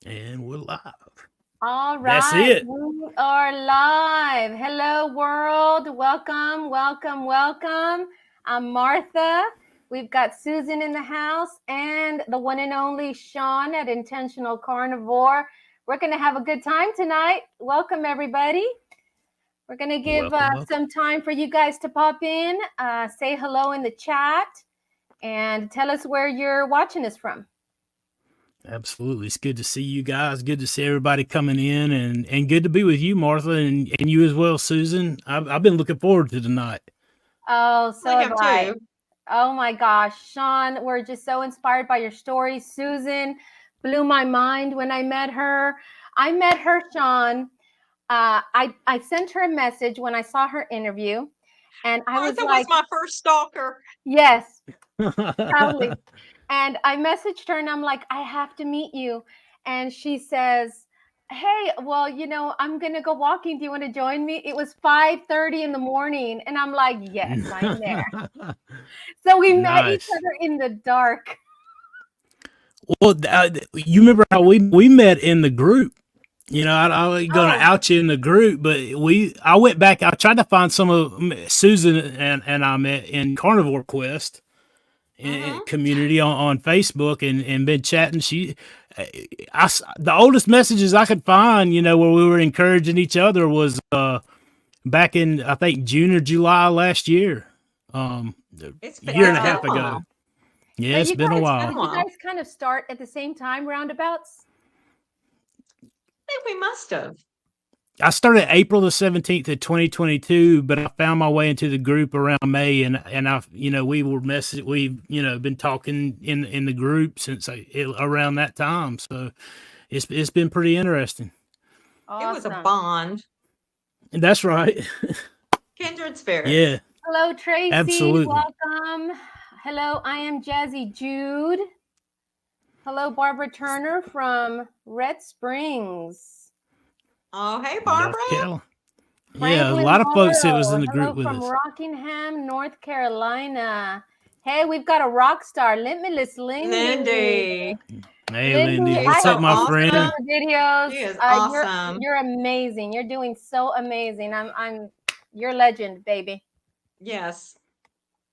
And we're live. All That's right, it. we are live. Hello, world. Welcome, welcome, welcome. I'm Martha. We've got Susan in the house and the one and only Shawn at Intentional Carnivore. We're going to have a good time tonight. Welcome, everybody. We're going to give Welcome. some time for you guys to pop in, say hello in the chat, and tell us where you're watching us from. Absolutely. It's good to see you guys. Good to see everybody coming in and good to be with you, Martha, and you as well, Susan. I've been looking forward to tonight. Oh, so I have have I. too. Oh my gosh, Shawn, we're just so inspired by your story. Susan blew my mind when I met her. I met her, Shawn. I sent her a message when I saw her interview, and I was Martha like, was my first stalker. yes, probably. And I messaged her and I'm like, I have to meet you. And she says, hey, well, I'm going to go walking. Do you want to join me? It was 5:30 in the morning. And I'm like, yes, I'm there. So we met each Nice. other in the dark. Well, you remember how we met in the group? I ain't gonna Oh, out you in the group, but I went back. I tried to find some of Susan and I met in Carnivore Quest Mm-hmm. community on Facebook and been chatting. The oldest messages I could find, where we were encouraging each other was back in I think June or July last year, It's a been, year and it's a been wow. a half while. ago. Yeah, But it's you been a guys, It's been while. a did you while. guys kind of start at the same time, roundabouts? I think we must have. I started April the 17th of 2022, but I found my way into the group around May, and we've been talking in the group since around that time. So it's been pretty interesting. It was a Awesome. bond. That's right. Kindred spirits. Yeah, Hello, Tracy. absolutely. Welcome. Hello, I am Jazzy Jude. Hello, Barbara Turner from Red Springs. Oh, hey, North Barbara. Carolina. Yeah, a Franklin lot of folks that was Morrow. in the group Hello with from us. Rockingham, North Carolina. Hey, we've got a rock star, Limitless Lindy. Lindy. Hey, Lindy, Lindy, She's I what's have up, so my seen you in friend? awesome. the videos. She is You're awesome. you're amazing. You're doing so amazing. You're a legend, baby. Yes.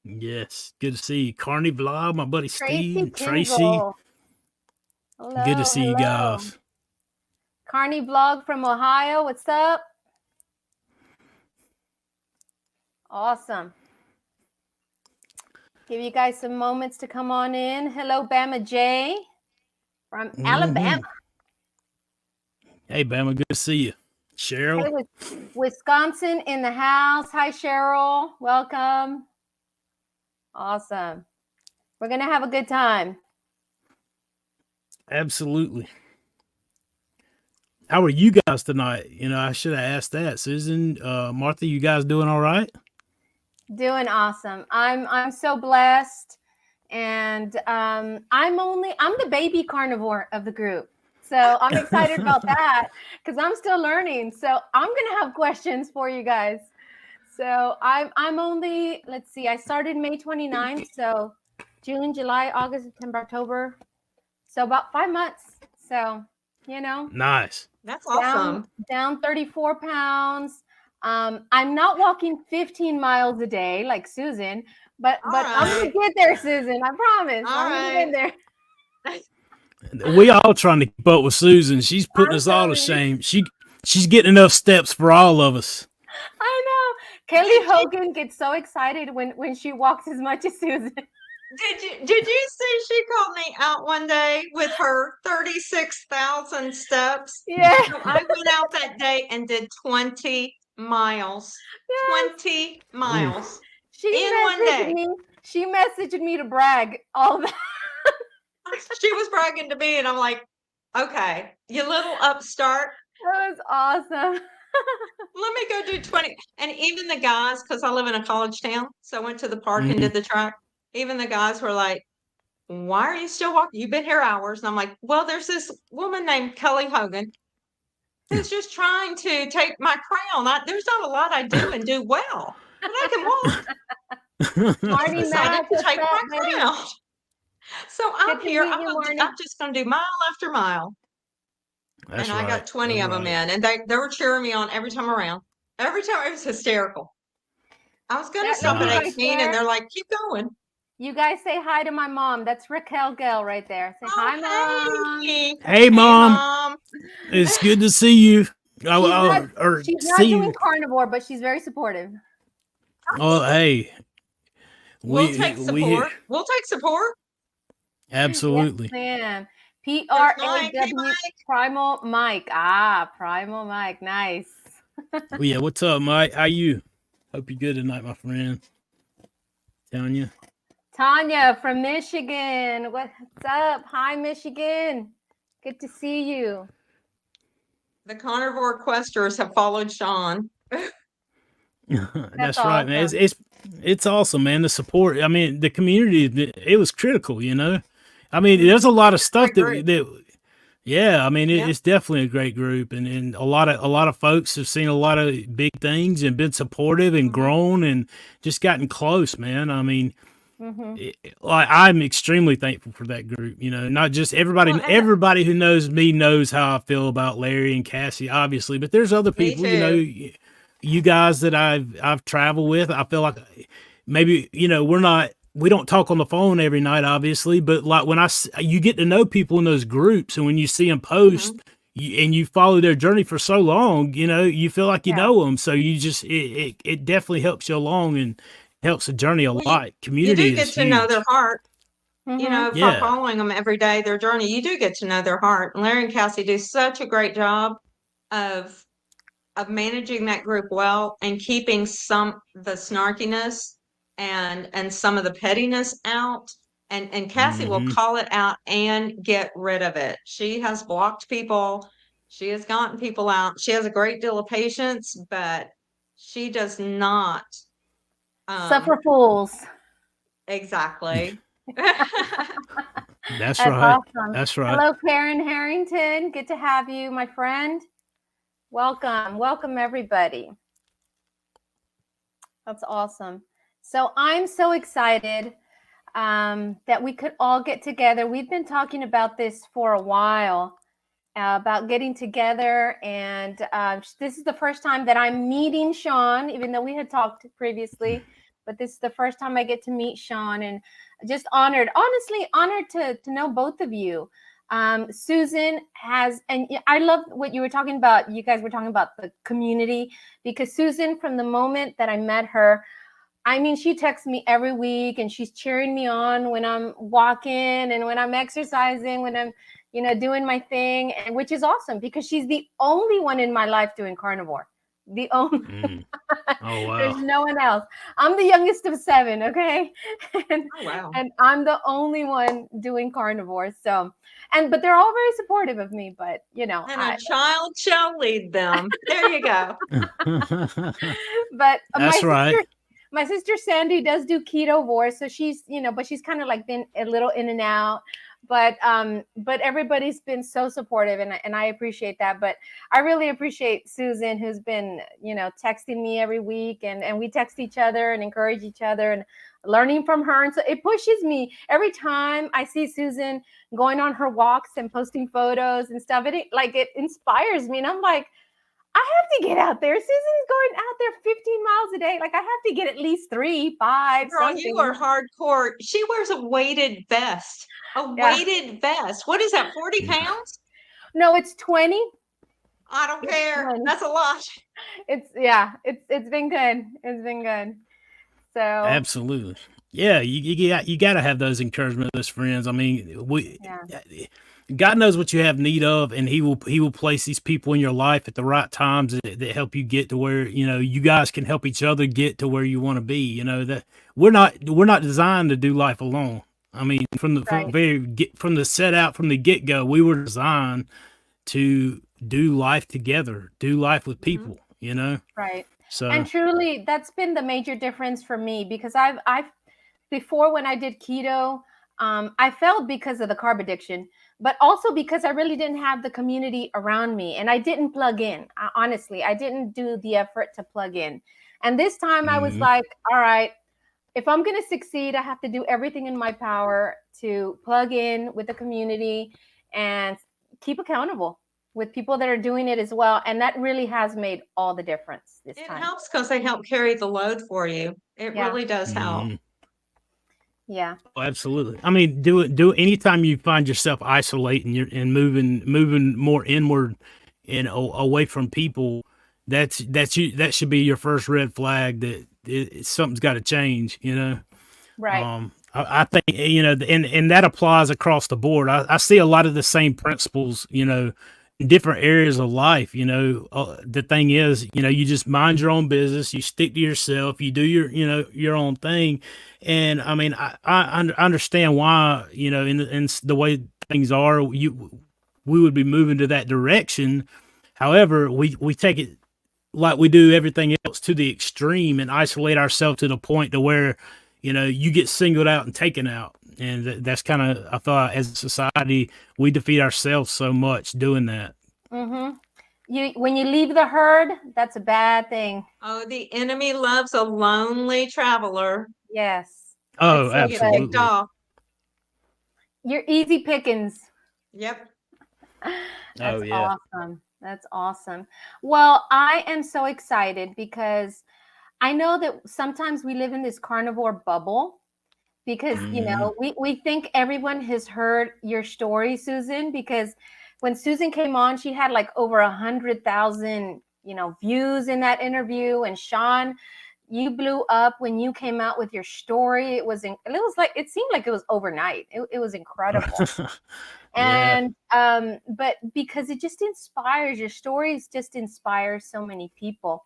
Yes, good to see you. Carnivore, my buddy Tracy Steve, Tracy. Kinville. Good to Hello, see you hello. guys. Carney Vlog from Ohio. What's up? Awesome. Give you guys some moments to come on in. Hello, Bama J from Alabama. Hey, Bama, good to see you. Cheryl. Hey, with Wisconsin in the house. Hi, Cheryl. Welcome. Awesome. We're going to have a good time. Absolutely. How are you guys tonight? I should have asked that. Susan, Martha, you guys doing all right? Doing awesome. I'm so blessed. And I'm the baby carnivore of the group. So I'm excited about that because I'm still learning. So I'm gonna have questions for you guys. So I'm only, let's see, I started May 29th. So June, July, August, September, October. So about 5 months. So, Nice. That's awesome. down 34 pounds. I'm not walking 15 miles a day like Susan, but All I'm gonna right. get there, Susan. I promise. All I'm gonna get there. We all trying to keep up with Susan. She's putting I'm us all to telling you. shame. She's getting enough steps for all of us. I know. Kelly Hogan gets so excited when she walks as much as Susan. Did you see she called me out one day with her 36,000 steps? Yeah. So I went out that day and did 20 miles. Yes. 20 miles She in one messaged day. me. She messaged me to brag all that. She was bragging to me, and I'm like, okay, you little upstart. That was awesome. Let me go do 20. And even the guys, because I live in a college town, so I went to the park and did the track. Even the guys were like, why are you still walking? You've been here hours. And I'm like, well, there's this woman named Kelly Hogan who's just trying to take my crown. There's not a lot I do and do well, but I can walk. Marty She's decided Mack, to what's take up, my buddy? crown. So I'm Good to here. meet you, Marty. I'm just going to do mile after mile. That's and I right. got 20 That's of them right. in, and they were cheering me on every time around. Every time it was hysterical. I was going to That stop at lady right 18, and there. they're like, keep going. You guys say hi to my mom. That's Raquel Gale right there. Say hi, Mom. Hey, Hey, Mom. Mom. It's good to see you. She's not doing carnivore, but she's very supportive. Oh, hey. We'll take support. We'll take support. Absolutely. Yes, ma'am. Mike. PRAW Hey, Mike. Primal Mike. Ah, Primal Mike. Nice. Well, yeah, what's up, Mike? How you? Hope you're good tonight, my friend. Tanya from Michigan. What's up? Hi, Michigan. Good to see you. The carnivore questers have followed Shawn. That's right, man. It's awesome, man. The support. I mean, the community. It was critical, you know. I mean, there's a lot of stuff yeah. I mean, it's definitely a great group, and a lot of folks have seen a lot of big things and been supportive and grown and just gotten close, man. I mean, I'm extremely thankful for that group. You know, not just everybody. Everybody who knows me knows how I feel about Larry and Cassie, obviously, but there's other people. You know, you guys that I've traveled with. I feel like maybe we don't talk on the phone every night, obviously, but like when you get to know people in those groups, and when you see them post and you follow their journey for so long, you know, you feel like you know them. So you just it definitely helps you along and helps the journey a lot. Community you do get to know their heart. You know, from following them every day, their journey, you do get to know their heart. And Larry and Cassie do such a great job of managing that group well and keeping the snarkiness and some of the pettiness out. And Cassie will call it out and get rid of it. She has blocked people. She has gotten people out. She has a great deal of patience, but she does not suffer fools. Exactly. That's right. Awesome. That's right. Hello, Karen Harrington. Good to have you, my friend. Welcome everybody. That's awesome. So I'm so excited that we could all get together. We've been talking about this for a while, about getting together, and this is the first time that I'm meeting Shawn, even though we had talked previously, but this is the first time I get to meet Shawn, and just honored to know both of you. Susan has, and I love what you were talking about. You guys were talking about the community, because Susan, from the moment that I met her, I mean, she texts me every week and she's cheering me on when I'm walking and when I'm exercising, when I'm, doing my thing, and which is awesome because she's the only one in my life doing carnivore. The only. Oh, wow. There's no one else. I'm the youngest of 7, okay? And, and I'm the only one doing carnivore. So, but they're all very supportive of me, but and a child shall lead them. There you go. But that's right. My sister Sandy does do ketovore, so she's, but she's kind of like been a little in and out. But everybody's been so supportive, and I appreciate that. But I really appreciate Susan, who's been, texting me every week, and we text each other and encourage each other and learning from her. And so it pushes me every time I see Susan going on her walks and posting photos and stuff. It inspires me, and I'm like, I have to get out there. Susan's going out there 15 miles a day. Like, I have to get at least 3, 5. Girl, something. You are hardcore. She wears a weighted vest. Weighted vest. What is that, 40 pounds? No, it's 20. I don't care. 20. That's a lot. It's been good. It's been good. So absolutely. Yeah, you got to have those encouragement, those friends. I mean, God knows what you have need of, and He will place these people in your life at the right times that help you get to where you guys can help each other get to where you want to be. That we're not designed to do life alone. I mean, from the get go, we were designed to do life together, do life with people. Right. So, and truly, that's been the major difference for me, because I've before, when I did keto, I failed because of the carb addiction, but also because I really didn't have the community around me, and I didn't plug in. Honestly, I didn't do the effort to plug in. And this time I was like, all right, if I'm going to succeed, I have to do everything in my power to plug in with the community and keep accountable. with people that are doing it as well. And that really has made all the difference this It time. helps because they help carry the load for you. It Yeah. really does help. Mhm. Yeah. Oh, absolutely. I mean, do it anytime you find yourself isolating and moving more inward and away from people. That should be your first red flag that something's got to change. Right. I think, and that applies across the board. I see a lot of the same principles, in different areas of life. The thing is, you just mind your own business, you stick to yourself, you do your own thing. And I mean, I understand why, in the way things are, we would be moving to that direction. However, we take it like we do everything else to the extreme and isolate ourselves to the point to where, you get singled out and taken out. And that's kind of, I thought, as a society, we defeat ourselves so much doing that. Mm-hmm. When you leave the herd, that's a bad thing. Oh, the enemy loves a lonely traveler. Yes. Oh, It's so You get picked absolutely. off. You're easy pickings. Yep. That's Oh, yeah. awesome. That's awesome. Well, I am so excited because I know that sometimes we live in this carnivore bubble because, Mhm. we think everyone has heard your story, Susan, because when Susan came on, she had like over 100,000, views in that interview. And Shawn, you blew up when you came out with your story. It seemed like it was overnight. It was incredible. Yeah. And but because it just inspires, your stories just inspire so many people.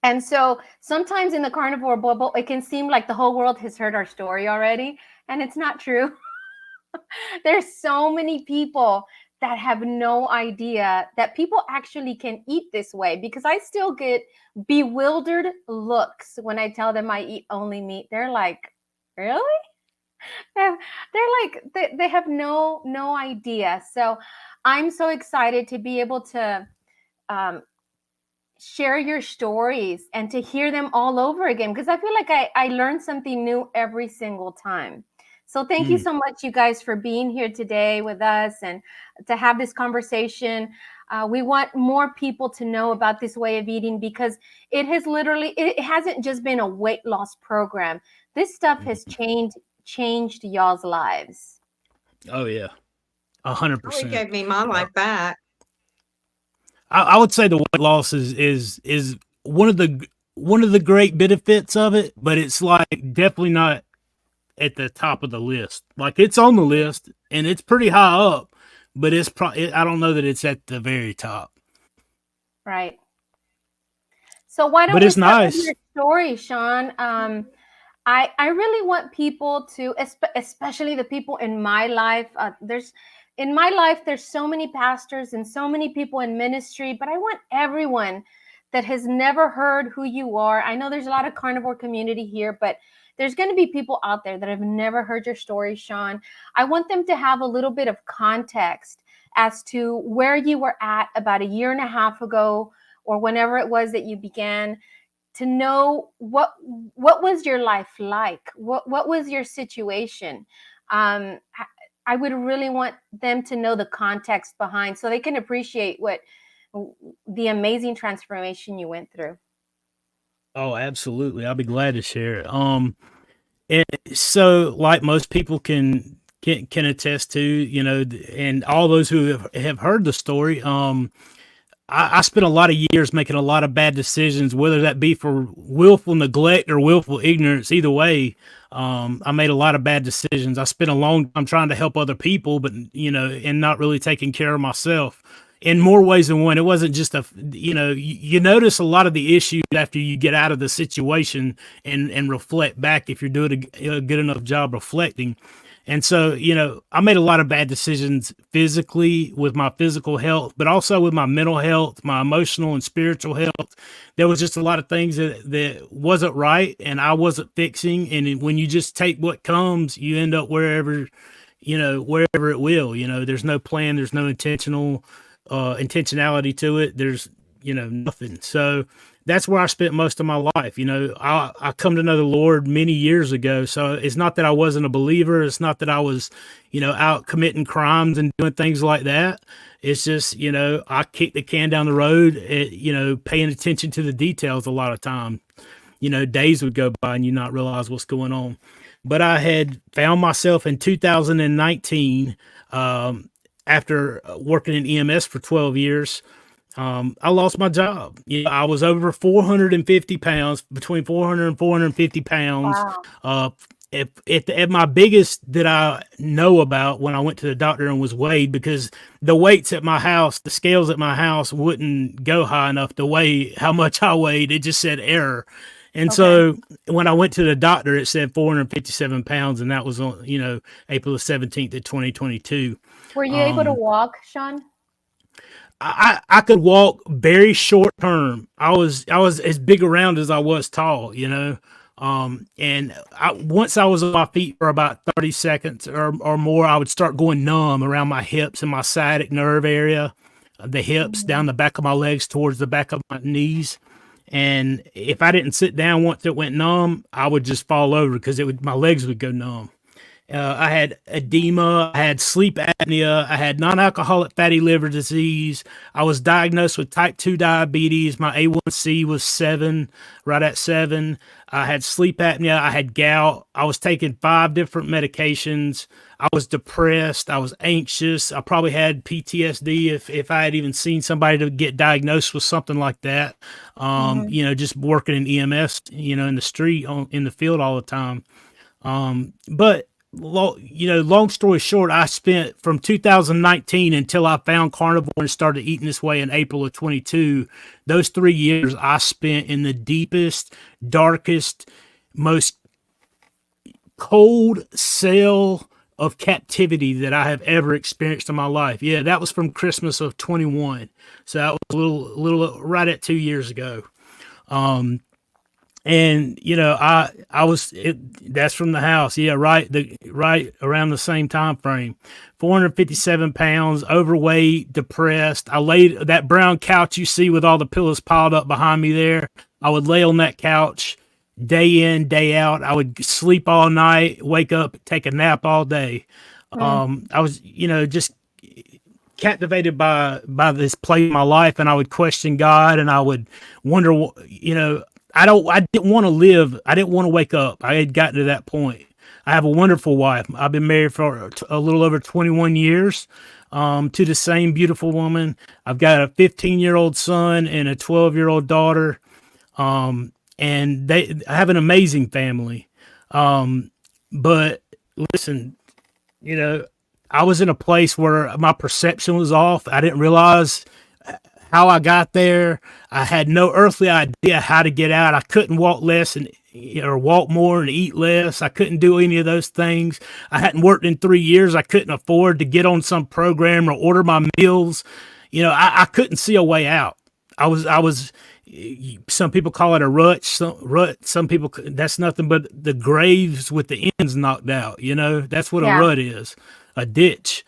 And so sometimes in the carnivore bubble, it can seem like the whole world has heard our story already, and it's not true. There's so many people that have no idea that people actually can eat this way, because I still get bewildered looks when I tell them I eat only meat. They're like, really? They're like, they have no idea. So I'm so excited to be able to um, share your stories and to hear them all over again, because I feel like I learn something new every single time. So thank you Mm. so much, you guys, for being here today with us and to have this conversation. We want more people to know about this way of eating, because it hasn't just been a weight loss program. This stuff has changed y'all's lives. Oh, yeah. Really 100%. gave me my life back. I would say the weight loss is one of the great benefits of it, but it's like definitely not at the top of the list. Like, it's on the list and it's pretty high up, but I don't know that it's at the very top. Right. So why don't But we it's start with nice. your story, Shawn? I really want people to, especially the people in my life. There's so many pastors and so many people in ministry, but I want everyone that has never heard who you are. I know there's a lot of carnivore community here, but there's going to be people out there that have never heard your story, Shawn. I want them to have a little bit of context as to where you were at about a year and a half ago, or whenever it was that you began, to know what was your life like, what was your situation. I would really want them to know the context behind, so they can appreciate what the amazing transformation you went through. Oh, absolutely. I'll be glad to share it. And so, like most people can attest to, and all those who have heard the story, I spent a lot of years making a lot of bad decisions, whether that be for willful neglect or willful ignorance. Either way, I made a lot of bad decisions. I spent a long time trying to help other people, but and not really taking care of myself in more ways than one. It wasn't just you notice a lot of the issues after you get out of the situation and reflect back, if you're doing a good enough job reflecting. And so, I made a lot of bad decisions physically with my physical health, but also with my mental health, my emotional and spiritual health. There was just a lot of things that wasn't right and I wasn't fixing. And when you just take what comes, you end up wherever it will. There's no plan, there's no intentionality to it. There's nothing. So that's where I spent most of my life. I come to know the Lord many years ago. So it's not that I wasn't a believer. It's not that I was, out committing crimes and doing things like that. It's just, I kicked the can down the road, paying attention to the details a lot of time. Days would go by and you not realize what's going on. But I had found myself in 2019, after working in EMS for 12 years, I lost my job. I was over 450 pounds, between 400 and 450 pounds. Wow. At my biggest that I know about when I went to the doctor and was weighed, because the weights at my house, the scales at my house wouldn't go high enough to weigh how much I weighed. It just said error. And so when I went to the doctor, it said 457 pounds, and that was on, April the 17th of 2022. Were you able to walk, Shawn? I could walk very short term. I was as big around as I was tall, and once I was on my feet for about 30 seconds or more, I would start going numb around my hips and my sciatic nerve area, the hips, down the back of my legs towards the back of my knees. And if I didn't sit down once it went numb, I would just fall over because my legs would go numb. I had edema, I had sleep apnea, I had non-alcoholic fatty liver disease. I was diagnosed with type 2 diabetes. My A1C was 7, right at 7. I had sleep apnea, I had gout. I was taking 5 different medications. I was depressed, I was anxious. I probably had PTSD if I had even seen somebody to get diagnosed with something like that. Just working in EMS, in the street, in the field all the time. But long story short, I spent from 2019 until I found Carnivore and started eating this way in April of 22. Those 3 years I spent in the deepest, darkest, most cold cell of captivity that I have ever experienced in my life. Yeah, that was from Christmas of 21. So that was a little right at 2 years ago. And that's from the house. Yeah. Right around the same time frame, 457 pounds, overweight, depressed. I laid that brown couch you see with all the pillows piled up behind me there. I would lay on that couch day in, day out. I would sleep all night, wake up, take a nap all day. I was, just captivated by this play in my life, and I would question God, and I would wonder, I didn't want to live. I didn't want to wake up. I had gotten to that point. I have a wonderful wife. I've been married for a little over 21 years to the same beautiful woman. I've got a 15-year-old son and a 12-year-old daughter. And I have an amazing family. But listen, I was in a place where my perception was off. I didn't realize how I got there. I had no earthly idea how to get out. I couldn't walk less or walk more and eat less. I couldn't do any of those things. I hadn't worked in 3 years. I couldn't afford to get on some program or order my meals. I couldn't see a way out. I was, some people call it a rut. Some people, that's nothing but the graves with the ends knocked out. That's what a rut is, a ditch.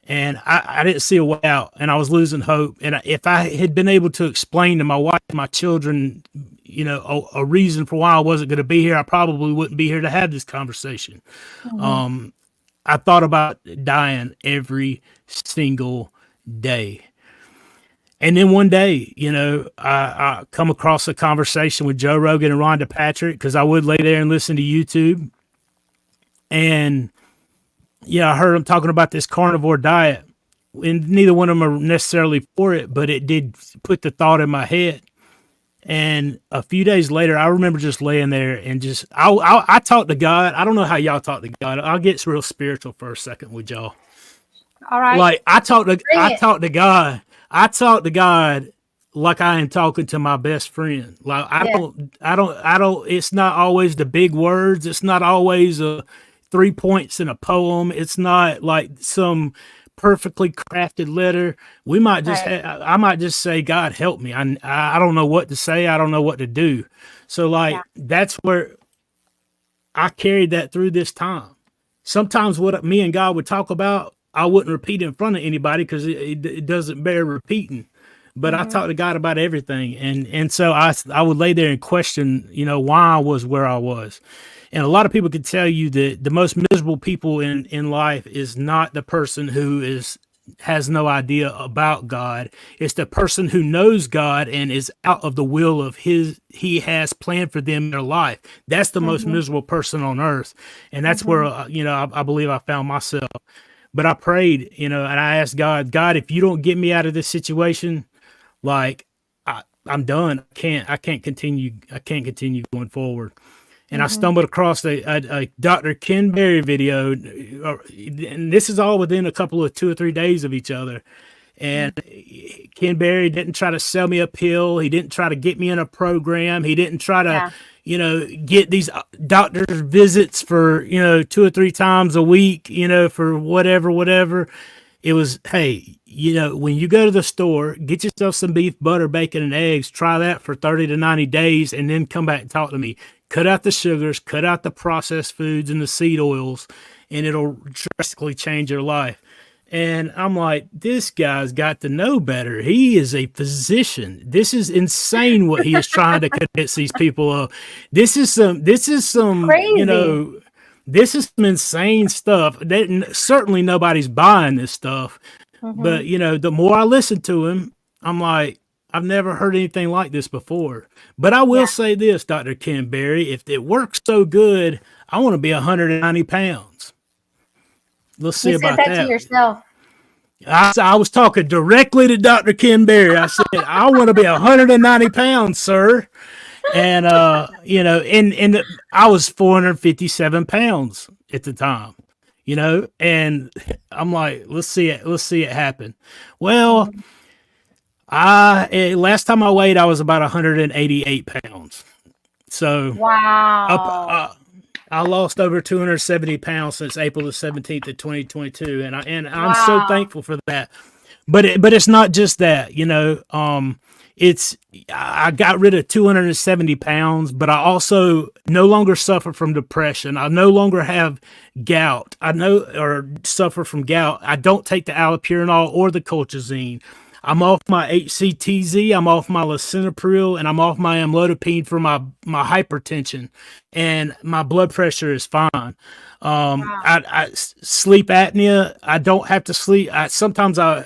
And I didn't see a way out, and I was losing hope. And if I had been able to explain to my wife and my children, a reason for why I wasn't going to be here, I probably wouldn't be here to have this conversation. I thought about dying every single day. And then one day, I come across a conversation with Joe Rogan and Rhonda Patrick, because I would lay there and listen to YouTube. And I heard them talking about this carnivore diet, and neither one of them are necessarily for it, but it did put the thought in my head. And a few days later, I remember just laying there and I talked to God. I don't know how y'all talk to God. I'll get real spiritual for a second with y'all. All right. Like I talked to God. I talk to God like I am talking to my best friend. Like I don't, it's not always the big words. It's not always 3 points in a poem. It's not like some perfectly crafted letter. We might just, I might just say, God help me. I don't know what to say. I don't know what to do. So that's where I carried that through this time. Sometimes what me and God would talk about, I wouldn't repeat in front of anybody because it doesn't bear repeating. but I talked to God about everything. And so I would lay there and question, why I was where I was. And a lot of people could tell you that the most miserable people in life is not the person who has no idea about God. It's the person who knows God and is out of the will of he has planned for them in their life. That's the most miserable person on earth. And that's where, I believe I found myself. But I prayed, and I asked God, if you don't get me out of this situation, like I'm done. I can't continue going forward. And I stumbled across a Dr. Ken Berry video, and this is all within a couple of 2 or 3 days of each other. And Ken Berry didn't try to sell me a pill. He didn't try to get me in a program. He didn't try to, get these doctor's visits for, 2 or 3 times a week, for whatever. It was, hey, when you go to the store, get yourself some beef, butter, bacon, and eggs, try that for 30 to 90 days, and then come back and talk to me. Cut out the sugars, cut out the processed foods and the seed oils, and it'll drastically change your life. And I'm like, this guy's got to know better. He is a physician. This is insane what he is trying to convince these people of. This is some Crazy. This is some insane stuff. Certainly nobody's buying this stuff. But, the more I listen to him, I'm like, I've never heard anything like this before. But I will say this, Dr. Ken Berry, if it works so good, I want to be 190 pounds. Let's see about that. You said that to yourself. I was talking directly to Dr. Ken Berry. I said, I want to be 190 pounds, sir. And, and I was 457 pounds at the time, and I'm like, let's see it happen. Well, last time I weighed, I was about 188 pounds. So wow. I lost over 270 pounds since April the 17th of 2022. And I'm so thankful for that. But it's not just that, I got rid of 270 pounds, but I also no longer suffer from depression. I no longer have gout. Suffer from gout. I don't take the allopurinol or the colchicine. I'm off my HCTZ, I'm off my lisinopril, and I'm off my amlodipine for my hypertension, and my blood pressure is fine. I sleep apnea. I don't have to sleep. Sometimes I,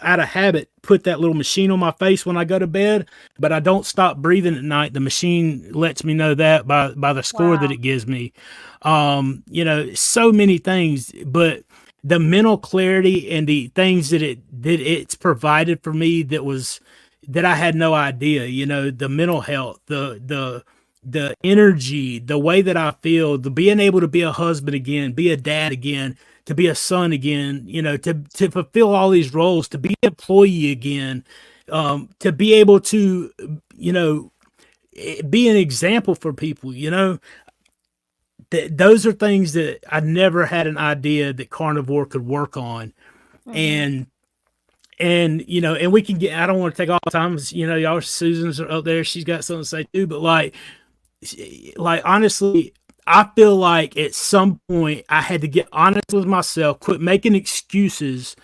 out of habit, put that little machine on my face when I go to bed, but I don't stop breathing at night. The machine lets me know that by the score that it gives me. So many things, but the mental clarity and the things that it's provided for me that I had no idea, the mental health, the energy, the way that I feel, the being able to be a husband again, be a dad again, to be a son again, to fulfill all these roles, to be an employee again, to be able to, be an example for people, those are things that I never had an idea that Carnivore could work on. And we can get, I don't want to take all the time, y'all, Susan's up there. She's got something to say too, but like honestly, I feel like at some point I had to get honest with myself, quit making excuses,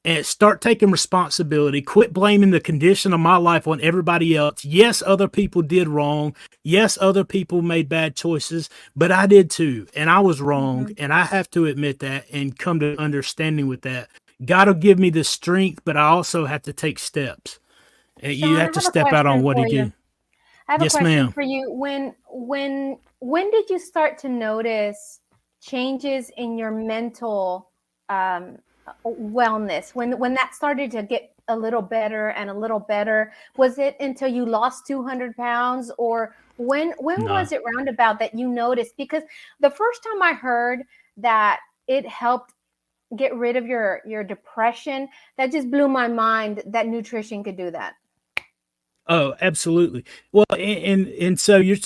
and start taking responsibility, quit blaming the condition of my life on everybody else. Yes, other people did wrong. Yes, other people made bad choices, but I did too. And I was wrong. And I have to admit that and come to understanding with that. God will give me the strength, but I also have to take steps. And Shawn, you have to step out on what he did. I have Yes, a question ma'am. for you. When did you start to notice changes in your mental wellness? When that started to get a little better and a little better, was it until you lost 200 pounds, or when was it roundabout that you noticed? Because the first time I heard that it helped get rid of your depression, that just blew my mind that nutrition could do that. Oh, absolutely. Well, and so you're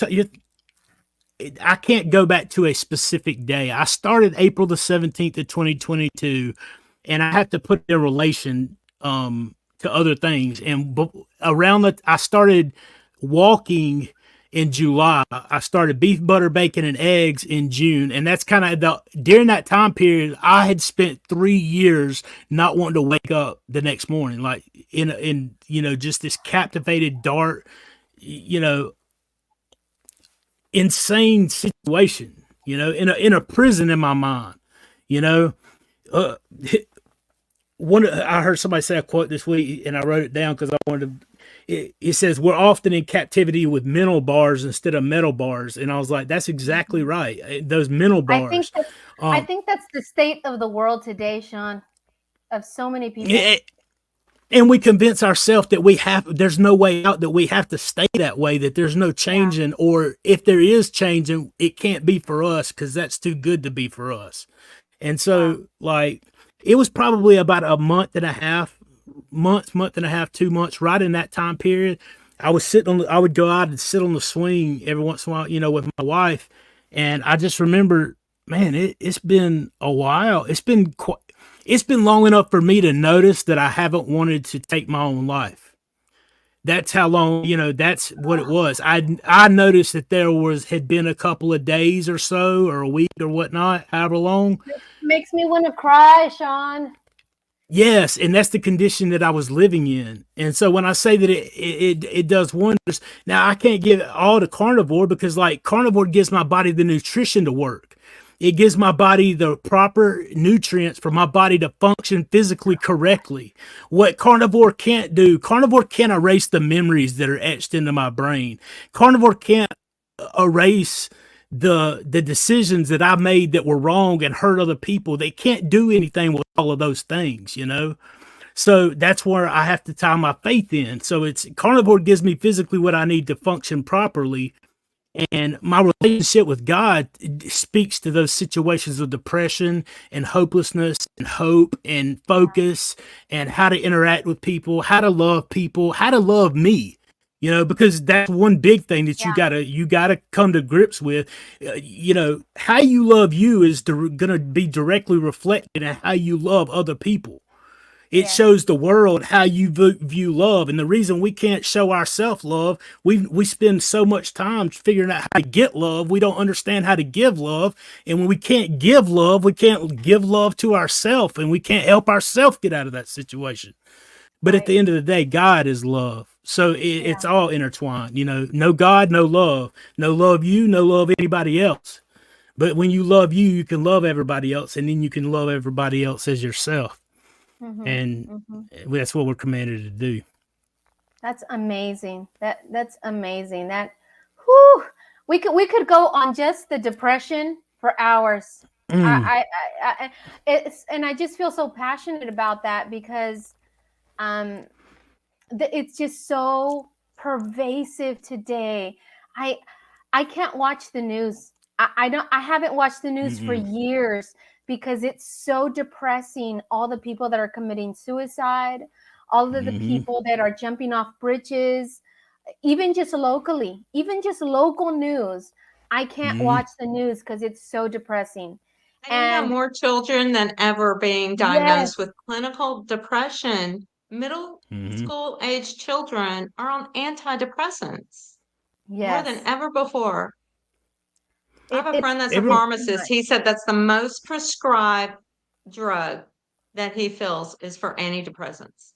I can't go back to a specific day. I started April the 17th of 2022, and I have to put it in relation to other things. And I started walking in July. I started beef, butter, bacon, and eggs in June. And that's kind of during that time period, I had spent 3 years not wanting to wake up the next morning. Like in just this captivated, dark, you know, insane situation, in a prison in my mind, you know. Uh, I heard somebody say a quote this week, and I wrote it down because I wanted to. It says we're often in captivity with mental bars instead of metal bars, and I was like, that's exactly right. Those mental bars. I think that's the state of the world today, Shawn, of so many people. And we convince ourselves that there's no way out, that we have to stay that way, that there's no changing, or if there is changing, it can't be for us because that's too good to be for us. And so, like, it was probably about a month and a half, 2 months, right in that time period. I would go out and sit on the swing every once in a while, with my wife. And I just remember, man, it's been a while. It's been long enough for me to notice that I haven't wanted to take my own life. That's how long, that's what it was. I noticed that had been a couple of days or so, or a week or whatnot, however long. It makes me want to cry, Shawn. Yes, and that's the condition that I was living in. And so when I say that it does wonders, now I can't give all to Carnivore because, like, Carnivore gives my body the nutrition to work. It gives my body the proper nutrients for my body to function physically correctly. What Carnivore can't do, Carnivore can't erase the memories that are etched into my brain. Carnivore can't erase the decisions that I made that were wrong and hurt other people. They can't do anything with all of those things, So that's where I have to tie my faith in. So Carnivore gives me physically what I need to function properly. And my relationship with God speaks to those situations of depression and hopelessness and hope and focus and how to interact with people, how to love me, because that's one big thing that you gotta come to grips with. How you love you is going to be directly reflected in how you love other people. It shows the world how you view love. And the reason we can't show ourselves love, we spend so much time figuring out how to get love. We don't understand how to give love. And when we can't give love, we can't give love to ourselves, and we can't help ourselves get out of that situation. But at the end of the day, God is love. So it's all intertwined. No God, no love. No love you, no love anybody else. But when you love you can love everybody else, and then you can love everybody else as yourself. And that's what we're commanded to do. That's amazing. That's amazing. Whew, we could go on just the depression for hours. And I just feel so passionate about that because it's just so pervasive today. I can't watch the news. I haven't watched the news for years because it's so depressing. All the people that are committing suicide, all of the people that are jumping off bridges, even just locally, even just local news. I can't watch the news because it's so depressing. And more children than ever being diagnosed with clinical depression. Middle school age children are on antidepressants more than ever before. I have a friend that's a pharmacist. He said that's the most prescribed drug that he feels is for antidepressants.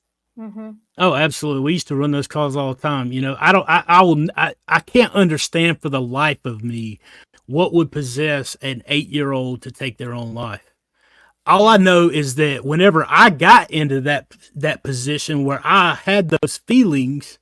Oh, absolutely. We used to run those calls all the time. I can't understand for the life of me what would possess an 8-year-old to take their own life. All I know is that whenever I got into that position where I had those feelings,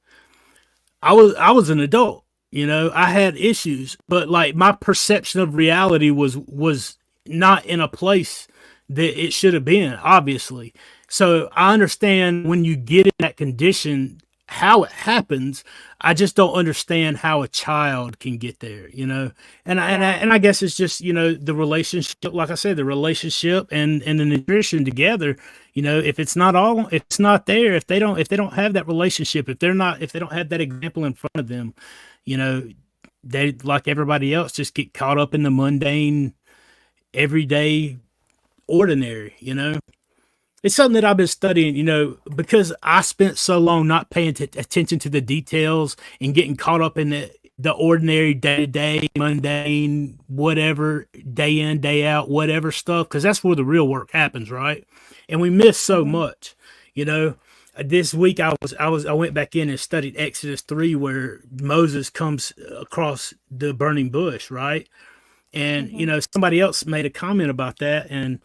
I was an adult. I had issues, but like my perception of reality was not in a place that it should have been, obviously. So I understand when you get in that condition, how it happens. I just don't understand how a child can get there, and I guess it's just, the relationship, like I said, the relationship and the nutrition together, if it's not there, if they don't have that relationship, if they don't have that example in front of them, they, like everybody else, just get caught up in the mundane, everyday, ordinary, It's something that I've been studying, because I spent so long not paying attention to the details and getting caught up in the ordinary, day-to-day, mundane, whatever, day in, day out, whatever stuff, because that's where the real work happens, right? And we miss so much, this week I went back in and studied Exodus 3, where Moses comes across the burning bush, right? And Mhm. somebody else made a comment about that, and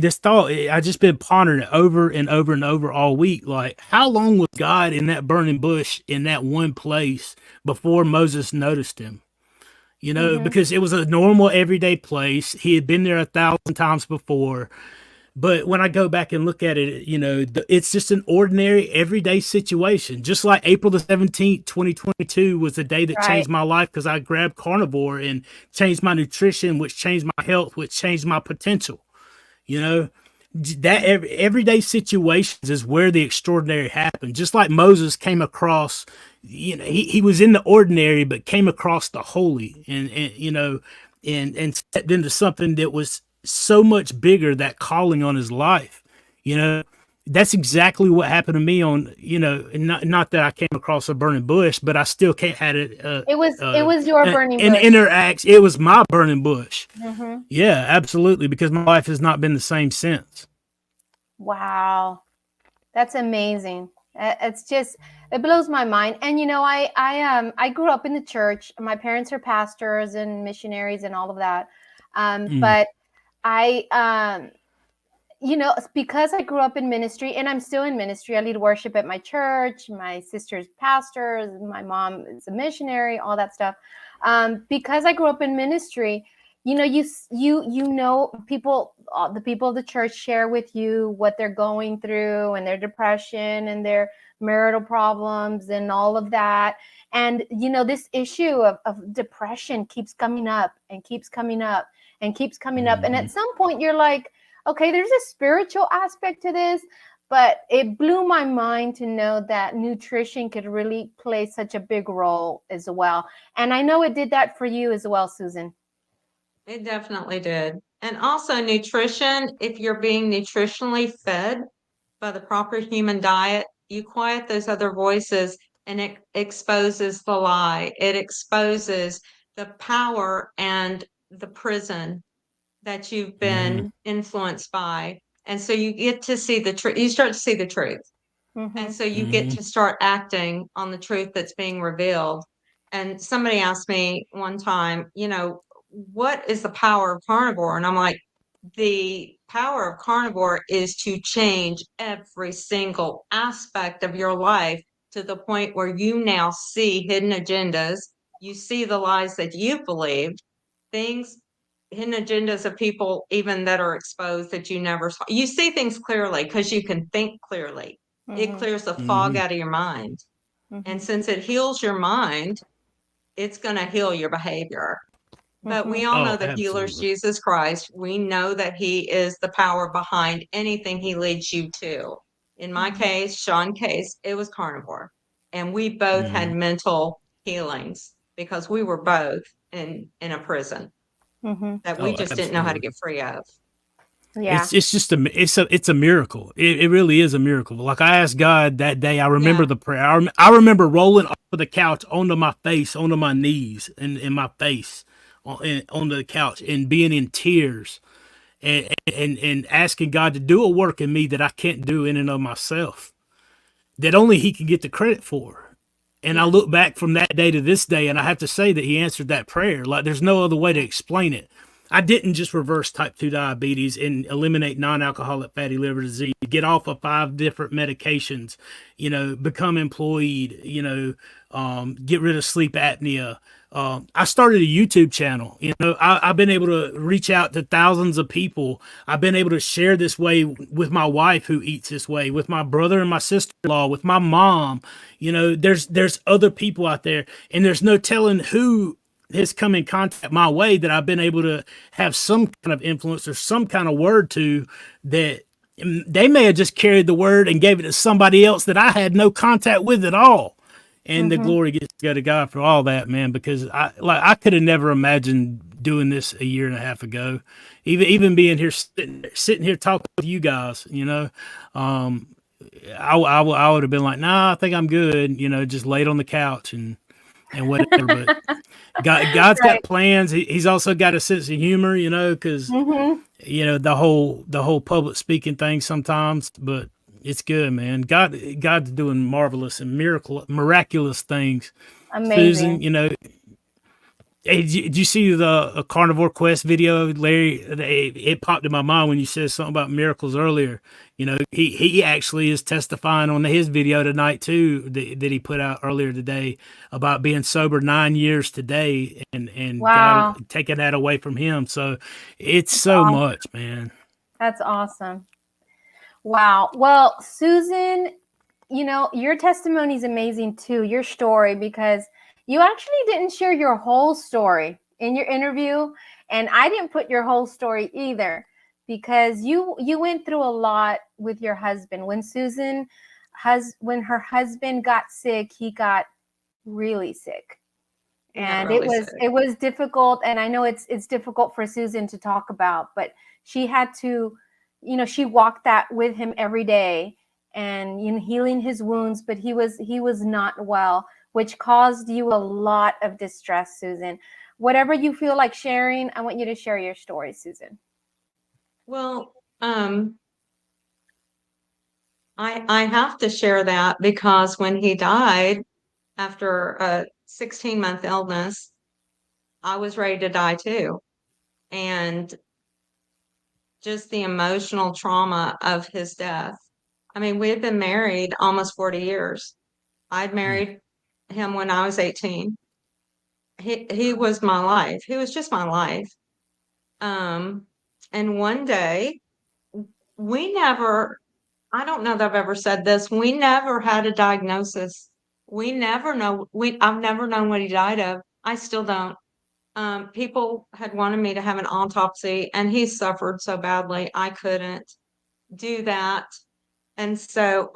this thought, I just been pondering it over and over and over all week. Like, how long was God in that burning bush in that one place before Moses noticed him? Mhm. Because it was a normal everyday place. He had been there 1,000 times before. But when I go back and look at it, it's just an ordinary everyday situation. Just like April the 17th, 2022 was the day that Right. changed my life, because I grabbed Carnivore and changed my nutrition, which changed my health, which changed my potential. You know, that everyday situations is where the extraordinary happened. Just like Moses came across, he was in the ordinary, but came across the holy, and stepped into something that was so much bigger, that calling on his life. You know, that's exactly what happened to me on, and not that I came across a burning bush, but I still can't had it. It was your burning An bush. interact. It was my burning bush. Mhm. Yeah, absolutely, because my life has not been the same since. Wow. That's amazing. It's just, it blows my mind. And I grew up in the church. My parents are pastors and missionaries and all of that. Mm, But I because I grew up in ministry and I'm still in ministry. I lead worship at my church. My sister's pastors. My mom is a missionary. All that stuff. Because I grew up in ministry, people, the people of the church share with you what they're going through and their depression and their marital problems and all of that. And this issue of depression keeps coming up and keeps coming up and keeps coming up. And mhm. at some point, you're like, okay, there's a spiritual aspect to this, but it blew my mind to know that nutrition could really play such a big role as well. And I know it did that for you as well, Susan. It definitely did. And also nutrition, if you're being nutritionally fed by the proper human diet, you quiet those other voices and it exposes the lie. It exposes the power and the prison that you've Mhm. been influenced by. And so you get to see the truth. You start to see the truth. And Mm-hmm. so you get Mhm. to start acting on the truth that's being revealed. And somebody asked me one time, what is the power of carnivore? And I'm like, the power of carnivore is to change every single aspect of your life to the point where you now see hidden agendas. You see the lies that you've believed, things, hidden agendas of people, even that are exposed that you never saw. You see things clearly because you can think clearly. It Mm-hmm. clears the fog Mhm. out of your mind. And Mm-hmm. since it heals your mind, it's going to heal your behavior. But Mm-hmm. we all know Oh, the healer is absolutely. Jesus Christ. We know that he is the power behind anything he leads you to. In my Mm-hmm. case, Sean's case, it was carnivore. And we both had Mhm. mental healings because we were both in a prison Mm-hmm. that we Oh, just didn't know how to absolutely. get free of. Yeah. It's just it's a miracle. It really is a miracle. Like, I asked God that day. I remember Yeah. the prayer. I remember rolling off of the couch onto my face, onto my knees, and in my face, onto the couch, and being in tears, and asking God to do a work in me that I can't do in and of myself, that only He can get the credit for. And I Yeah. look back from that day to this day, and I have to say that He answered that prayer. Like, there's no other way to explain it. I didn't just reverse type 2 diabetes and eliminate non-alcoholic fatty liver disease, get off of 5 different medications, become employed, get rid of sleep apnea. I started a YouTube channel. I've been able to reach out to thousands of people. I've been able to share this way with my wife, who eats this way, with my brother and my sister-in-law, with my mom. There's other people out there, and there's no telling who has come in contact my way that I've been able to have some kind of influence or some kind of word to, that they may have just carried the word and gave it to somebody else that I had no contact with at all. And the Mm-hmm. glory gets to go to God for all that, man, because I could have never imagined doing this a year and a half ago. Even being here, sitting here talking with you guys, I would have been like, nah, I think I'm good, just laid on the couch and whatever. But God's got Right. plans. He's also got a sense of humor, because Mm-hmm. the whole public speaking thing sometimes. But It's good, man. God's doing marvelous and miraculous things. Amazing. Susan, hey, did you see the Carnivore Quest video, Larry? It popped in my mind when you said something about miracles earlier. He actually is testifying on his video tonight too, that he put out earlier today, about being sober 9 years today, and Wow. God taking that away from him. So it's That's so awesome. much, man. That's awesome. Wow. Well, Susan, your testimony is amazing too, your story, because you actually didn't share your whole story in your interview. And I didn't put your whole story either, because you went through a lot with your husband. When when her husband got sick, he got really sick. And really it was difficult. And I know it's difficult for Susan to talk about, but she had to, she walked that with him every day, and healing his wounds, but he was not well, which caused you a lot of distress, Susan. Whatever you feel like sharing, I want you to share your story, Susan. Well, I have to share that because when he died after a 16-month illness, I was ready to die too. And just the emotional trauma of his death. I mean, we had been married almost 40 years. I'd married him when I was 18. He was my life. He was just my life. And one day, we never, I don't know that I've ever said this, we never had a diagnosis. We never know, I've never known what he died of. I still don't. People had wanted me to have an autopsy, and he suffered so badly, I couldn't do that. And so,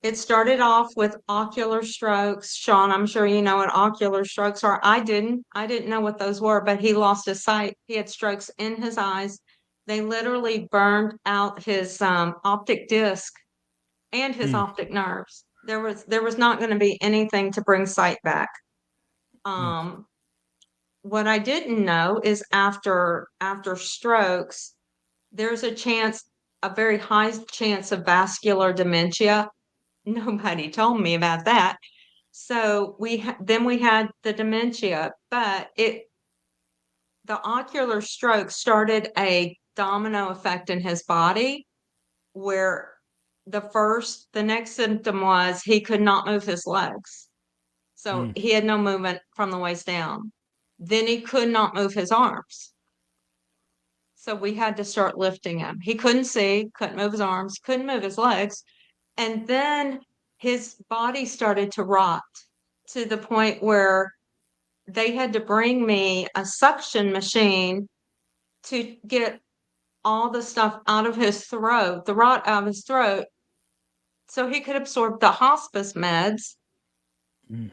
it started off with ocular strokes. Shawn, I'm sure you know what ocular strokes are. I didn't know what those were, but he lost his sight. He had strokes in his eyes. They literally burned out his optic disc and his optic nerves. There was not going to be anything to bring sight back. What I didn't know is after strokes, there's a very high chance of vascular dementia. Nobody told me about that. So then we had the dementia, but the ocular stroke started a domino effect in his body, where the next symptom was he could not move his legs. So he had no movement from the waist down. Then he could not move his arms. So we had to start lifting him. He couldn't see, couldn't move his arms, couldn't move his legs. And then his body started to rot to the point where they had to bring me a suction machine to get all the stuff out of his throat, the rot out of his throat, so he could absorb the hospice meds.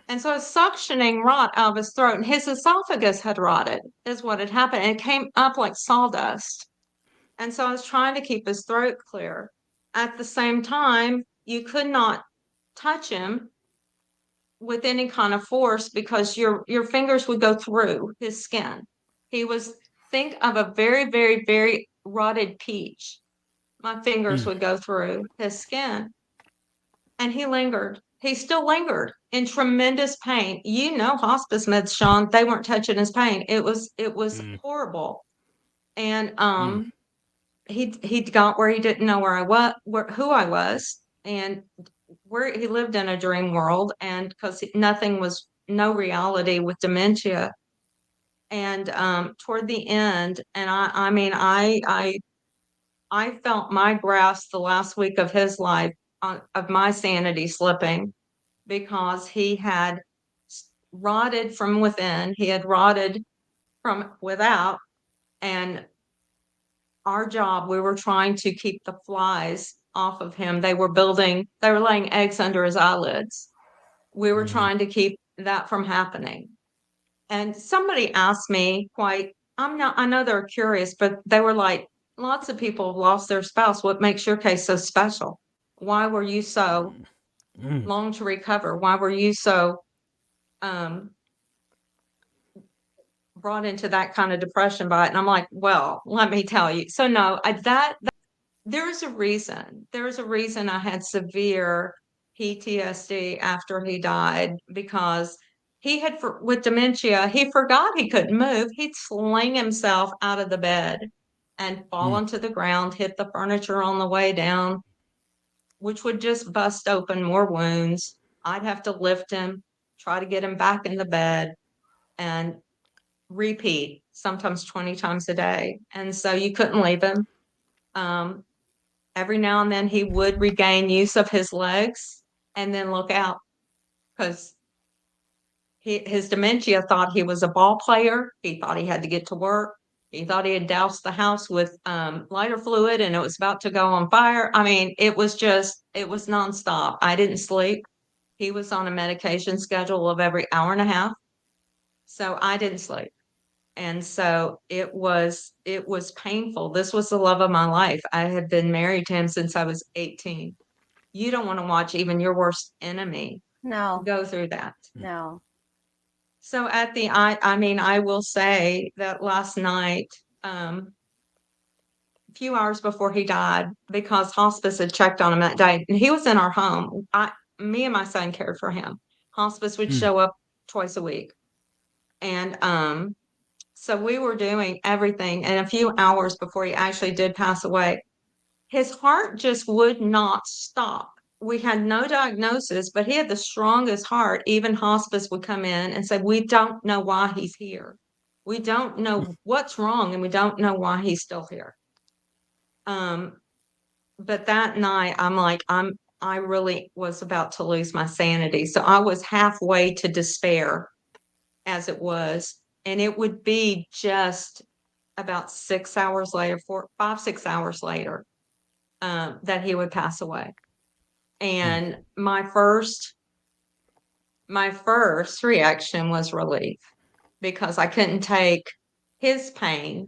And so it's suctioning rot out of his throat, and his esophagus had rotted, is what had happened. And it came up like sawdust. And so I was trying to keep his throat clear. At the same time, you could not touch him with any kind of force because your fingers would go through his skin. Think of a very, very, very rotted peach. My fingers would go through his skin. And he lingered. He still lingered in tremendous pain. Hospice meds, Shawn, they weren't touching his pain. It was horrible. And he got where he didn't know who I was, and where he lived in a dream world, and because nothing was no reality with dementia. And toward the end, and I felt my grasp the last week of his life of my sanity slipping, because he had rotted from within, he had rotted from without, and our job, we were trying to keep the flies off of him. They were laying eggs under his eyelids. We were trying to keep that from happening. And somebody asked me I know they're curious, but they were like, lots of people have lost their spouse. What makes your case so special? Why were you so long to recover? Why were you so brought into that kind of depression by it? And I'm like, well, let me tell you. So no, there's a reason. There's a reason I had severe PTSD after he died, because he had, with dementia, he forgot he couldn't move. He'd sling himself out of the bed and fall Mm. onto the ground, hit the furniture on the way down, which would just bust open more wounds. I'd have to lift him, try to get him back in the bed, and repeat, sometimes 20 times a day. And so you couldn't leave him. Every now and then he would regain use of his legs and then look out, because his dementia thought he was a ball player. He thought he had to get to work. He thought he had doused the house with lighter fluid and it was about to go on fire. I mean, it was nonstop. I didn't sleep. He was on a medication schedule of every hour and a half. So I didn't sleep. And so it was painful. This was the love of my life. I had been married to him since I was 18. You don't want to watch even your worst enemy go through that. No. So I will say that last night, a few hours before he died, because hospice had checked on him that day, and he was in our home. Me and my son cared for him. Hospice would show up twice a week. And so we were doing everything. And a few hours before he actually did pass away, his heart just would not stop. We had no diagnosis, but he had the strongest heart. Even hospice would come in and say, we don't know why he's here. We don't know what's wrong, and we don't know why he's still here. But that night, I really was about to lose my sanity. So I was halfway to despair, as it was. And it would be just about 6 hours later, 5-6 hours later, that he would pass away. And my first reaction was relief, because I couldn't take his pain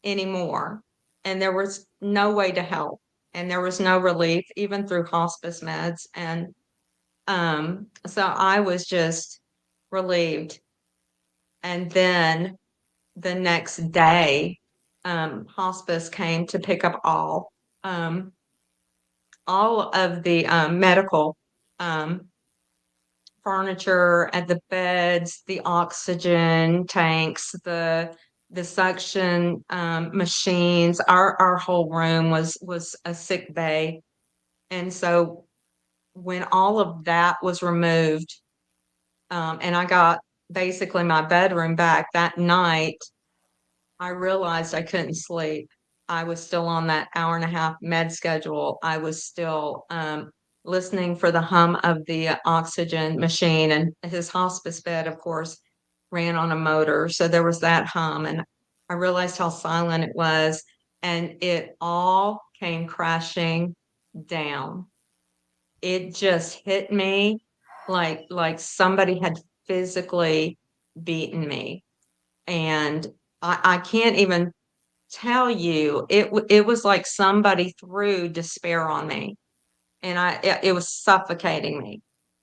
anymore. And there was no way to help. And there was no relief, even through hospice meds. And so I was just relieved. And then the next day, hospice came to pick up all of the medical furniture, and the beds, the oxygen tanks, the suction machines. Our whole room was a sick bay. And so when all of that was removed, and I got basically my bedroom back that night, I realized I couldn't sleep. I was still on that hour and a half med schedule. I was still listening for the hum of the oxygen machine, and his hospice bed, of course, ran on a motor. So there was that hum, and I realized how silent it was, and it all came crashing down. It just hit me like somebody had physically beaten me. And I can't even tell you, it was like somebody threw despair on me, and it was suffocating me,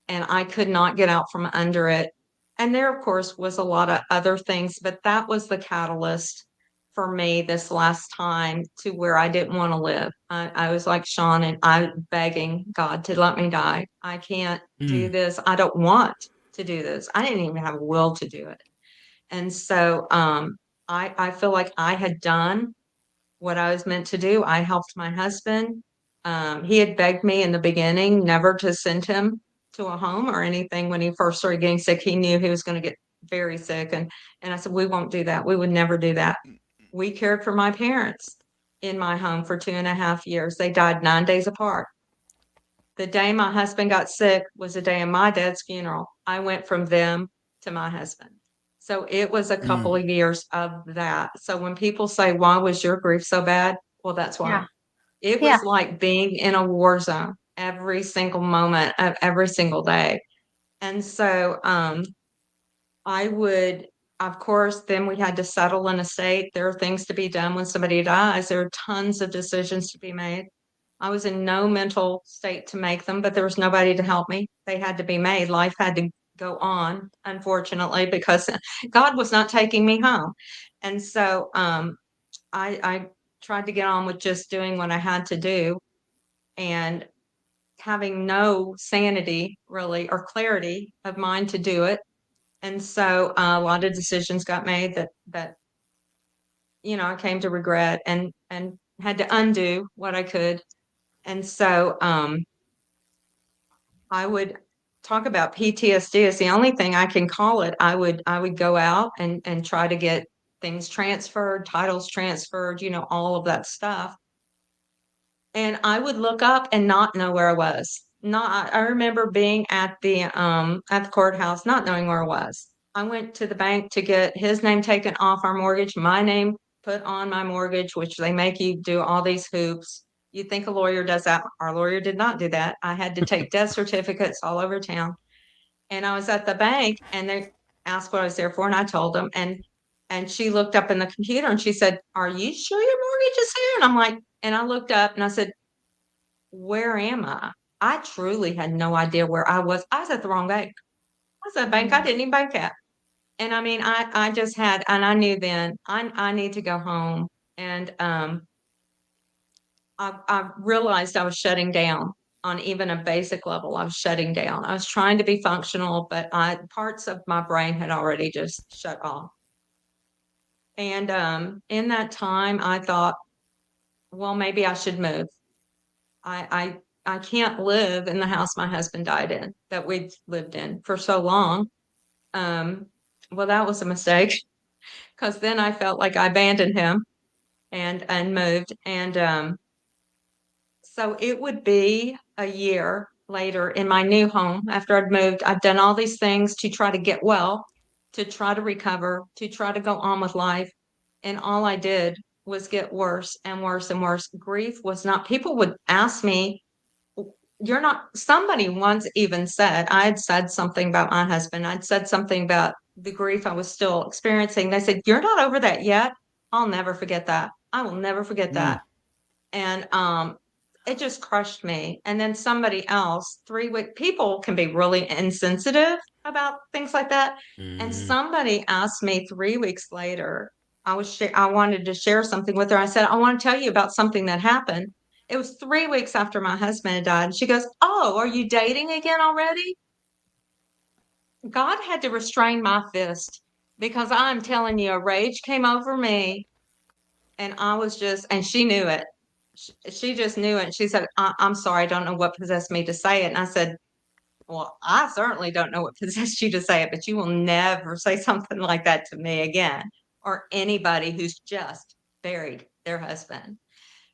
and I could not get out from under it. And there, of course, was a lot of other things, but that was the catalyst for me this last time, to where I didn't want to live. I was like Shawn, and I begging God to let me die. I can't do this. I don't want to do this. I didn't even have a will to do it. And so I feel like I had done what I was meant to do. I helped my husband. He had begged me in the beginning never to send him to a home or anything. When he first started getting sick, he knew he was going to get very sick. And I said, we won't do that. We would never do that. We cared for my parents in my home for 2.5 years. They died 9 days apart. The day my husband got sick was the day of my dad's funeral. I went from them to my husband. So it was a couple of years of that. So when people say, why was your grief so bad? Well, that's why. Yeah. It was like being in a war zone every single moment of every single day. And so I would, of course, then we had to settle an estate. There are things to be done when somebody dies. There are tons of decisions to be made. I was in no mental state to make them, but there was nobody to help me. They had to be made. Life had to go on, unfortunately, because God was not taking me home. And so I tried to get on with just doing what I had to do and having no sanity really or clarity of mind to do it. And so a lot of decisions got made that I came to regret and had to undo what I could. And so I would talk about PTSD as the only thing I can call it. I would go out and try to get things transferred, titles transferred, all of that stuff. And I would look up and not know where I was. Not I remember being at the courthouse, not knowing where I was. I went to the bank to get his name taken off our mortgage, my name put on my mortgage, which they make you do all these hoops. You'd think a lawyer does that. Our lawyer did not do that. I had to take death certificates all over town. And I was at the bank and they asked what I was there for, and I told them. And she looked up in the computer and she said, "Are you sure your mortgage is here?" And I'm like, and I looked up and I said, "Where am I?" I truly had no idea where I was. I was at the wrong bank. I was at a bank I didn't even bank at. And I mean, I just had, and I knew then I need to go home. And I realized I was shutting down on even a basic level. I was shutting down. I was trying to be functional, but parts of my brain had already just shut off. And in that time, I thought, well, maybe I should move. I can't live in the house my husband died in, that we've lived in for so long. Well, that was a mistake because then I felt like I abandoned him and moved. And so it would be a year later in my new home after I'd moved. I'd done all these things to try to get well, to try to recover, to try to go on with life. And all I did was get worse and worse and worse. Grief was not, people would ask me, "You're not," somebody once even said, I had said something about my husband. I'd said something about the grief I was still experiencing. They said, "You're not over that yet." I'll never forget that. I will never forget that. And it just crushed me. And then somebody else, 3 weeks, people can be really insensitive about things like that. And somebody asked me 3 weeks later, I wanted to share something with her. I said, "I want to tell you about something that happened." It was 3 weeks after my husband had died. And she goes, "Oh, are you dating again already?" God had to restrain my fist because I'm telling you, a rage came over me. And I was just, and she knew it. She just knew it. She said, I'm sorry, I don't know what possessed me to say it." And I said, "Well, I certainly don't know what possessed you to say it, but you will never say something like that to me again, or anybody who's just buried their husband."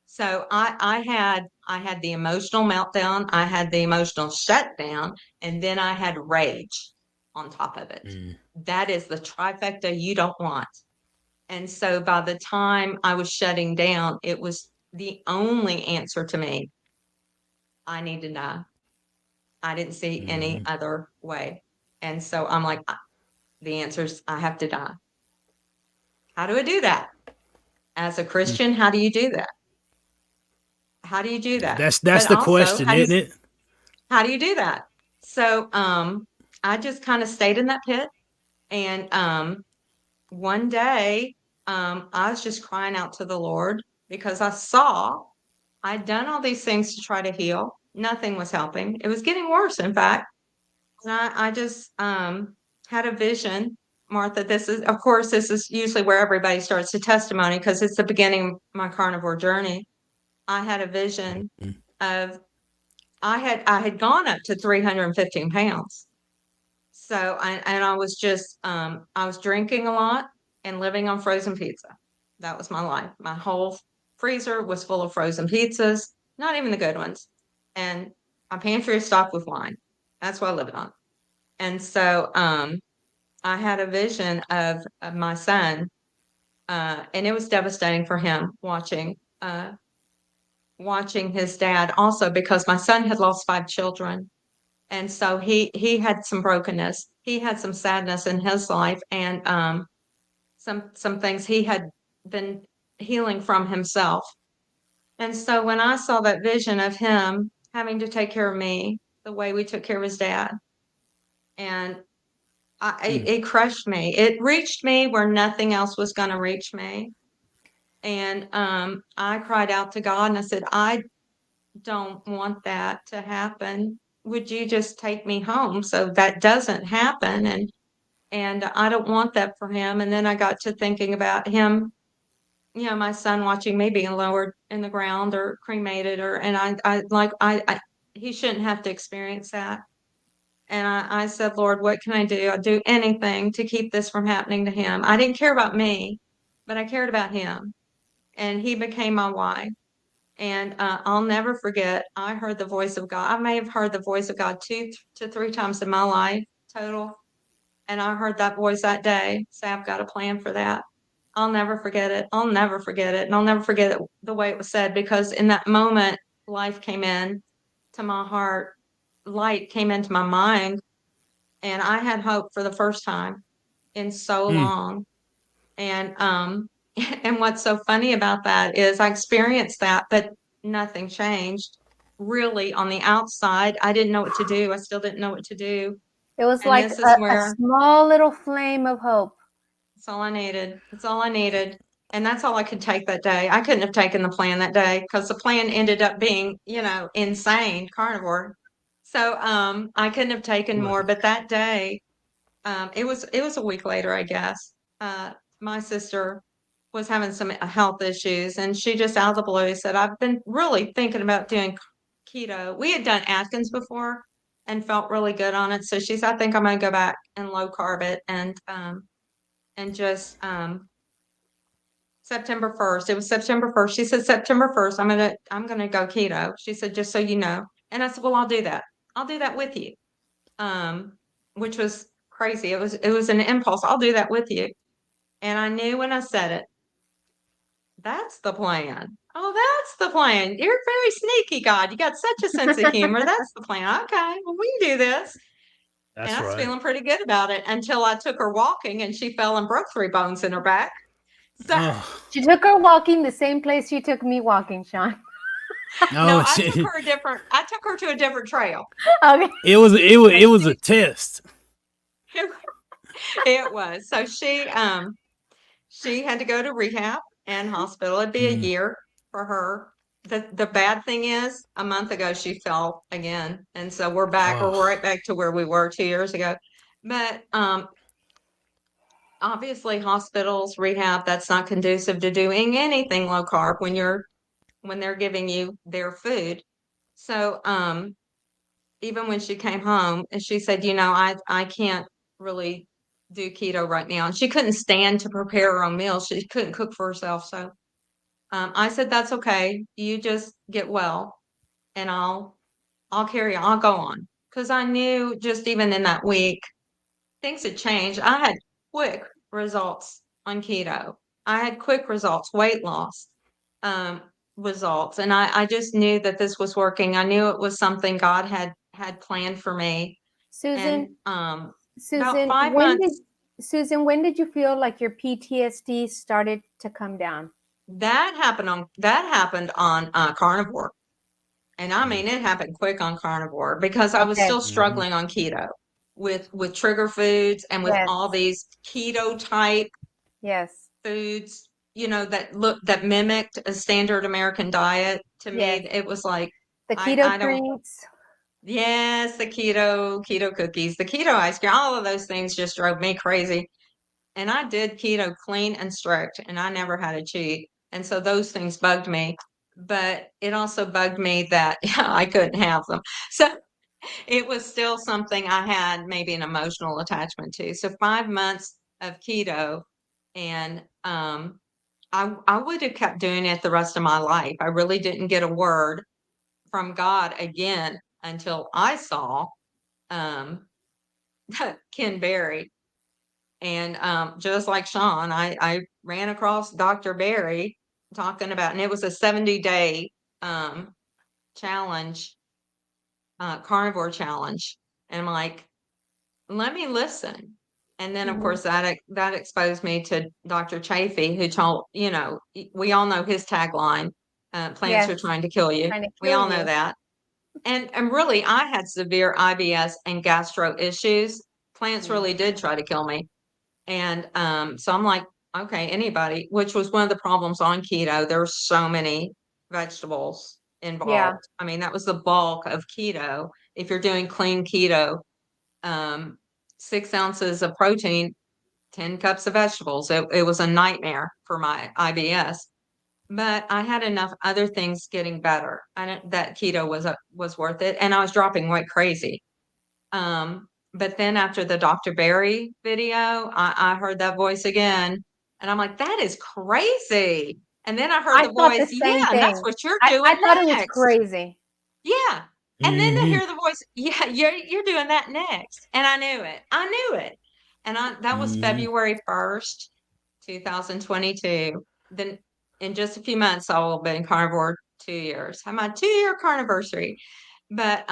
So I had the emotional meltdown, I had the emotional shutdown, and then I had rage on top of it. That is the trifecta you don't want. And so by the time I was shutting down, it was the only answer to me. I need to die. I didn't see any other way. And so I'm like, the answer is I have to die. How do I do that? As a Christian, how do you do that? How do you do that? That's But the also, question, isn't it? how do you do that? So I just kind of stayed in that pit. And one day I was just crying out to the Lord because I saw I'd done all these things to try to heal. Nothing was helping. It was getting worse, in fact. And I just had a vision, Martha. This is usually where everybody starts the testimony because it's the beginning of my carnivore journey. I had a vision of I had gone up to 315 pounds. So I was just I was drinking a lot and living on frozen pizza. That was my life. My whole freezer was full of frozen pizzas, not even the good ones. And my pantry is stocked with wine. That's what I lived on. And so I had a vision of my son, and it was devastating for him watching his dad also because my son had lost 5 children. And so he had some brokenness. He had some sadness in his life and some things he had been healing from himself. And so when I saw that vision of him having to take care of me the way we took care of his dad, and it crushed me. It reached me where nothing else was going to reach me. And I cried out to God and I said, I don't want that to happen. Would you just take me home so that doesn't happen? And I don't want that for him. And then I got to thinking about him, my son watching me being lowered in the ground or cremated, and I he shouldn't have to experience that. And I said, Lord, what can I do? I'd do anything to keep this from happening to him. I didn't care about me, but I cared about him. And he became my wife. And I'll never forget, I heard the voice of God. I may have heard the voice of God 2 to 3 times in my life total. And I heard that voice that day say, I've got a plan for that. I'll never forget it. I'll never forget it. And I'll never forget it, the way it was said, because in that moment, life came in to my heart, light came into my mind, and I had hope for the first time in so long. And and what's so funny about that is I experienced that, but nothing changed really on the outside. I didn't know what to do. I still didn't know what to do. It was And like this is a where small little flame of hope. it's all I needed. It's all I needed. And that's all I could take that day. I couldn't have taken the plan that day because the plan ended up being, insane, carnivore. So I couldn't have taken more. But that day, it was a week later, I guess. My sister was having some health issues, and she just out of the blue said, I've been really thinking about doing keto. We had done Atkins before and felt really good on it. So she said, I think I'm going to go back and low carb it. And just September 1st. It was September 1st. She said, September 1st, I'm gonna go keto. She said, just so you know. And I said, well, I'll do that. I'll do that with you. Which was crazy. It was an impulse. I'll do that with you. And I knew when I said it, that's the plan. Oh, that's the plan. You're very sneaky, God. You got such a sense of humor. That's the plan. Okay, well, we can do this. That's And I was right. feeling pretty good about it until I took her walking and she fell and broke 3 bones in her back. So Oh, She took her walking the same place you took me walking, Shawn. no, no, I took her to a different trail. Okay. it was a test. It was. So she had to go to rehab and hospital. It'd be a year for her. The bad thing is, a month ago she fell again, and so we're back. We're right back to where we were 2 years ago. But obviously, hospitals, rehab, that's not conducive to doing anything low carb when they're giving you their food. So even when she came home, and she said, I can't really do keto right now. And she couldn't stand to prepare her own meals. She couldn't cook for herself. So I said, that's okay. You just get well and I'll carry on. I'll go on. Because I knew just even in that week, things had changed. I had quick results on keto. I had quick results, weight loss results. And I just knew that this was working. I knew it was something God had planned for me. Susan, And Susan, about 5 months, Susan, when did you feel like your PTSD started to come down? that happened on carnivore. And I mean, it happened quick on carnivore because I was Okay. still struggling on keto with trigger foods and with Yes. all these keto type Yes. foods, that mimicked a standard American diet. To Yes. me, it was like The keto I don't. treats. Yes, the keto cookies, the keto ice cream, all of those things just drove me crazy. And I did keto clean and strict, and I never had a cheat. And so those things bugged me. But it also bugged me that I couldn't have them. So it was still something I had maybe an emotional attachment to. So 5 months of keto, and I would have kept doing it the rest of my life. I really didn't get a word from God again until I saw um, Ken Berry. And just like Shawn, I ran across Dr. Berry talking about, and it was a 70-day challenge, carnivore challenge. And I'm like, let me listen. And then, of course, that exposed me to Dr. Chafee, who told, we all know his tagline, plants are trying to kill you. We all know that. And really, I had severe IBS and gastro issues. Plants really did try to kill me. And so I'm like, okay, anybody, which was one of the problems on keto. There were so many vegetables involved. I mean, that was the bulk of keto. If you're doing clean keto, 6 ounces of protein, 10 cups of vegetables. It was a nightmare for my IBS. But I had enough other things getting better. That keto was worth it, and I was dropping weight crazy. But then after the Dr. Barry video, I heard that voice again, and I'm like, that is crazy. And then I heard I the thought the voice, yeah, same and that's thing. what you're I doing thought it was next. crazy. Yeah. And then to Mhm. hear the voice, yeah, you're doing that next. And I knew it. I knew it. And that was Mhm. February 1st, 2022. Then in just a few months, I will be in carnivore 2 years. Have my 2-year carniversary. But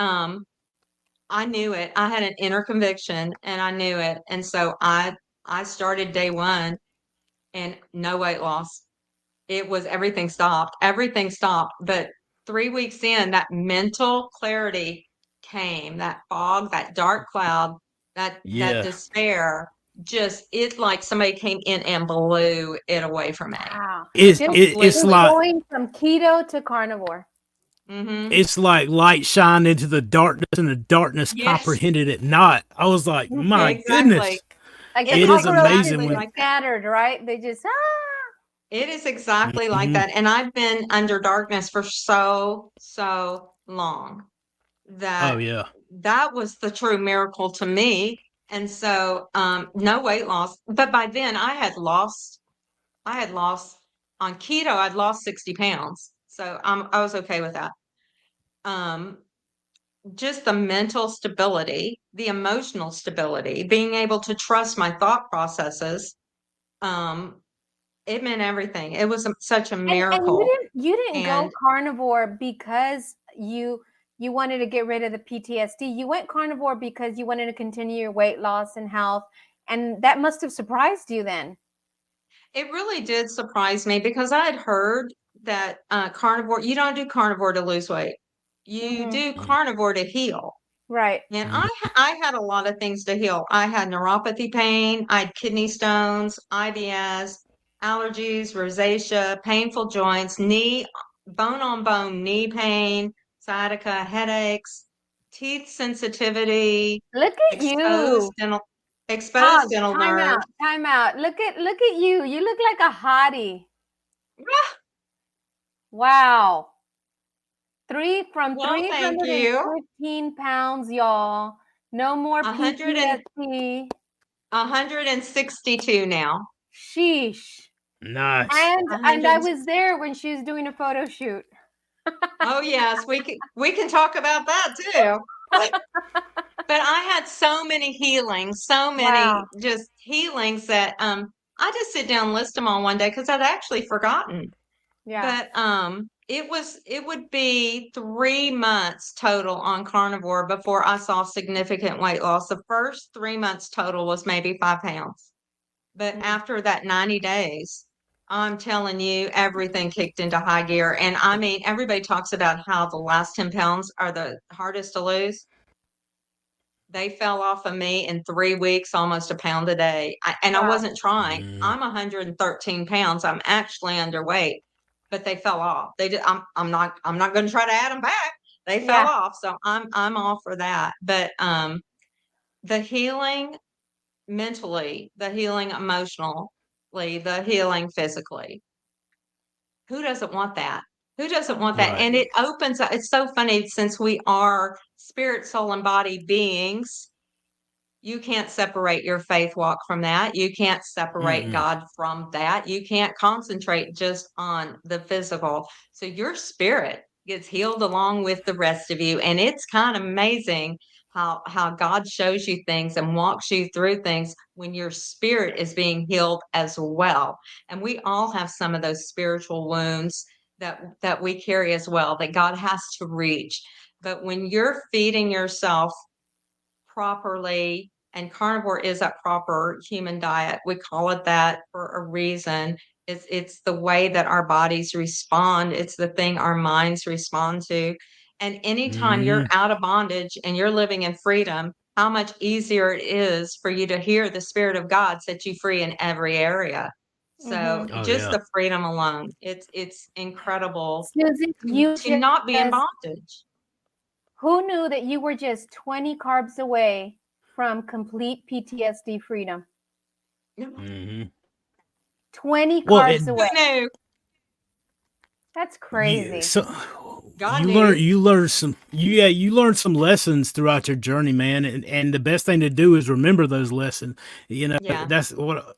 I knew it. I had an inner conviction and I knew it. And so I started day one and no weight loss. It was everything stopped. Everything stopped. But 3 weeks in, that mental clarity came, that fog, that dark cloud, that Yeah. despair. Just it's like somebody came in and blew it away from me. Wow. It's Just, it's just like going from keto to carnivore. Mm-hmm. it's like light shined into the darkness, and the darkness Yes, comprehended it not. I was like, my exactly. goodness, Like It's the it is cockroaches amazing exactly when. just like that. scattered, right? They just It is exactly like Mhm. that. And I've been under darkness for so, so long Oh that yeah. that was the true miracle to me. And so, no weight loss. But by then I had lost on keto, I'd lost 60 pounds. So I was okay with that. Um, just the mental stability, the emotional stability, being able to trust my thought processes. Um, it meant everything. It was such a and miracle. you didn't go And carnivore because you wanted to get rid of the PTSD. You went carnivore because you wanted to continue your weight loss and health, and that must have surprised you then. it really did surprise me because I had heard that carnivore, you don't do carnivore to lose weight. You Hmm. do carnivore to heal. Right. And Mhm. I had a lot of things to heal. I had neuropathy pain, I had kidney stones, IBS, allergies, rosacea, painful joints, bone on bone knee pain, sciatica, headaches, teeth sensitivity, Look at exposed you. dental Dog, exposed dental time nerve. out. Time out. Look at you. You look like a hottie. Wow. Well, thank you. 315 pounds, y'all. No more 100 PTSD. 162 now. Sheesh. Nice. And I 100. was there when she was doing a photo shoot. Oh yes, we can talk about that too. But I had so many healings, so many Wow. just healings that I just sit down and list them all one day because I'd actually forgotten. Yeah. But it would be 3 months total on carnivore before I saw significant weight loss. The first 3 months total was maybe 5 pounds. But Mm. after that 90 days, I'm telling you, everything kicked into high gear. And I mean, everybody talks about how the last 10 pounds are the hardest to lose. They fell off of me in 3 weeks, almost a pound a day. And I Wow. wasn't trying. Mhm. I'm 113 pounds. I'm actually underweight, but they fell off. They did. I'm not going to try to add them back. They fell Yeah. off. So I'm all for that. But, the healing mentally, the healing emotionally, the healing physically. Who doesn't want that? Who doesn't want that? Right. And it opens up. It's so funny since we are spirit, soul, and body beings. You can't separate your faith walk from that. You can't separate Mm-mm. God from that. You can't concentrate just on the physical. So your spirit gets healed along with the rest of you. And it's kind of amazing how God shows you things and walks you through things when your spirit is being healed as well. And we all have some of those spiritual wounds that we carry as well that God has to reach. But when you're feeding yourself properly, and carnivore is a proper human diet. We call it that for a reason. It's the way that our bodies respond. It's the thing our minds respond to. And anytime you're Mhm. out of bondage and you're living in freedom, how much easier it is for you to hear the Spirit of God set you free in every area. So Oh just yeah. the freedom alone, it's incredible Susan, you to not be in just, bondage. who knew that you were just 20 carbs away from complete PTSD freedom? Mm-hmm. 20 Well, carbs away. Who knew? That's crazy. so God you knew. learn some you learn some lessons throughout your journey, man, and the best thing to do is remember those lessons. Yeah. That's what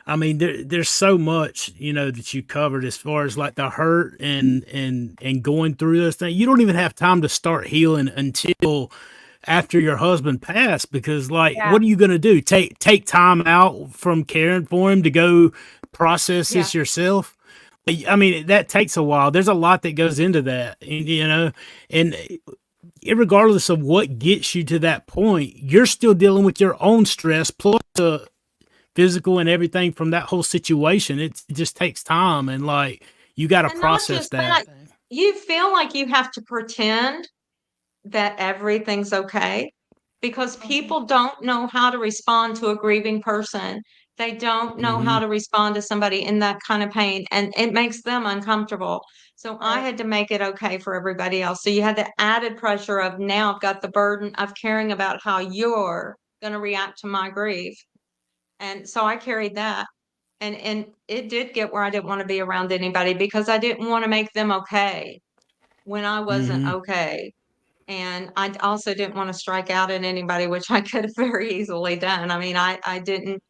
I mean. There's so much that you covered as far as like the hurt and going through those things. You don't even have time to start healing until after your husband passed, because like Yeah. what are you going to do? Take time out from caring for him to go process Yeah. this yourself? I mean, that takes a while. There's a lot that goes into that, and regardless of what gets you to that point, you're still dealing with your own stress plus the physical and everything from that whole situation. It just takes time, and like you got to And not process just that, that. you feel like you have to pretend that everything's okay because people don't know how to respond to a grieving person. They don't know how Mm-hmm. to respond to somebody in that kind of pain, and it makes them uncomfortable. So I Right. had to make it okay for everybody else. So you had the added pressure of now I've got the burden of caring about how you're going to react to my grief. And so I carried that. And it did get where I didn't want to be around anybody because I didn't want to make them okay when I wasn't Mm-hmm. okay. And I also didn't want to strike out at anybody, which I could have very easily done. I mean, I didn't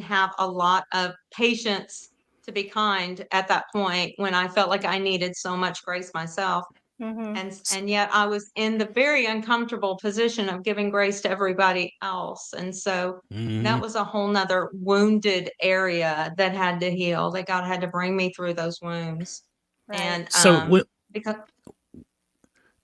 have a lot of patience to be kind at that point when I felt like I needed so much grace myself. Mm-hmm. And yet I was in the very uncomfortable position of giving grace to everybody else. And so Mm-hmm. that was a whole nother wounded area that had to heal, that God had to bring me through those wounds. Right. And So because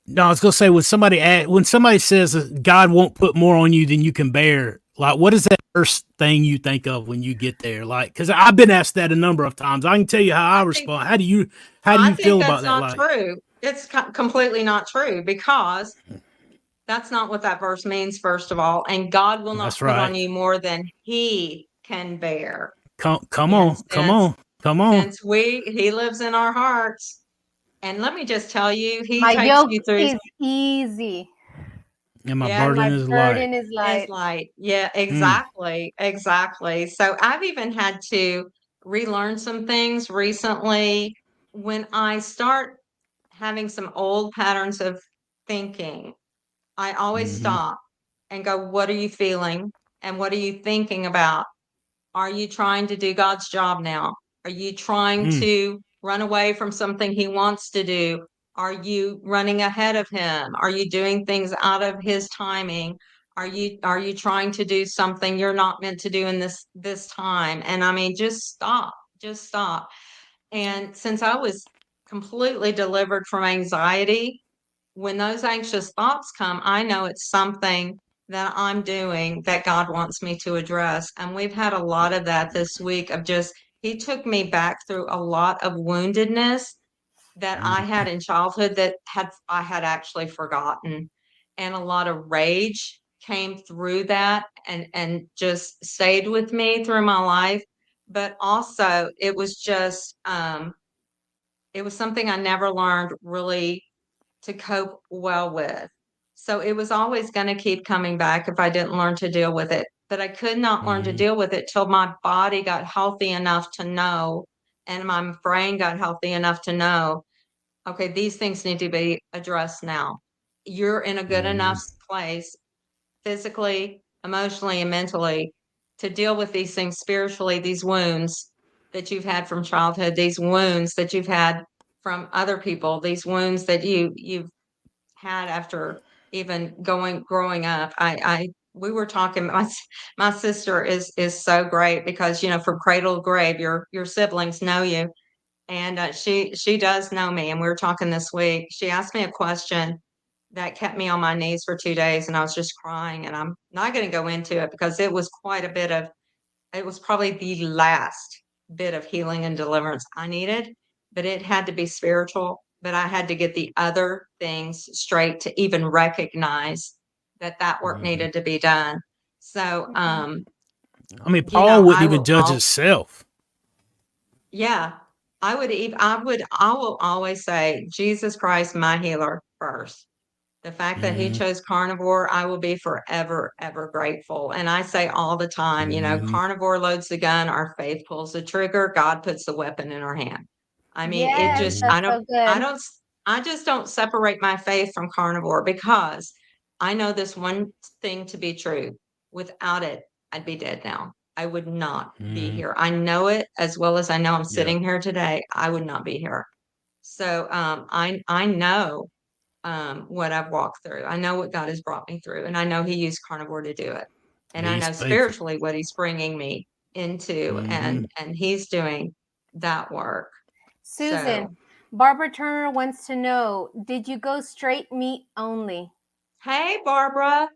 no, I was gonna say when somebody says that God won't put more on you than you can bear, like what is that first thing you think of when you get there? Like, because I've been asked that a number of times. I can tell you how I I think respond. How do I you think feel about that's that? not Like, true. It's completely not true because that's not what that verse means, first of all. And God will not that's put on right. you more than He can bear. Come And on, come on, come on. since He lives in our hearts, and let me just tell you, He My takes yoke you through. is easy And my Yeah, and burden my is light. burden is is light. light. Yeah, Mm, exactly, exactly. So I've even had to relearn some things recently when I start having some old patterns of thinking. I always mm-hmm, stop and go, what are you feeling? And what are you thinking about? Are you trying to do God's job now? Are you trying mm, to run away from something He wants to do? Are you running ahead of Him? Are you doing things out of His timing? Are you trying to do something you're not meant to do in this time? And I mean, just stop. Just stop. And since I was completely delivered from anxiety, when those anxious thoughts come, I know it's something that I'm doing that God wants me to address. And we've had a lot of that this week of just, He took me back through a lot of woundedness that I mm-hmm, had in childhood that I had actually forgotten. And a lot of rage came through that and just stayed with me through my life. But also it was something I never learned really to cope well with. So it was always going to keep coming back if I didn't learn to deal with it. But I could not learn to mm-hmm, deal with it till my body got healthy enough to know, and my brain got healthy enough to know, okay, these things need to be addressed now. You're in a good mm-hmm, enough place physically, emotionally, and mentally to deal with these things spiritually, these wounds that you've had from childhood, these wounds that you've had from other people, these wounds that you've had after even growing up. We were talking. My sister is so great because from cradle to grave, your siblings know you, and she does know me. And we were talking this week. She asked me a question that kept me on my knees for 2 days, and I was just crying. And I'm not going to go into it because it was quite a bit of. It was probably the last bit of healing and deliverance I needed, but it had to be spiritual. But I had to get the other things straight to even recognize that work mm-hmm. needed to be done. So, Mhm. I mean, Paul wouldn't I even will judge all himself. Yeah, I will always say Jesus Christ, my healer first. The fact that he Mm-hmm. chose carnivore, I will be forever, ever grateful. And I say all the time, Mm-hmm. carnivore loads the gun, our faith pulls the trigger, God puts the weapon in our hand. I mean, Yes, Mm-hmm. that's so good. I just don't separate my faith from carnivore because I know this one thing to be true. Without it, I'd be dead now. I would not be Mm-hmm. here. I know it as well as I know I'm Yeah. sitting here today. I would not be here. So I know what I've walked through. I know what God has brought me through, and I know He used carnivore to do it. And I He's know faithful. spiritually what He's bringing me into, Mm-hmm. and He's doing that work. Susan, So, Barbara Turner wants to know, did you go straight meat only? hey, Barbara.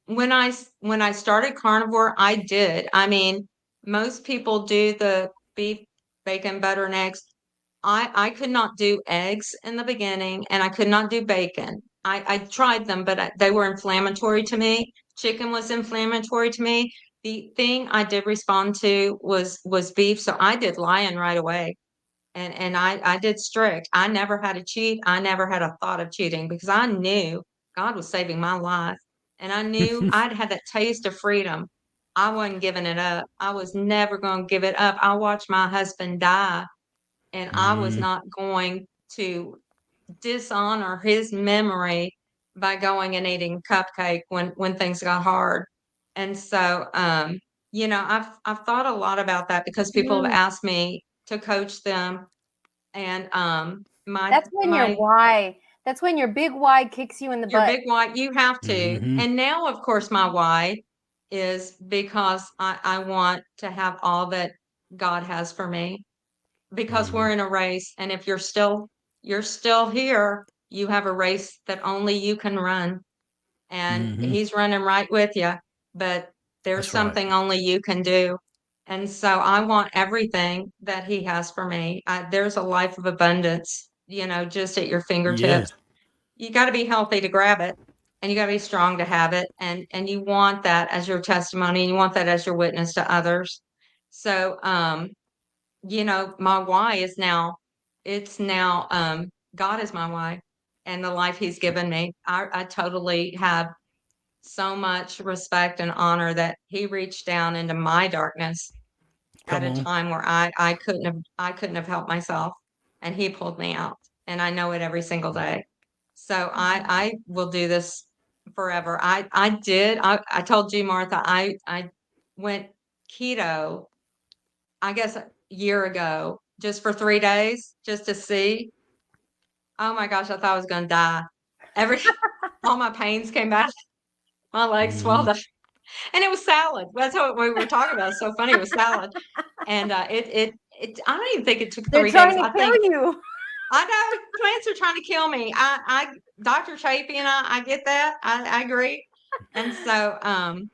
When I started carnivore, I did. I mean, most people do the beef, bacon, butter, and eggs. I could not do eggs in the beginning, and I could not do bacon. I tried them, but they were inflammatory to me. Chicken was inflammatory to me. The thing I did respond to was beef, so I did lion right away. And I did strict. I never had to cheat. I never had a thought of cheating because I knew God was saving my life. And I knew I'd had that taste of freedom. I wasn't giving it up. I was never going to give it up. I watched my husband die, and I was Mm-hmm. not going to dishonor his memory by going and eating cupcake when things got hard. And so I've thought a lot about that because people have Mm, asked me to coach them, and that's when your my why, that's when your big why kicks you in the your butt. big why, you have to. Mm-hmm. And now, of course, my why is because I want to have all that God has for me, because Mm-hmm. we're in a race, and if you're still here, you have a race that only you can run, and Mm-hmm. he's running right with you, but there's That's right. something only you can do. And so I want everything that he has for me. There's a life of abundance, just at your Yeah. fingertips. You got to be healthy to grab it, and you got to be strong to have it, and you want that as your testimony, and you want that as your witness to others. So my why is now, it's now, God is my why, and the life he's given me. I totally have so much respect and honor that he reached down into my darkness at Come a on. time where I couldn't have helped myself, and he pulled me out, and I know it every single day. So I will do this forever. I told you, Martha, I went keto, I guess a year ago, just for 3 days, just to see. Oh my gosh, I thought I was gonna die. Every all my pains came back, my legs Mm-hmm. swelled up, and it was salad. That's what we were talking about. It's so funny, it was salad. And it I don't even think it took They're 3 days. trying to I kill think you. I know plants are trying to kill me. I Dr. Chapey and I get that. I agree. And so,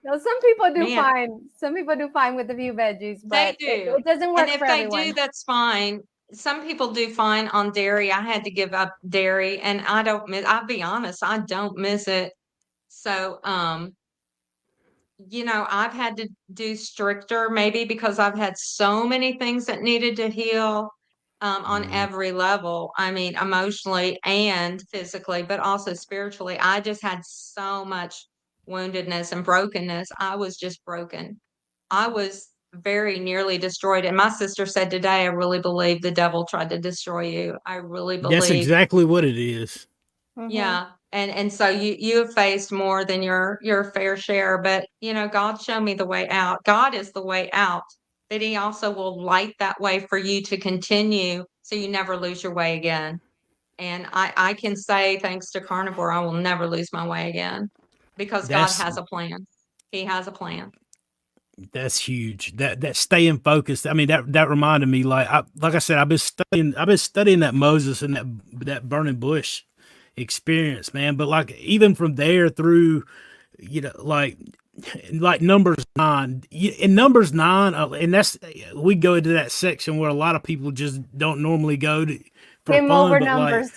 No, some people do man, fine. Some people do fine with a few veggies, they but it, do. it doesn't And work if for they do, everyone. that's fine. Some people do fine on dairy. I had to give up dairy, and I don't miss, I'll be honest, I don't miss it. So, I've had to do stricter maybe because I've had so many things that needed to heal, on Mm-hmm. every level. I mean, emotionally and physically, but also spiritually. I just had so much woundedness and brokenness. I was just broken. I was very nearly destroyed. And my sister said today, I really believe the devil tried to destroy you. I really That's believe. exactly what it is. Hmm. Yeah. And so you have faced more than your fair share, but God showed me the way out. God is the way out, but he also will light that way for you to continue so you never lose your way again. And I can say, thanks to carnivore, I will never lose my way again because God That's has a plan. He has a plan. that's huge. That staying focused. I mean, that reminded me, like I said, I've been studying that Moses and that burning bush experience, man. But like even from there through, like Numbers 9. In Numbers 9, and we go into that section where a lot of people just don't normally go to for Him fun. over But like, numbers.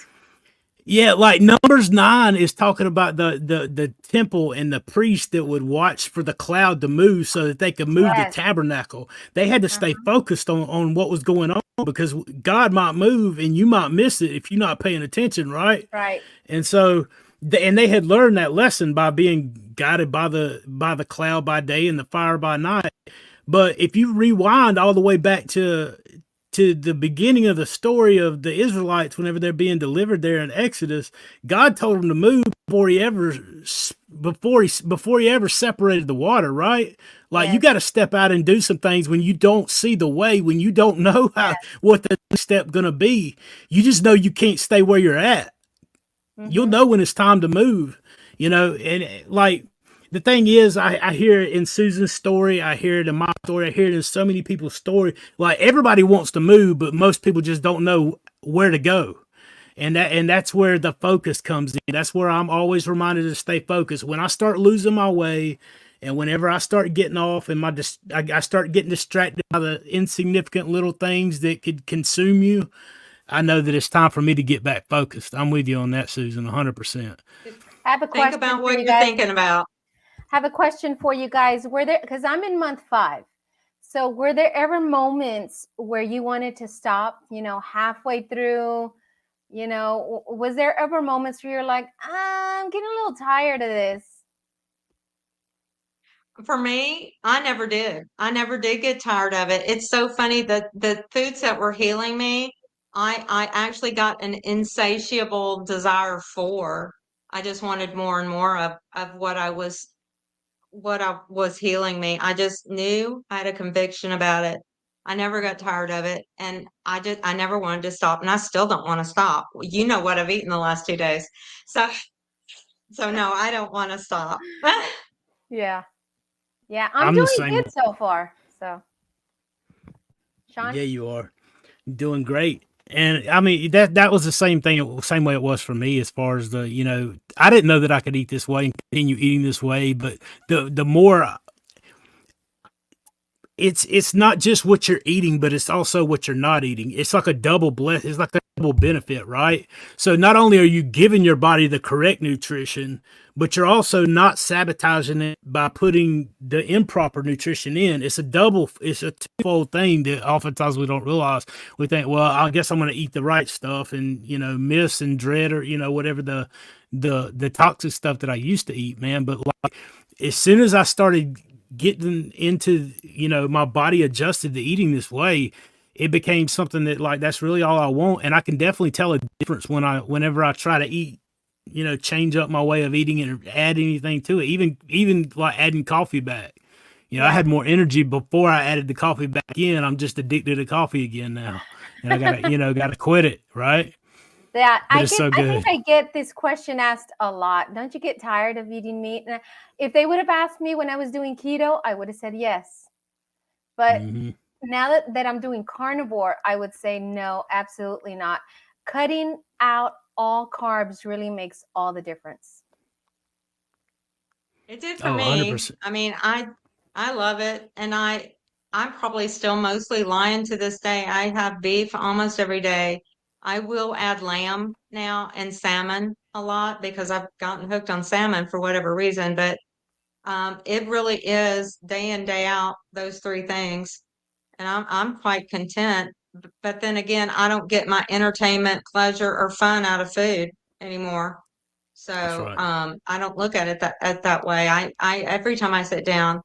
Yeah, like Numbers 9 is talking about the temple and the priest that would watch for the cloud to move so that they could move the Yes. tabernacle. They had to stay Uh-huh. focused on what was going on because God might move and you might miss it if you're not paying attention, right? Right. And so and they had learned that lesson by being guided by the cloud by day and the fire by night. But if you rewind all the way back to the beginning of the story of the Israelites, whenever they're being delivered there in Exodus, God told them to move before he ever separated the water, right? Like you Yes. got to step out and do some things when you don't see the way, when you don't know Yes. what the next step gonna be. You just know you can't stay where you're at. You'll Mm-hmm. know when it's time to move, and like the thing is, I hear it in Susan's story, I hear it in my story, I hear it in so many people's story. Like everybody wants to move, but most people just don't know where to go. And that's where the focus comes in. That's where I'm always reminded to stay focused. When I start losing my way, and whenever I start getting off, and I start getting distracted by the insignificant little things that could consume you, I know that it's time for me to get back focused. I'm with you on that, Susan, 100%. I have a Think question about for what you you're guys. thinking about. Have a question for you guys. Were there, because I'm in month 5. So were there ever moments where you wanted to stop, halfway through? Was there ever moments where you're like, I'm getting a little tired of this? For me, I never did. I never did get tired of it. It's so funny that the foods that were healing me, I actually got an insatiable desire for. I just wanted more and more of what I was healing me. I just knew I had a conviction about it. I never got tired of it, and I never wanted to stop, and I still don't want to stop. You know what I've eaten the last 2 days, so no, I don't want to stop. Yeah. Yeah, I'm I'm the doing same. good so far. So, Shawn? Yeah, you are doing great. And I mean that was the same way it was for me as far as I didn't know that I could eat this way and continue eating this way, but the more it's not just what you're eating, but it's also what you're not eating. It's like a it's like a double benefit, right? So not only are you giving your body the correct nutrition, but you're also not sabotaging it by putting the improper nutrition in. It's a twofold thing that oftentimes we don't realize. We think, well, I guess I'm going to eat the right stuff and, miss and dread or, whatever the toxic stuff that I used to eat, man. But like as soon as I started getting into my body adjusted to eating this way, it became something that like that's really all I want. And I can definitely tell a difference whenever I try to eat, change up my way of eating and add anything to it, even like adding coffee back. I Yeah. had more energy before I added the coffee back in. I'm just addicted to coffee again now, and I gotta quit it, right? Yeah, But I it's get. so I think good. I get this question asked a lot. Don't you get tired of eating meat? And if they would have asked me when I was doing keto, I would have said yes. But Hmm. now that I'm doing carnivore, I would say no, absolutely not. Cutting out all carbs really makes all the difference. It did for Oh, me. 100%. I mean, I love it, and I'm probably still mostly lying to this day. I have beef almost every day. I will add lamb now and salmon a lot because I've gotten hooked on salmon for whatever reason, but it really is day in, day out, those 3 things, and I'm quite content. But then again, I don't get my entertainment, pleasure, or fun out of food anymore. That's So right. I don't look at it that way. I every time I sit down,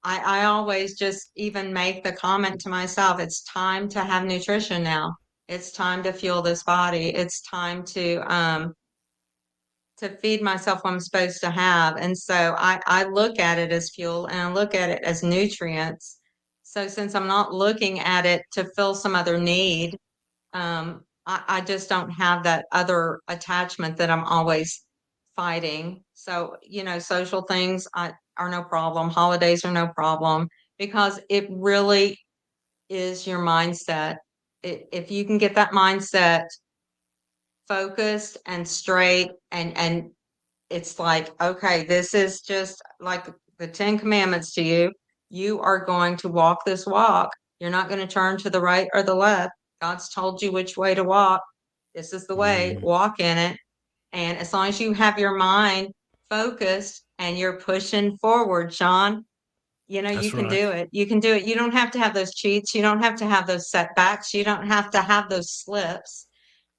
I always just even make the comment to myself, it's time to have nutrition now. It's time to fuel this body. It's time to feed myself what I'm supposed to have. And so I look at it as fuel and I look at it as nutrients. So since I'm not looking at it to fill some other need, I just don't have that other attachment that I'm always fighting. So, social things are no problem. Holidays are no problem because it really is your mindset. If you can get that mindset focused and straight and it's like, okay, this is just like the 10 commandments to you. You are going to walk this walk. You're not going to turn to the right or the left. God's told you which way to walk. This is the way. Hmm. Walk in it. And as long as you have your mind focused and you're pushing forward, Shawn, you know, you That's can right. do it. You can do it. You don't have to have those cheats. You don't have to have those setbacks. You don't have to have those slips.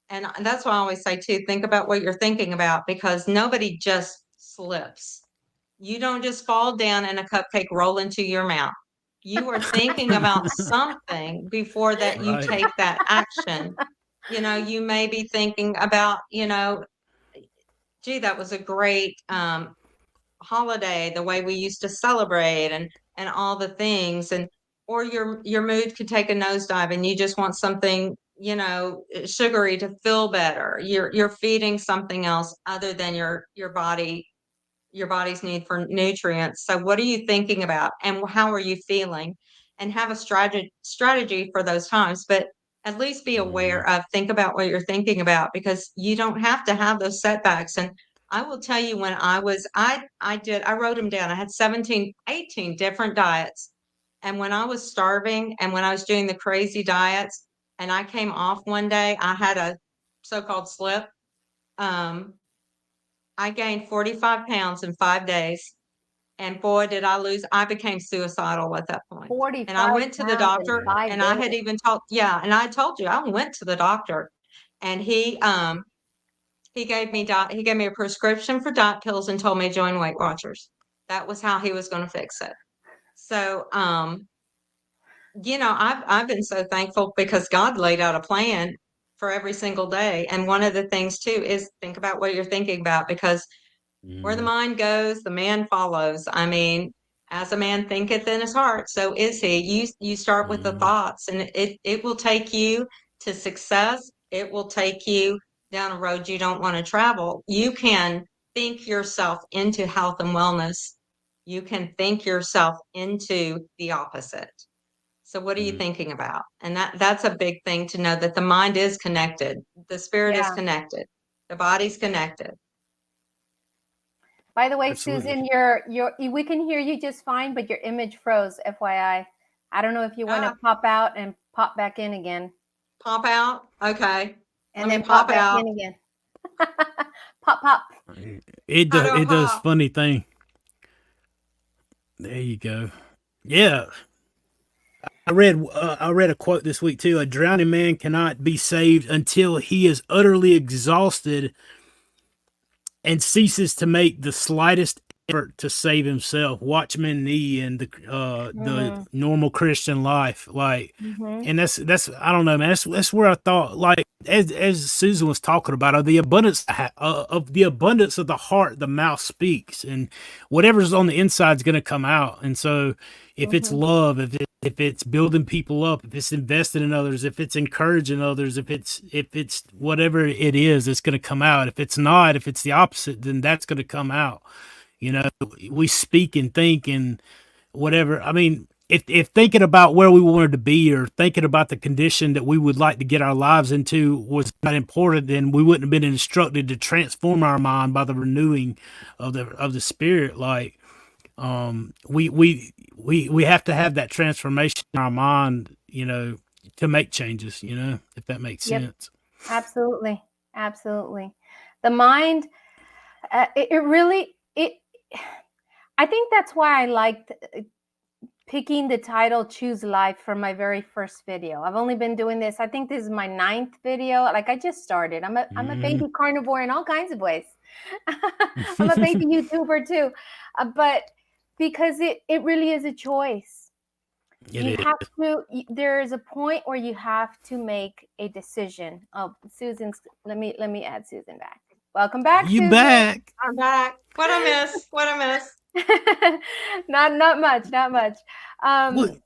And that's why I always say too, think about what you're thinking about, because nobody just slips. You don't just fall down and a cupcake roll into your mouth. You are thinking about something before that you Right. take that action. You know, you may be thinking about, you know, gee, that was a great holiday, the way we used to celebrate and all the things. And or your mood could take a nosedive and you just want something, you know, sugary to feel better. You're feeding something else other than your body's need for nutrients. So what are you thinking about and how are you feeling? And have a strategy for those times, but at least be aware of, think about what you're thinking about, because you don't have to have those setbacks. And I will tell you, when I wrote them down. I had 17, 18 different diets. And when I was starving and when I was doing the crazy diets and I came off one day, I had a so-called slip. Um, I gained 45 pounds in 5 days. And boy, did I lose. I became suicidal at that point. And I 45 went to the pounds in doctor 5 and I had days. even told, yeah, and I told you, I went to the doctor and he gave me a prescription for diet pills and told me to join Weight Watchers. That was how he was going to fix it. So, you know, I've been so thankful because God laid out a plan for every single day. And one of the things too is think about what you're thinking about, because where the mind goes, the man follows. I mean, as a man thinketh in his heart, so is he. You start with the thoughts, and it will take you to success. It will take you down a road you don't want to travel. You can think yourself into health and wellness. You can think yourself into the opposite. So what are you thinking about? And that's a big thing to know, that the mind is connected, the spirit is Yeah. connected, the body's connected. By the way, Absolutely. Susan, we can hear you just fine, but your image froze, FYI. I don't know if you want to pop out and pop back in again. Pop out? Okay. And Let me then pop back out. in again. Pop, pop. It How do I does pop? funny thing. There you go. Yeah. I read a quote this week too. A drowning man cannot be saved until he is utterly exhausted and ceases to make the slightest effort to save himself. Watchman Nee and the normal Christian life, like, and that's I don't know, man. That's where I thought, like, as Susan was talking about, of the abundance of the heart, the mouth speaks, and whatever's on the inside is going to come out. And so, if it's love, if it's building people up, if it's investing in others, if it's encouraging others, if it's whatever it is, it's going to come out. If it's not, if it's the opposite, then that's going to come out. You know, we speak and think and whatever. I mean, if thinking about where we wanted to be or thinking about the condition that we would like to get our lives into was not important, then we wouldn't have been instructed to transform our mind by the renewing of the spirit. Like, we have to have that transformation in our mind, you know, to make changes, you know, if that makes sense. Absolutely. Absolutely. The mind, it really, I think that's why I liked picking the title Choose Life for my very first video. I've only been doing this, I think this is my 9th video. Like, I just started. I'm a baby carnivore in all kinds of ways. I'm a baby YouTuber too. But because it really is a choice. There is a point where you have to make a decision. Oh, Susan's, let me add Susan back. Welcome back, You Susan. back. I'm back. What I miss? What I miss? not much. Well,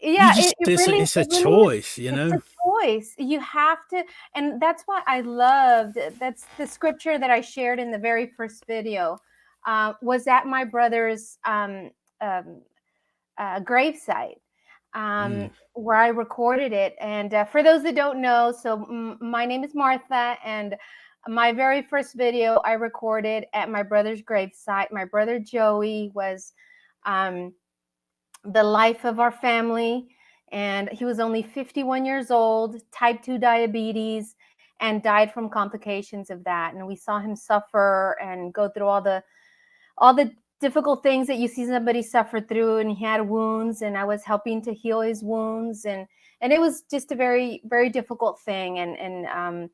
Yeah, it's a choice, you know. It's a choice. You have to, and that's why I loved. That's the scripture that I shared in the very first video. Was at my brother's gravesite, where I recorded it. And for those that don't know, so my name is Martha, and my very first video I recorded at my brother's gravesite. My brother Joey was the life of our family, and he was only 51 years old, type 2 diabetes, and died from complications of that. And we saw him suffer and go through all the difficult things that you see somebody suffer through, and he had wounds, and I was helping to heal his wounds, and it was just a very, very difficult thing. And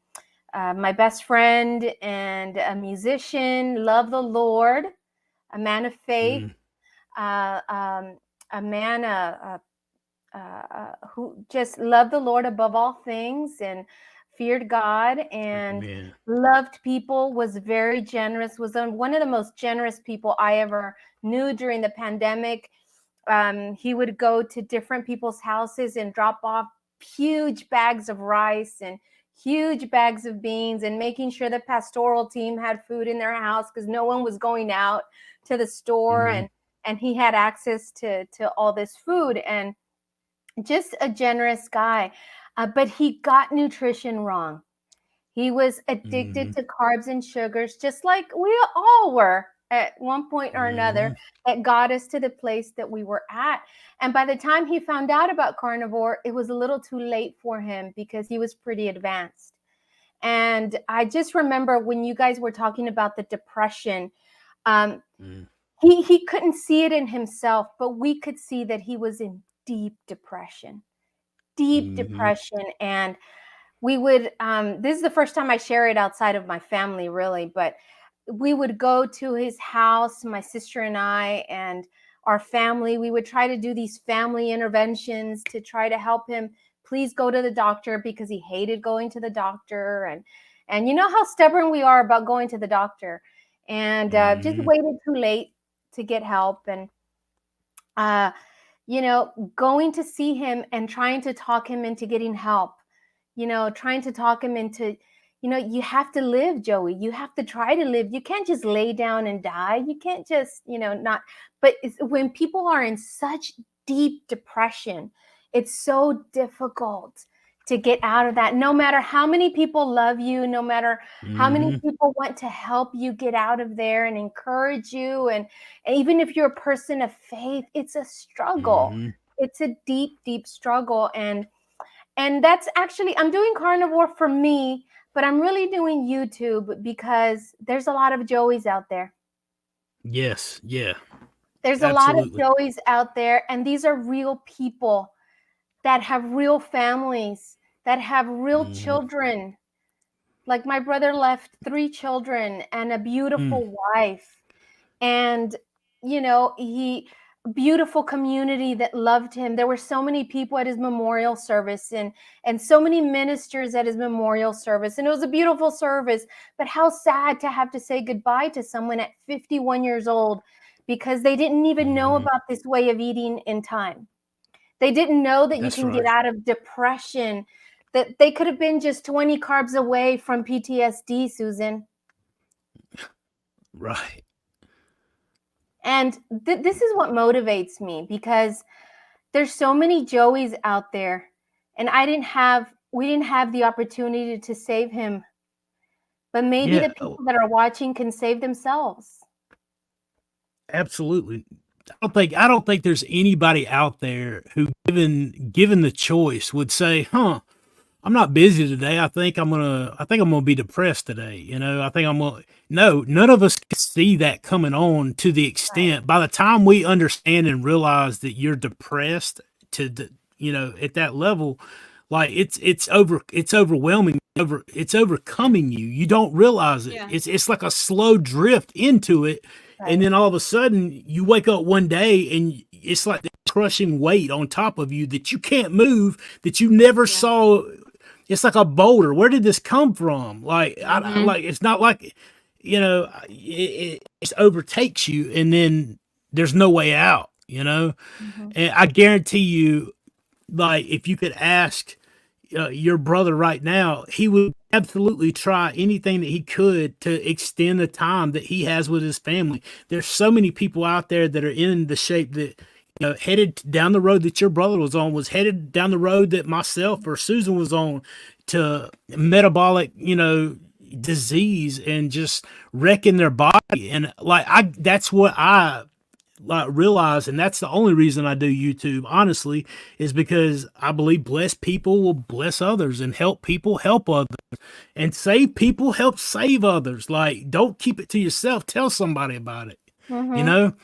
my best friend and a musician, loved the Lord, a man of faith, a man who just loved the Lord above all things and feared God and loved people, was very generous, was one of the most generous people I ever knew during the pandemic. He would go to different people's houses and drop off huge bags of rice and huge bags of beans, and making sure the pastoral team had food in their house because no one was going out to the store, and he had access to all this food, and just a generous guy. But he got nutrition wrong. He was addicted to carbs and sugars, just like we all were at one point or another, that got us to the place that we were at. And by the time he found out about carnivore, it was a little too late for him because he was pretty advanced. And I just remember when you guys were talking about the depression, he couldn't see it in himself, but we could see that he was in deep depression. And we would, this is the first time I share it outside of my family, really, but we would go to his house, my sister and I, and our family. We would try to do these family interventions to try to help him please go to the doctor, because he hated going to the doctor. And you know how stubborn we are about going to the doctor, and just waited too late to get help. And you know, going to see him and trying to talk him into getting help, you know, trying to talk him into, you know, you have to live, Joey. You have to try to live. You can't just lay down and die. You can't just, you know, not. But when people are in such deep depression, it's so difficult to get out of that. No matter how many people love you, no matter how many people want to help you get out of there and encourage you. And even if you're a person of faith, it's a struggle. It's a deep, deep struggle. And that's actually, I'm doing carnivore for me, but I'm really doing YouTube because there's a lot of Joeys out there. Yes. Yeah. There's a lot of Joeys out there, and these are real people that have real families, that have real children. Like my brother left 3 children and a beautiful wife, and you know, beautiful community that loved him. There were so many people at his memorial service, and so many ministers at his memorial service, and it was a beautiful service. But how sad to have to say goodbye to someone at 51 years old because they didn't even know about this way of eating in time. They didn't know that you can get out of depression, that they could have been just 20 carbs away from PTSD, Susan. Right. And this is what motivates me, because there's so many Joeys out there, and we didn't have the opportunity to save him. But maybe the people that are watching can save themselves. Absolutely. I don't think there's anybody out there who, given the choice, would say, I'm not busy today. I think I'm gonna be depressed today. You know, no, none of us can see that coming on to the extent. By the time we understand and realize that you're depressed at that level, like it's overwhelming. It's overcoming you. You don't realize it. Yeah. It's like a slow drift into it. Right. And then all of a sudden you wake up one day and it's like the crushing weight on top of you that you can't move, that you never saw. It's like a boulder. Where did this come from? Like, it's not like, you know, it overtakes you and then there's no way out, you know? And I guarantee you, like, if you could ask your brother right now, he would absolutely try anything that he could to extend the time that he has with his family. There's so many people out there that are in the shape that, you know, headed down the road that your brother was headed down the road that myself or Susan was on, to metabolic, you know, disease and just wrecking their body. And like, that's what I like realize, and that's the only reason I do YouTube, honestly, is because I believe blessed people will bless others, and help people help others, and save people help save others. Like, don't keep it to yourself. Tell somebody about it. You know,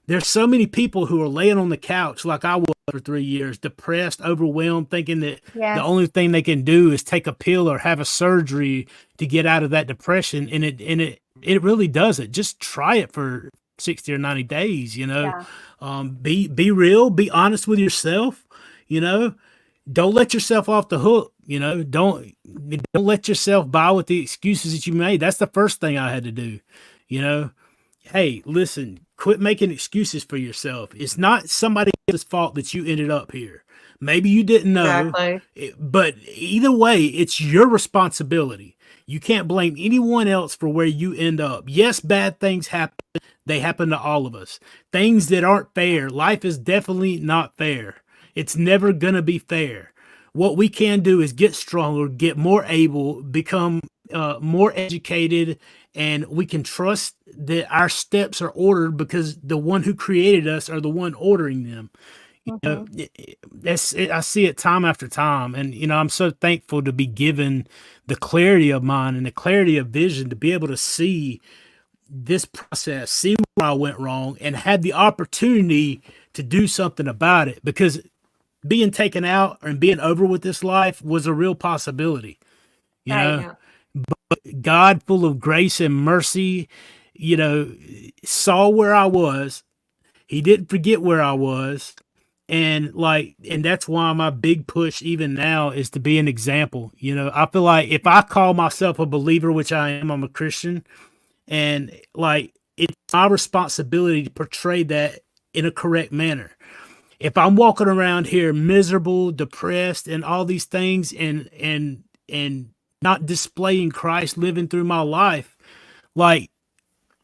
there's so many people who are laying on the couch like I was for 3 years, depressed, overwhelmed, thinking that the only thing they can do is take a pill or have a surgery to get out of that depression. And it really doesn't. Just try it for 60 or 90 days, you know. Be real, be honest with yourself, you know. Don't let yourself off the hook, you know. Don't let yourself buy with the excuses that you made. That's the first thing I had to do, you know. Hey, listen, quit making excuses for yourself. It's not somebody else's fault that you ended up here. Maybe you didn't know, but either way, it's your responsibility. You can't blame anyone else for where you end up. Yes, bad things happen. They happen to all of us. Things that aren't fair. Life is definitely not fair. It's never going to be fair. What we can do is get stronger, get more able, become more educated, and we can trust that our steps are ordered because the one who created us are the one ordering them. You know, I see it time after time, and you know, I'm so thankful to be given the clarity of mind and the clarity of vision to be able to see this process, see where I went wrong, and had the opportunity to do something about it, because being taken out and being over with this life was a real possibility, you know. But God, full of grace and mercy, you know, saw where I was. He didn't forget where I was. And that's why my big push even now is to be an example. You know, I feel like if I call myself a believer, which I am, I'm a Christian, and like, it's my responsibility to portray that in a correct manner. If I'm walking around here miserable, depressed, and all these things, and not displaying Christ living through my life, like,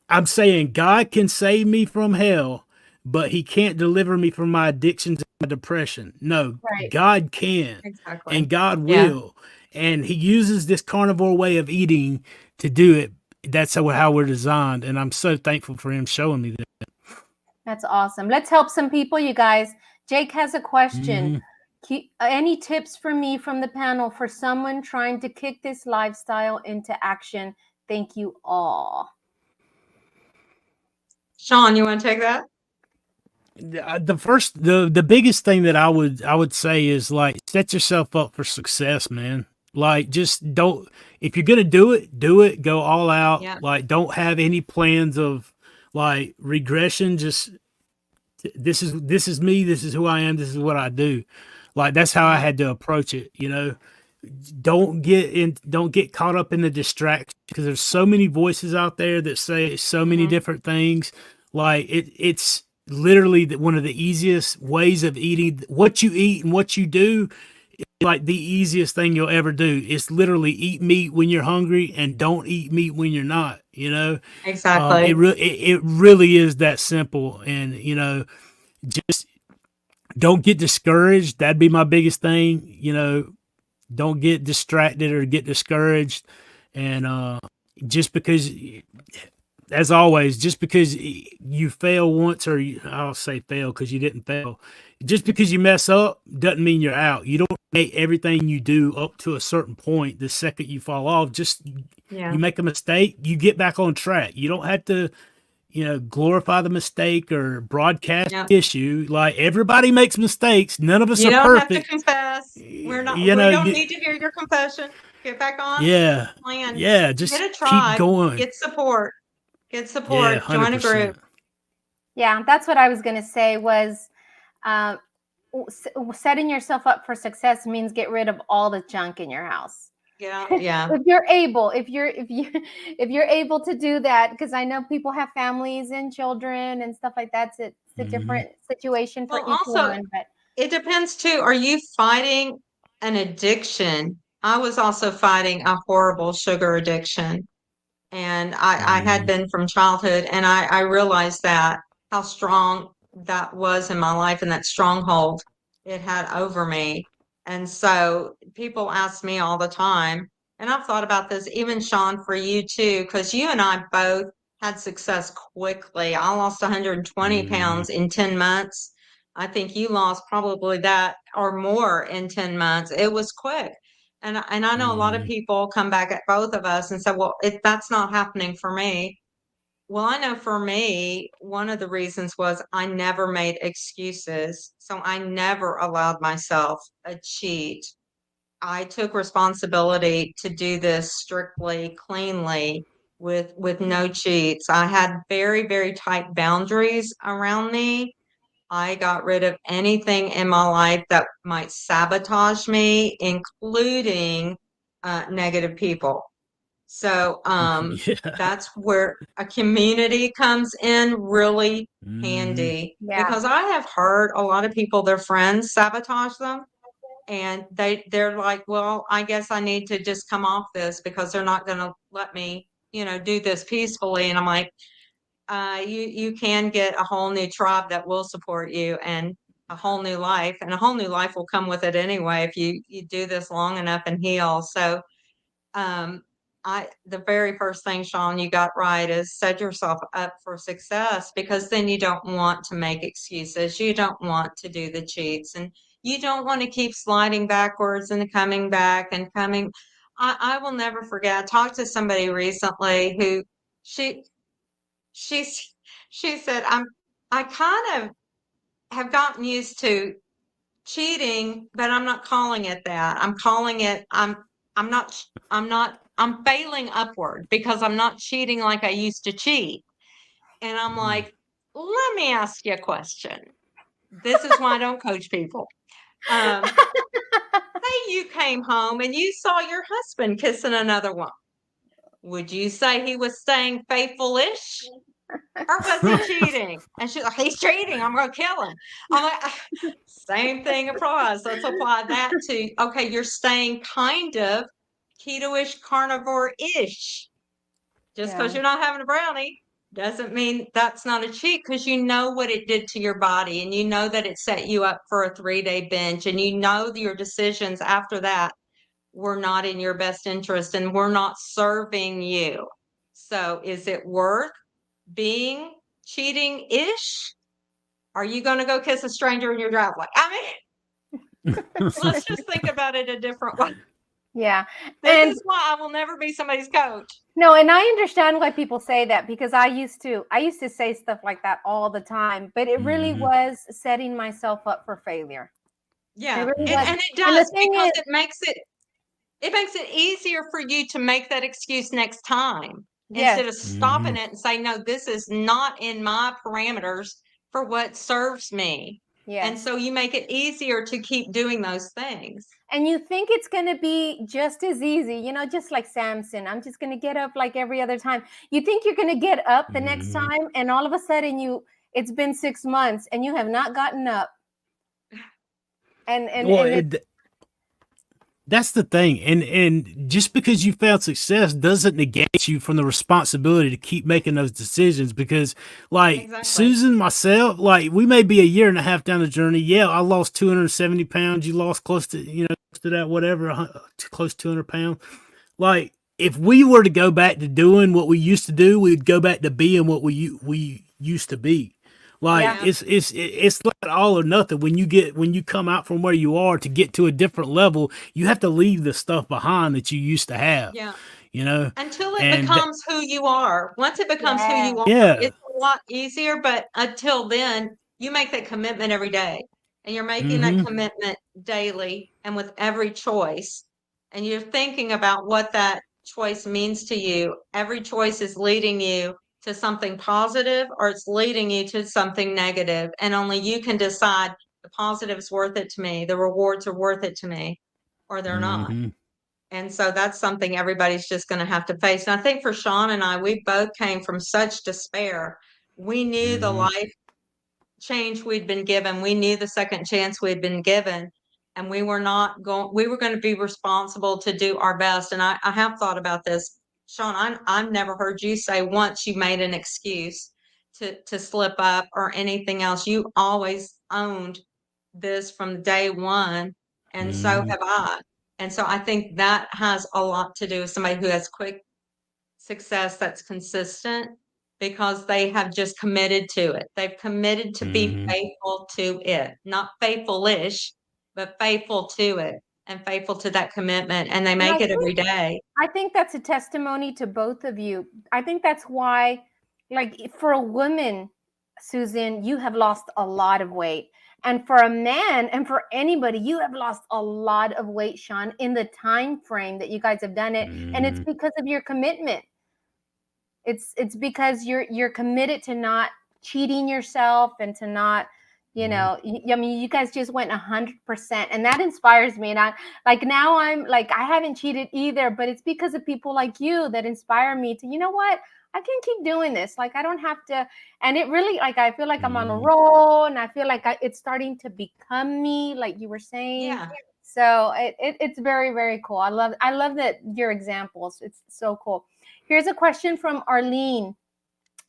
I'm saying God can save me from hell, but he can't deliver me from my addictions and my depression. No, God can, and God will. And he uses this carnivore way of eating to do it. That's how we're designed. And I'm so thankful for him showing me that. That's awesome. Let's help some people, you guys. Jake has a question. Any tips for me from the panel for someone trying to kick this lifestyle into action? Thank you all. Shawn, you want to take that? The biggest thing that I would say is, like, set yourself up for success, man. Like, just don't, if you're gonna do it, go all out. Like, don't have any plans of like regression. Just this is me, this is who I am, this is what I do. Like, that's how I had to approach it, you know. Don't get caught up in the distraction, because there's so many voices out there that say so many different things. Like, it's literally one of the easiest ways of eating. What you eat and what you do is like the easiest thing you'll ever do. It's literally eat meat when you're hungry and don't eat meat when you're not, you know. Exactly. It really is that simple. And, you know, just don't get discouraged. That'd be my biggest thing. You know, don't get distracted or get discouraged. And just because, as always, just because you fail once, or I'll say fail because you didn't fail, just because you mess up doesn't mean you're out. You don't make everything you do up to a certain point. The second you fall off, just you make a mistake, you get back on track. You don't have to, you know, glorify the mistake or broadcast the issue. Like, everybody makes mistakes. None of us are perfect. You don't have to confess. We're not. You don't need to hear your confession. Get back on. Plan. Just get a tribe, keep going. Get support. Join a group. Yeah, that's what I was going to say was, setting yourself up for success means get rid of all the junk in your house. If you're able to do that, because I know people have families and children and stuff like that. It's a different situation for each one. But it depends too. Are you fighting an addiction? I was also fighting a horrible sugar addiction. And I had been from childhood, and I realized that how strong that was in my life, and that stronghold it had over me. And so people ask me all the time, and I've thought about this, even Shawn, for you too, because you and I both had success quickly. I lost 120 pounds in 10 months. I think you lost probably that or more in 10 months. It was quick. And I know a lot of people come back at both of us and say, well, that's not happening for me. Well, I know for me, one of the reasons was I never made excuses. So I never allowed myself a cheat. I took responsibility to do this strictly, cleanly, with no cheats. I had very, very tight boundaries around me. I got rid of anything in my life that might sabotage me, including negative people. So Yeah. that's where a community comes in really Mhm. handy, Yeah. because I have heard a lot of people, their friends sabotage them, and they're like, well, I guess I need to just come off this because they're not going to let me, do this peacefully. And I'm like, you can get a whole new tribe that will support you, and a whole new life, and a whole new life will come with it anyway if you do this long enough and heal. So um, the very first thing, Shawn, you got right is set yourself up for success, because then you don't want to make excuses. You don't want to do the cheats, and you don't want to keep sliding backwards and coming back and coming. I will never forget. I talked to somebody recently who she she's she said, I kind of have gotten used to cheating, but I'm not calling it that. I'm calling it I'm failing upward because I'm not cheating like I used to cheat. And I'm like, let me ask you a question. This is why I don't coach people. Say you came home and you saw your husband kissing another one. Would you say he was staying faithful-ish? Or was he cheating? And she's like, he's cheating. I'm going to kill him. I'm like, same thing applies. Let's apply that to, okay, you're staying kind of keto-ish, carnivore-ish. Just because you're not having a brownie doesn't mean that's not a cheat, because you know what it did to your body, and you know that it set you up for a 3-day binge, and you know your decisions after that were not in your best interest and were not serving you. So is it worth being cheating-ish? Are you going to go kiss a stranger in your driveway? I mean, let's just think about it a different way. Yeah. This is why I will never be somebody's coach. No, and I understand why people say that, because I used to say stuff like that all the time, but it really was setting myself up for failure. Yeah. It really And was. it does, because is, it makes it easier for you to make that excuse next time, yes, instead of stopping it and saying, no, this is not in my parameters for what serves me. yes. And so you make it easier to keep doing those things. And you think it's going to be just as easy, just like Samson. I'm just going to get up like every other time. You think you're going to get up the next time, and all of a sudden it's been 6 months and you have not gotten up. That's the thing. And just because you found success doesn't negate you from the responsibility to keep making those decisions, because like Exactly. Susan, myself, like we may be a year and a half down the journey. Yeah, I lost 270 pounds. You lost close to, close to that, whatever, close to 200 pounds. Like if we were to go back to doing what we used to do, we'd go back to being what we used to be. Like it's like all or nothing. When you come out from where you are to get to a different level, you have to leave the stuff behind that you used to have. Yeah. Until it becomes who you are. Once it becomes who you are, it's a lot easier. But until then, you make that commitment every day, and you're making that commitment daily and with every choice, and you're thinking about what that choice means to you. Every choice is leading you to something positive, or it's leading you to something negative, and only you can decide the positive is worth it to me, the rewards are worth it to me, or they're not. And so that's something everybody's just going to have to face. And I think for Shawn and I, we both came from such despair. We knew the life change we'd been given. We knew the second chance we'd been given. And we were going to be responsible to do our best. And I have thought about this. Shawn, I've never heard you say once you made an excuse to slip up or anything else. You always owned this from day one. And so have I. And so I think that has a lot to do with somebody who has quick success that's consistent, because they have just committed to it. They've committed to be faithful to it, not faithful-ish, but faithful to it and faithful to that commitment. And they make it every day. I think that's a testimony to both of you. I think that's why, like, for a woman, Susan, you have lost a lot of weight. And for a man, and for anybody, you have lost a lot of weight, Shawn, in the time frame that you guys have done it. And it's because of your commitment. It's because you're committed to not cheating yourself and to not, you know, I mean, you guys just went 100%, and that inspires me. And I like, now I'm like, I haven't cheated either, but it's because of people like you that inspire me to, you know what, I can keep doing this. Like, I don't have to. And it really, like, I feel like I'm on a roll, and I feel like it's starting to become me, like you were saying. Yeah. So it's very, very cool. I love that your examples. It's so cool. Here's a question from Arlene.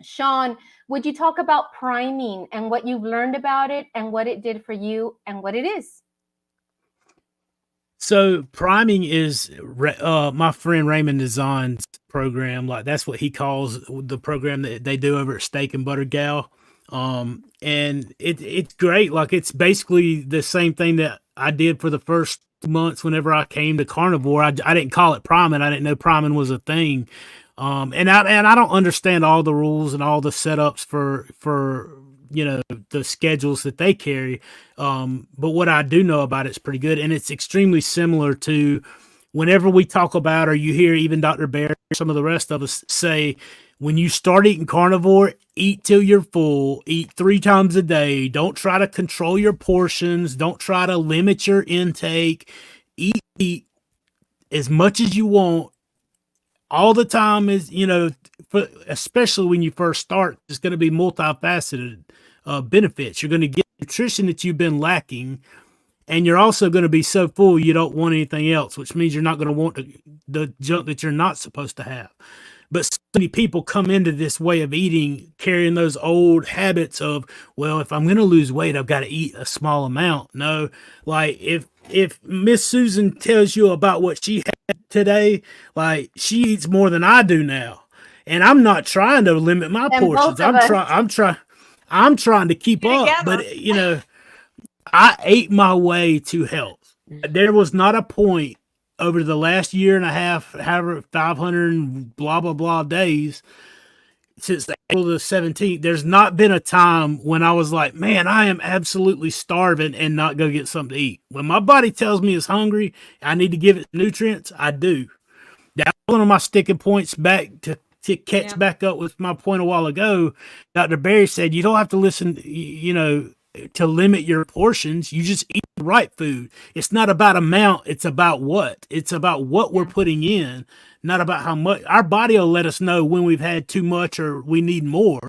Shawn, would you talk about priming and what you've learned about it and what it did for you and what it is? So priming is my friend Raymond Design's program. Like, that's what he calls the program that they do over at Steak and Butter Gal. And it's great. Like, it's basically the same thing that I did for the first months whenever I came to Carnivore. I didn't call it priming. I didn't know priming was a thing. And I don't understand all the rules and all the setups for you know, the schedules that they carry. But what I do know about it's pretty good, and it's extremely similar to whenever we talk about, or you hear even Dr. Bear, some of the rest of us say, when you start eating carnivore, eat till you're full, eat 3 times a day. Don't try to control your portions. Don't try to limit your intake. Eat as much as you want all the time. Is, you know, especially when you first start, it's going to be multifaceted benefits. You're going to get nutrition that you've been lacking, and you're also going to be so full you don't want anything else, which means you're not going to want the junk that you're not supposed to have. But so many people come into this way of eating carrying those old habits of, well, if I'm going to lose weight, I've got to eat a small amount. No, like, if Miss Susan tells you about what she had today, like, she eats more than I do now. And I'm not trying to limit my portions. I'm trying to keep up. But, you know, I ate my way to health. There was not a point over the last year and a half, however, 500 and blah, blah, blah days since April the 17th, there's not been a time when I was like, man, I am absolutely starving and not go get something to eat. When my body tells me it's hungry, I need to give it nutrients, I do. That's one of my sticking points back to catch back up with my point a while ago. Dr. Barry said, you don't have to listen, you know, to limit your portions. You just eat the right food. It's not about amount. It's about what. It's about what we're putting in, not about how much. Our body will let us know when we've had too much or we need more.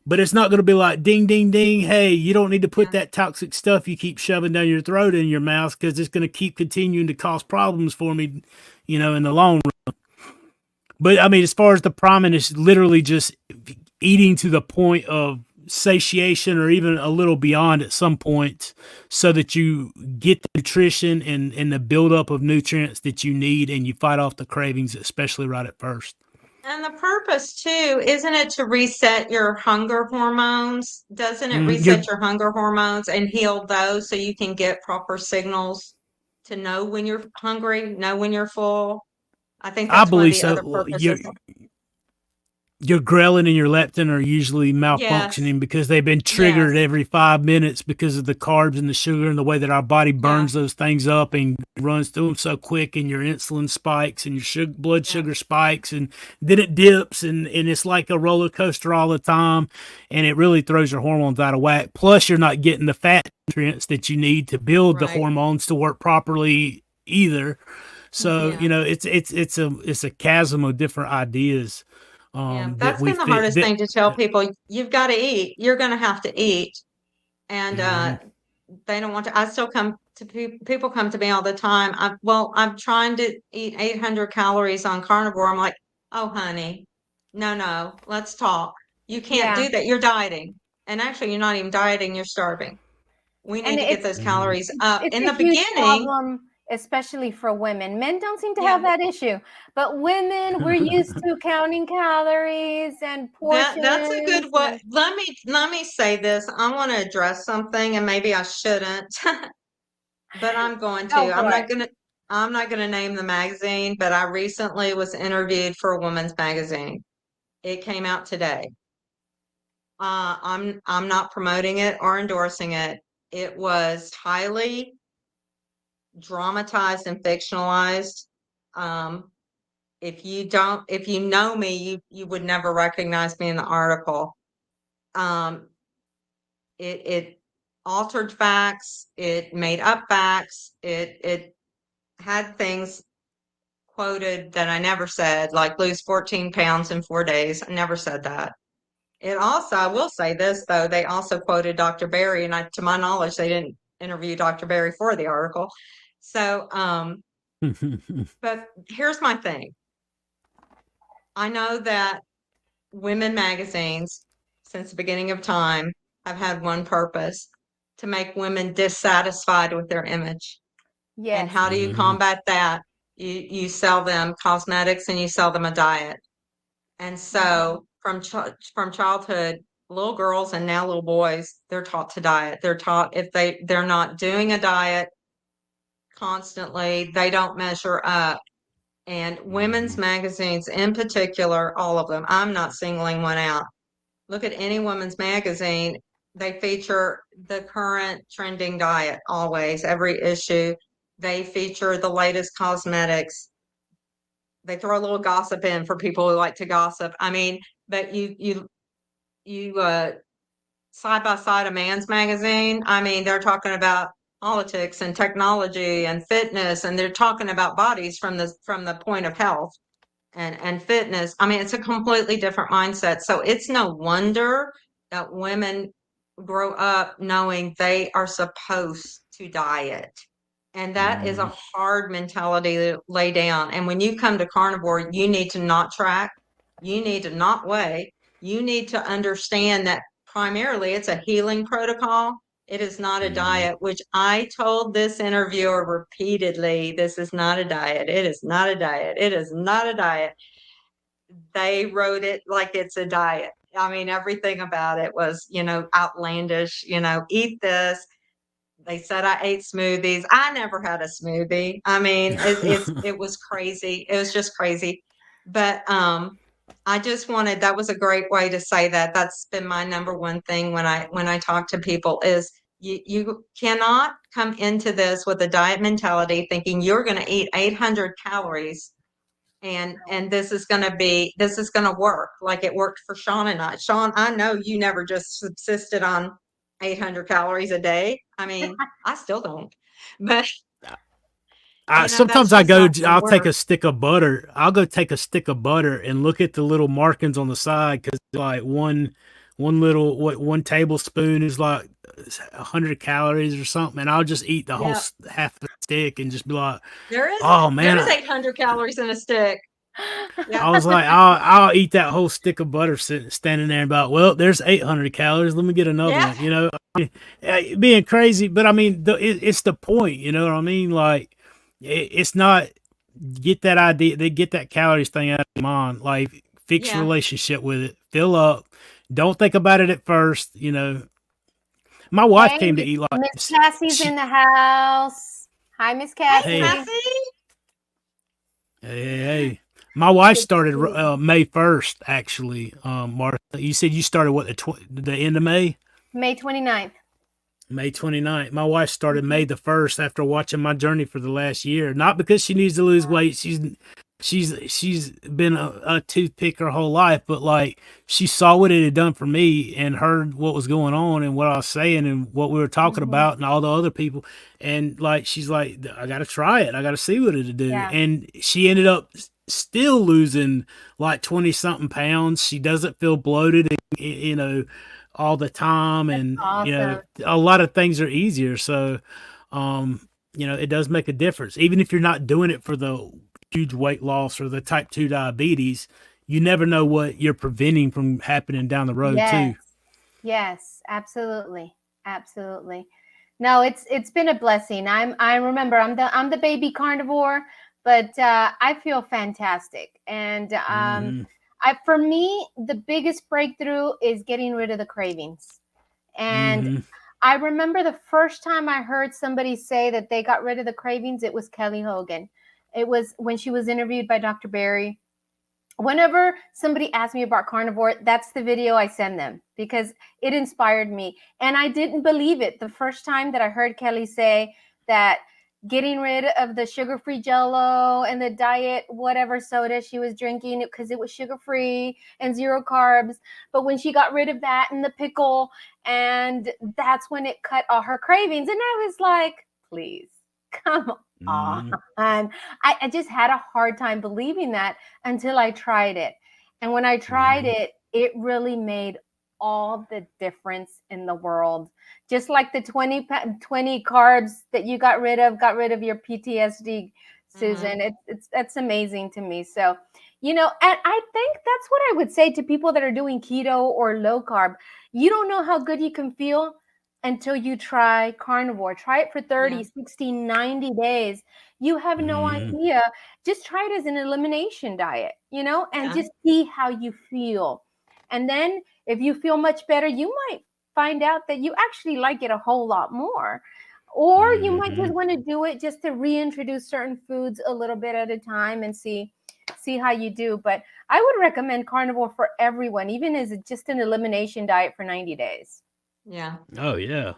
But it's not going to be like, ding, ding, ding. Hey, you don't need to put that toxic stuff you keep shoving down your throat in your mouth, because it's going to keep continuing to cause problems for me, you know, in the long run. But I mean, as far as the priming, it's literally just eating to the point of satiation, or even a little beyond at some point, so that you get the nutrition and the buildup of nutrients that you need, and you fight off the cravings, especially right at first. And the purpose too, isn't it to reset your hunger hormones? Doesn't it reset your hunger hormones and heal those, so you can get proper signals to know when you're hungry, know when you're full? I think that's one of the other purposes. Your ghrelin and your leptin are usually malfunctioning because they've been triggered every 5 minutes because of the carbs and the sugar and the way that our body burns those things up and runs through them so quick, and your insulin spikes and your blood sugar spikes, and then it dips, and it's like a roller coaster all the time, and it really throws your hormones out of whack. Plus, you're not getting the fat nutrients that you need to build the hormones to work properly either. So, you know, it's a chasm of different ideas. That's been the hardest thing to tell people. You've got to eat. You're going to have to eat. And they don't want to. I still come to people come to me all the time. I'm trying to eat 800 calories on carnivore. I'm like, oh, honey, no, let's talk. You can't do that. You're dieting. And actually, you're not even dieting. You're starving. We need to get those calories up. In the beginning, especially for women. Men don't seem to have that issue, but women, we're used to counting calories and portions. That's a good one. Let me say this. I want to address something, and maybe I shouldn't, but I'm going to. I'm not gonna name the magazine, but I recently was interviewed for a women's magazine. It came out today. I'm not promoting it or endorsing it. It was highly dramatized and fictionalized. If you know me, you would never recognize me in the article. It altered facts, it made up facts, it had things quoted that I never said, like lose 14 pounds in 4 days. I never said that. It also, I will say this though, they also quoted Dr. Berry, and to my knowledge, they didn't interview Dr. Berry for the article. So, but here's my thing. I know that women magazines, since the beginning of time, have had one purpose: to make women dissatisfied with their image. Yes. And how do you combat that? You sell them cosmetics and you sell them a diet. And so from childhood, little girls and now little boys, they're taught to diet. They're taught if they're not doing a diet constantly, they don't measure up. And women's magazines in particular, all of them, I'm not singling one out. Look at any women's magazine, they feature the current trending diet always, every issue. They feature the latest cosmetics. They throw a little gossip in for people who like to gossip. I mean, but you side by side a man's magazine, I mean, they're talking about politics and technology and fitness, and they're talking about bodies from the point of health and fitness. I mean, it's a completely different mindset. So it's no wonder that women grow up knowing they are supposed to diet. And that is a hard mentality to lay down. And when you come to carnivore, you need to not track, you need to not weigh, you need to understand that primarily it's a healing protocol. It is not a diet, which I told this interviewer repeatedly, this is not a diet. It is not a diet. It is not a diet. They wrote it like it's a diet. I mean, everything about it was, outlandish, eat this. They said I ate smoothies. I never had a smoothie. I mean, it was crazy. It was just crazy. But I just wanted, that was a great way to say that. That's been my number one thing when I talk to people is you cannot come into this with a diet mentality thinking you're going to eat 800 calories and this is going to work like it worked for Shawn and I. Shawn, I know you never just subsisted on 800 calories a day. I mean, I still don't, but sometimes I'll take a stick of butter. I'll go take a stick of butter and look at the little markings on the side. Cause like one tablespoon is like 100 calories or something. And I'll just eat the whole half the stick and just be like, oh man, there's 800 calories in a stick. I was like, I'll eat that whole stick of butter standing there and about, well, there's 800 calories. Let me get another one, I mean, being crazy. But I mean, it's the point, you know what I mean? Like, it's not get that idea, they get that calories thing out of your mind, like fix your relationship with it, fill up, don't think about it at first. My wife came to eat like Miss Cassie's in the house. Hi, Miss Cassie. Hey. Hey. My wife started May 1st, actually. Martha, you said you started what, the end of May? May 29th. May 29th. My wife started May the 1st after watching my journey for the last year. Not because she needs to lose weight. She's been a toothpick her whole life, but like she saw what it had done for me and heard what was going on and what I was saying and what we were talking about and all the other people. And like, she's like, I got to try it. I got to see what it'll do. Yeah. And she ended up still losing like 20 something pounds. She doesn't feel bloated, all the time. And, awesome. A lot of things are easier. So, it does make a difference. Even if you're not doing it for the huge weight loss or the type 2 diabetes, you never know what you're preventing from happening down the road too. Yes, absolutely. Absolutely. No, it's been a blessing. I remember I'm the baby carnivore, but I feel fantastic. And Mhm. for me, the biggest breakthrough is getting rid of the cravings. And Mhm. I remember the first time I heard somebody say that they got rid of the cravings, it was Kelly Hogan. It was when she was interviewed by Dr. Barry. Whenever somebody asks me about carnivore, that's the video I send them because it inspired me. And I didn't believe it the first time that I heard Kelly say that getting rid of the sugar-free jello and the diet whatever soda she was drinking because it was sugar-free and zero carbs. But when she got rid of that and the pickle, and that's when it cut all her cravings. And I was like, please, come on. Mhm. I just had a hard time believing that until I tried it. And when I tried Mhm. it, it really made all the difference in the world. Just like the 20 carbs that you got rid of your PTSD, Mhm. Susan. It's that's amazing to me. So, and I think that's what I would say to people that are doing keto or low carb. You don't know how good you can feel until you try carnivore. Try it for Yeah. 30, 60, 90 days. You have no Mhm. idea. Just try it as an elimination diet, and Yeah. just see how you feel. And then if you feel much better, you might find out that you actually like it a whole lot more. Or you might just Mhm. want to do it just to reintroduce certain foods a little bit at a time and see how you do. But I would recommend carnivore for everyone, even as just an elimination diet for 90 days. Yeah. Oh yeah.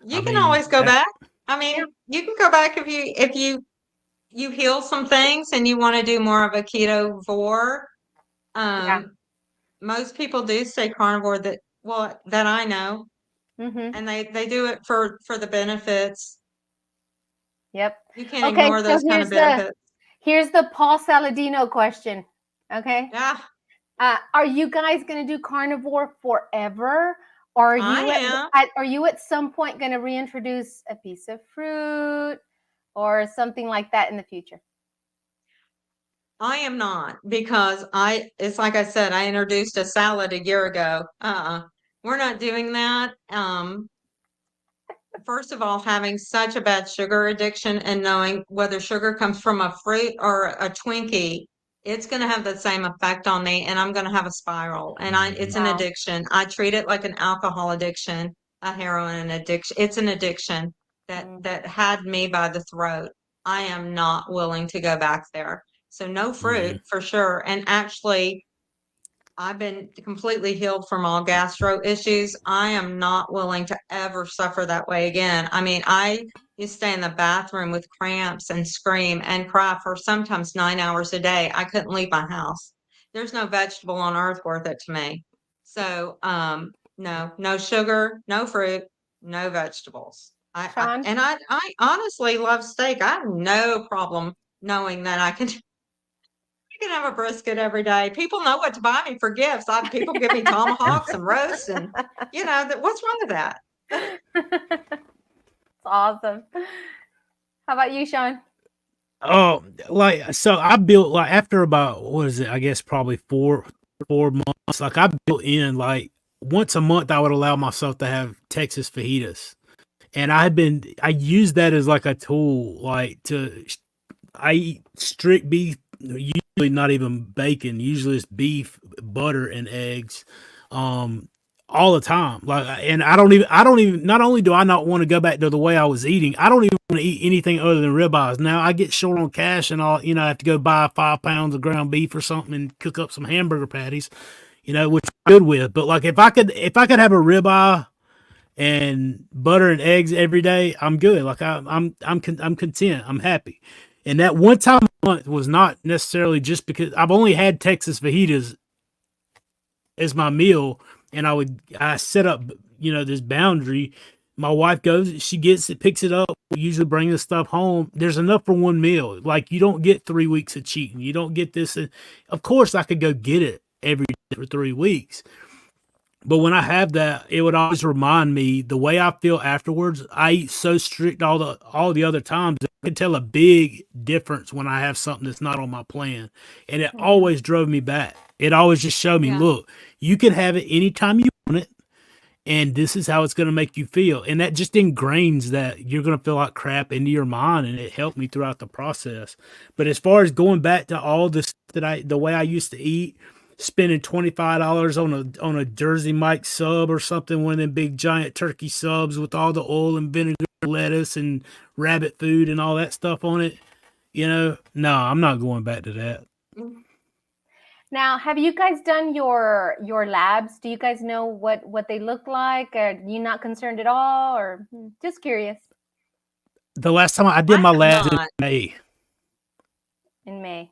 I You can mean, always go back. I Yeah. mean, you can go back if you heal some things and you want to do more of a ketovore. Yeah. Most people do stay carnivore that I know, Mm-hmm. and they do it for the benefits. Yep. You can't Okay, ignore so those kind of benefits. here's the Paul Saladino question. Okay. Yeah, Are you guys going to do carnivore forever? Or I am. are you at some point going to reintroduce a piece of fruit or something like that in the future? I am not because it's like I said, I introduced a salad a year ago. We're not doing that. First of all, having such a bad sugar addiction and knowing whether sugar comes from a fruit or a Twinkie, it's going to have the same effect on me and I'm going to have a spiral. And it's mhm. an Wow. addiction. I treat it like an alcohol addiction, a heroin addiction. It's an addiction Mm. that had me by the throat. I am not willing to go back there. So no fruit Mhm. for sure. And actually, I've been completely healed from all gastro issues. I am not willing to ever suffer that way again. I mean, I used to stay in the bathroom with cramps and scream and cry for sometimes 9 hours a day. I couldn't leave my house. There's no vegetable on earth worth it to me. So, no, no sugar, no fruit, no vegetables. Shawn? I honestly love steak. I have no problem knowing that I can have a brisket every day. People know what to buy me for gifts. People give me tomahawks and roasts, and what's wrong with that? It's awesome. How about you, Shawn? Oh, like so I built like after about what is it? I guess probably 4 months. Like I built in like once a month I would allow myself to have Texas fajitas. And I use that as like a tool, like I eat strict beef, usually not even bacon, usually it's beef, butter, and eggs, um, all the time. Like, and I don't even. Not only do I not want to go back to the way I was eating, I don't even want to eat anything other than ribeyes. Now I get short on cash, and I have to go buy 5 pounds of ground beef or something and cook up some hamburger patties, which I'm good with. But like if I could have a ribeye and butter and eggs every day, I'm good. Like I'm content. I'm happy. And that one time a month was not necessarily just because I've only had Texas fajitas as my meal, and I set up this boundary. My wife goes, she gets it, picks it up. We usually bring the stuff home. There's enough for one meal. Like you don't get 3 weeks of cheating. You don't get this. Of course, I could go get it every day for 3 weeks. But when I have that, it would always remind me the way I feel afterwards. I eat so strict all the other times. I can tell a big difference when I have something that's not on my plan, and it Mhm. always drove me back. It always just showed me, Yeah. look, you can have it anytime you want it, and this is how it's going to make you feel. And that just ingrains that you're going to feel like crap into your mind. And it helped me throughout the process. But as far as going back to all this the way I used to eat, spending $25 on a Jersey Mike sub or something, one of them big giant turkey subs with all the oil and vinegar, lettuce and rabbit food and all that stuff on it, no, I'm not going back to that. Now, have you guys done your labs? Do you guys know what they look like? Are you not concerned at all, or just curious? The last time I did my labs in May. In May.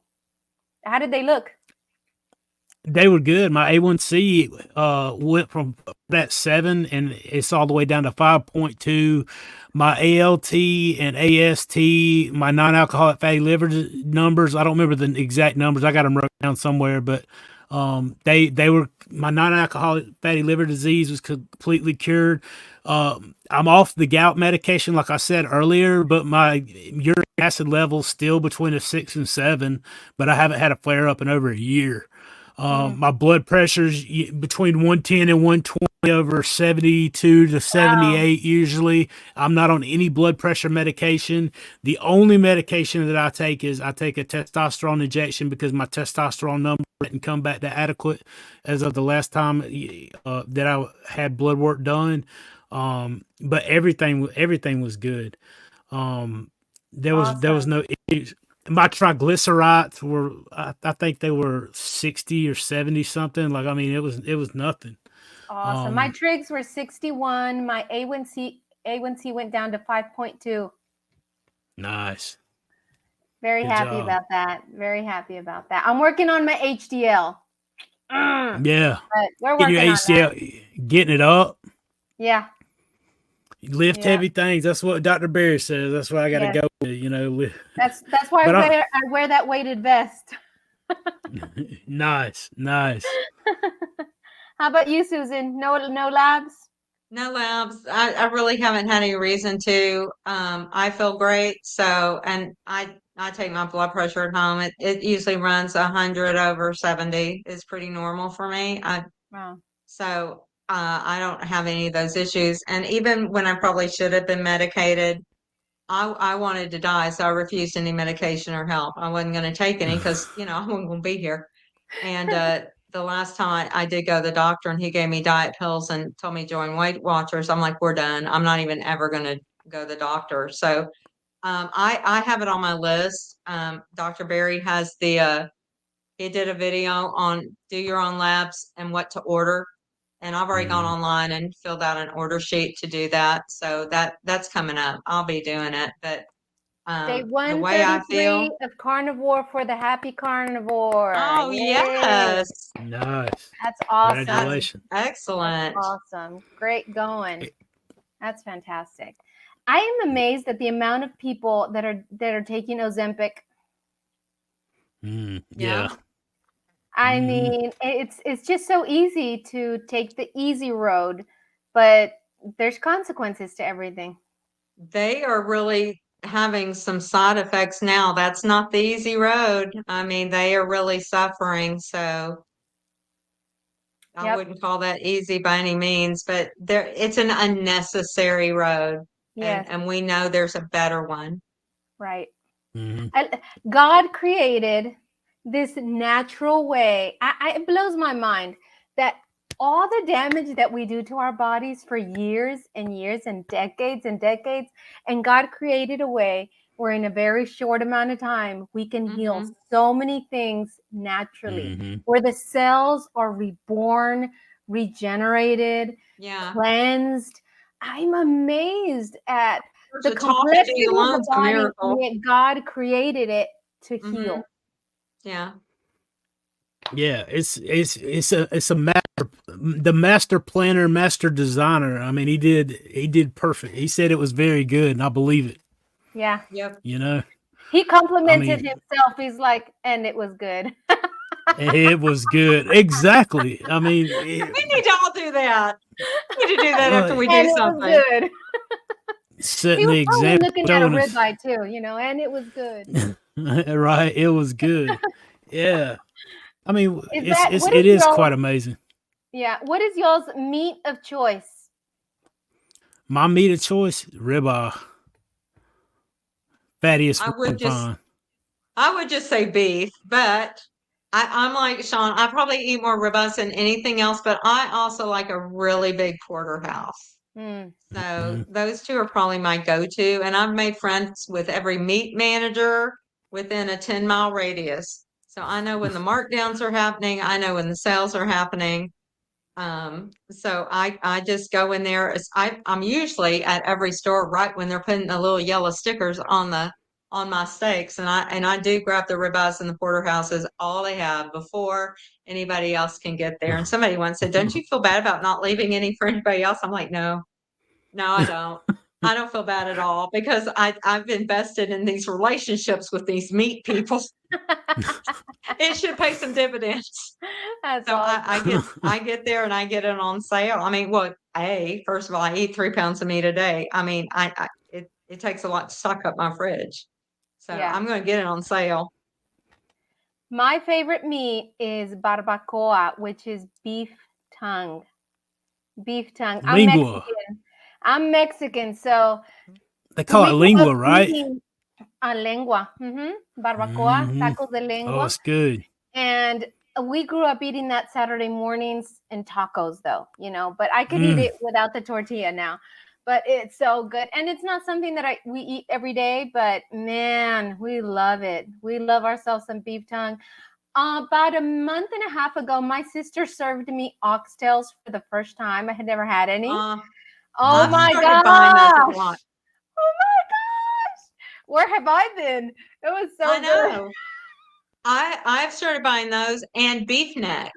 How did they look? They were good. My A1C went from that 7 and it's all the way down to 5.2. My ALT and AST, my non-alcoholic fatty liver numbers, I don't remember the exact numbers. I got them wrote down somewhere, but they were, my non-alcoholic fatty liver disease was completely cured. I'm off the gout medication, like I said earlier, but my uric acid level's still between a 6 and 7, but I haven't had a flare up in over a year. My blood pressure's between 110 and 120 over 72 to 78 usually. I'm not on any blood pressure medication. The only medication that I take is I take a testosterone injection because my testosterone number didn't come back to adequate as of the last time that I had blood work done. But everything was good. There was no issues. My triglycerides were, I think they were 60 or 70 something. Like, I mean, it was nothing. Awesome. My trigs were 61. My A1C went down to 5.2. Nice. Very happy about that. Very happy about that. I'm working on my HDL. Yeah. But we're working your on HDL, that. getting it up. Yeah. Lift heavy things. That's what Dr. Barry says. That's why I got to go with, That's why I wear that weighted vest. Nice. How about you, Susan? No labs? No labs. I really haven't had any reason to. I feel great. So, and I take my blood pressure at home. It usually runs 100 over 70 is pretty normal for me. Wow. So I don't have any of those issues. And even when I probably should have been medicated, I wanted to die. So I refused any medication or help. I wasn't going to take any because, I wasn't going to be here. And the last time I did go to the doctor and he gave me diet pills and told me to join Weight Watchers, I'm like, we're done. I'm not even ever going to go to the doctor. So I have it on my list. Dr. Barry has he did a video on do your own labs and what to order. And I've already gone online and filled out an order sheet to do that. So that's coming up. I'll be doing it. But Day the way I 133 feel of Carnivore for the Happy Carnivore. Oh, Yay. yes. Nice. That's awesome. Congratulations. Excellent. That's awesome. Great going. That's fantastic. I am amazed at the amount of people that are taking Ozempic. Yeah. I mean, it's just so easy to take the easy road, but there's consequences to everything. They are really having some side effects now. That's not the easy road. I mean, they are really suffering. So I wouldn't call that easy by any means, but it's an unnecessary road. Yes. And we know there's a better one. Right. God created this natural way. It blows my mind that all the damage that we do to our bodies for years and years and decades, and God created a way where in a very short amount of time, we can heal so many things naturally, where the cells are reborn, regenerated, cleansed. I'm amazed at the complexity of the body, yet God created it to heal. Yeah. Yeah, it's a master planner, master designer. I mean, he did perfect. He said it was very good, and I believe it. Yeah. Yep. He complimented himself. He's like, and it was good. It was good. Exactly. I mean, we need to all do that. We need to do that after we do something. It was good. Setting the example. Looking at a ribeye too, and it was good. Right. It was good. Yeah. I mean, it is quite amazing. Yeah. What is y'all's meat of choice? My meat of choice, ribeye. Fattiest I one would just fine. I would just say beef, but I'm like Shawn. I probably eat more ribeyes than anything else, but I also like a really big porterhouse. Mm. So those two are probably my go-to. And I've made friends with every meat manager within a 10-mile radius. So I know when the markdowns are happening. I know when the sales are happening. So I just go in there. I'm usually at every store right when they're putting the little yellow stickers on my steaks, and I do grab the ribeyes and the porterhouses all they have before anybody else can get there. And somebody once said, "Don't you feel bad about not leaving any for anybody else?" I'm like, "No, no, I don't. I don't feel bad at all because I've invested in these relationships with these meat people. It should pay some dividends." That's So awesome. I get there and I get it on sale. I mean, well, first of all, I eat 3 pounds of meat a day. I mean, it takes a lot to stock up my fridge. So Yeah. I'm going to get it on sale. My favorite meat is barbacoa, which is beef tongue. Beef tongue. Lingua. I'm Mexican, so They call it we grew lingua, up right? eating lengua. Barbacoa, tacos de Oh, lengua. it's good. And we grew up eating that Saturday mornings in tacos, though, but I could eat it without the tortilla now. But it's so good. And it's not something that we eat every day, but man, we love it. We love ourselves some beef tongue. About a month and a half ago, my sister served me oxtails for the first time. I had never had any. Oh I've my started buying those a gosh. lot. Oh my gosh. Where have I been? It was so I good. know. I've started buying those and beef neck.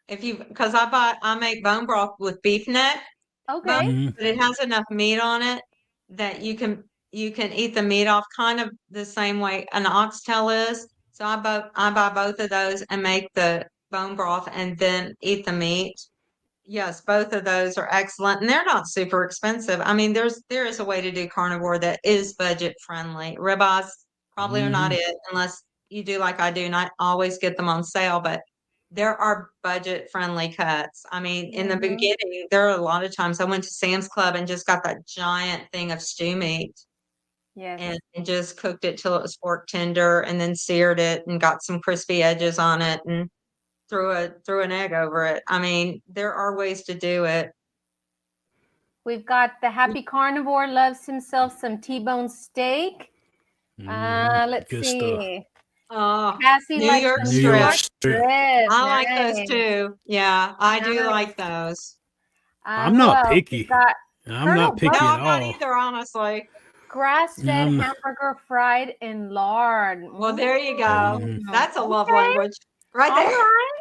Because I make bone broth with beef neck. Okay. But it has enough meat on it that you can eat the meat off kind of the same way an oxtail is. So I buy both of those and make the bone broth and then eat the meat. Yes, both of those are excellent, and they're not super expensive. I mean, there is a way to do carnivore that is budget friendly. Ribeyes probably are not it unless you do like I do, and I always get them on sale, but there are budget friendly cuts. I mean, in the beginning, there are a lot of times I went to Sam's Club and just got that giant thing of stew meat. Yes. And just cooked it till it was fork tender and then seared it and got some crispy edges on it and threw an egg over it. I mean, there are ways to do it. We've got the happy carnivore loves himself some T-bone steak. Let's Good see. Oh, Cassie New likes York some New strip. York strip. I like those nice. too. Yeah, I do Nice. like those. I'm who not else? picky. We've got I'm not picky No, at I'm not all. either, honestly. grass-fed hamburger fried in lard. Well, there you go. That's a love Okay. language right All there. right.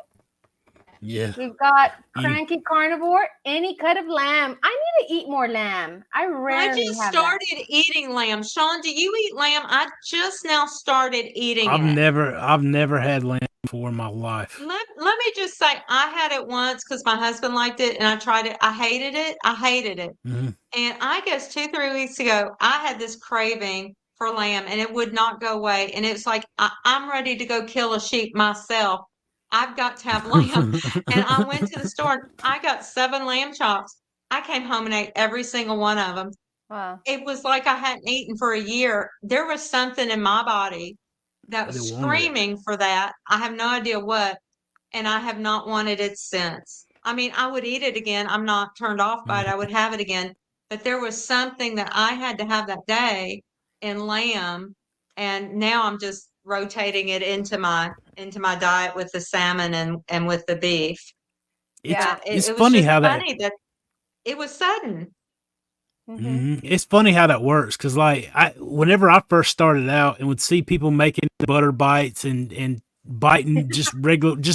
Yeah. We've got cranky carnivore, any cut of lamb. I need to eat more lamb. I I rarely just have started eating lamb. Shawn, do you eat lamb? I just now started eating I've it. never had lamb before in my life. Let me just say, I had it once because my husband liked it, and I tried it. I hated it. And I guess 2, 3 weeks ago, I had this craving for lamb, and it would not go away. And it's like I'm ready to go kill a sheep myself. I've got to have lamb. And I went to the store, and I got 7 lamb chops. I came home and ate every single one of them. Wow. It was like I hadn't eaten for a year. There was something in my body that was screaming for that. I have no idea what, and I have not wanted it since. I mean, I would eat it again. I'm not turned off by it. I would have it again. But there was something that I had to have that day in lamb, and now I'm just rotating it into my diet with the salmon and with the beef. It's It was funny just how funny that it was sudden. It's funny how that works because, like, whenever I first started out and would see people making butter bites and biting just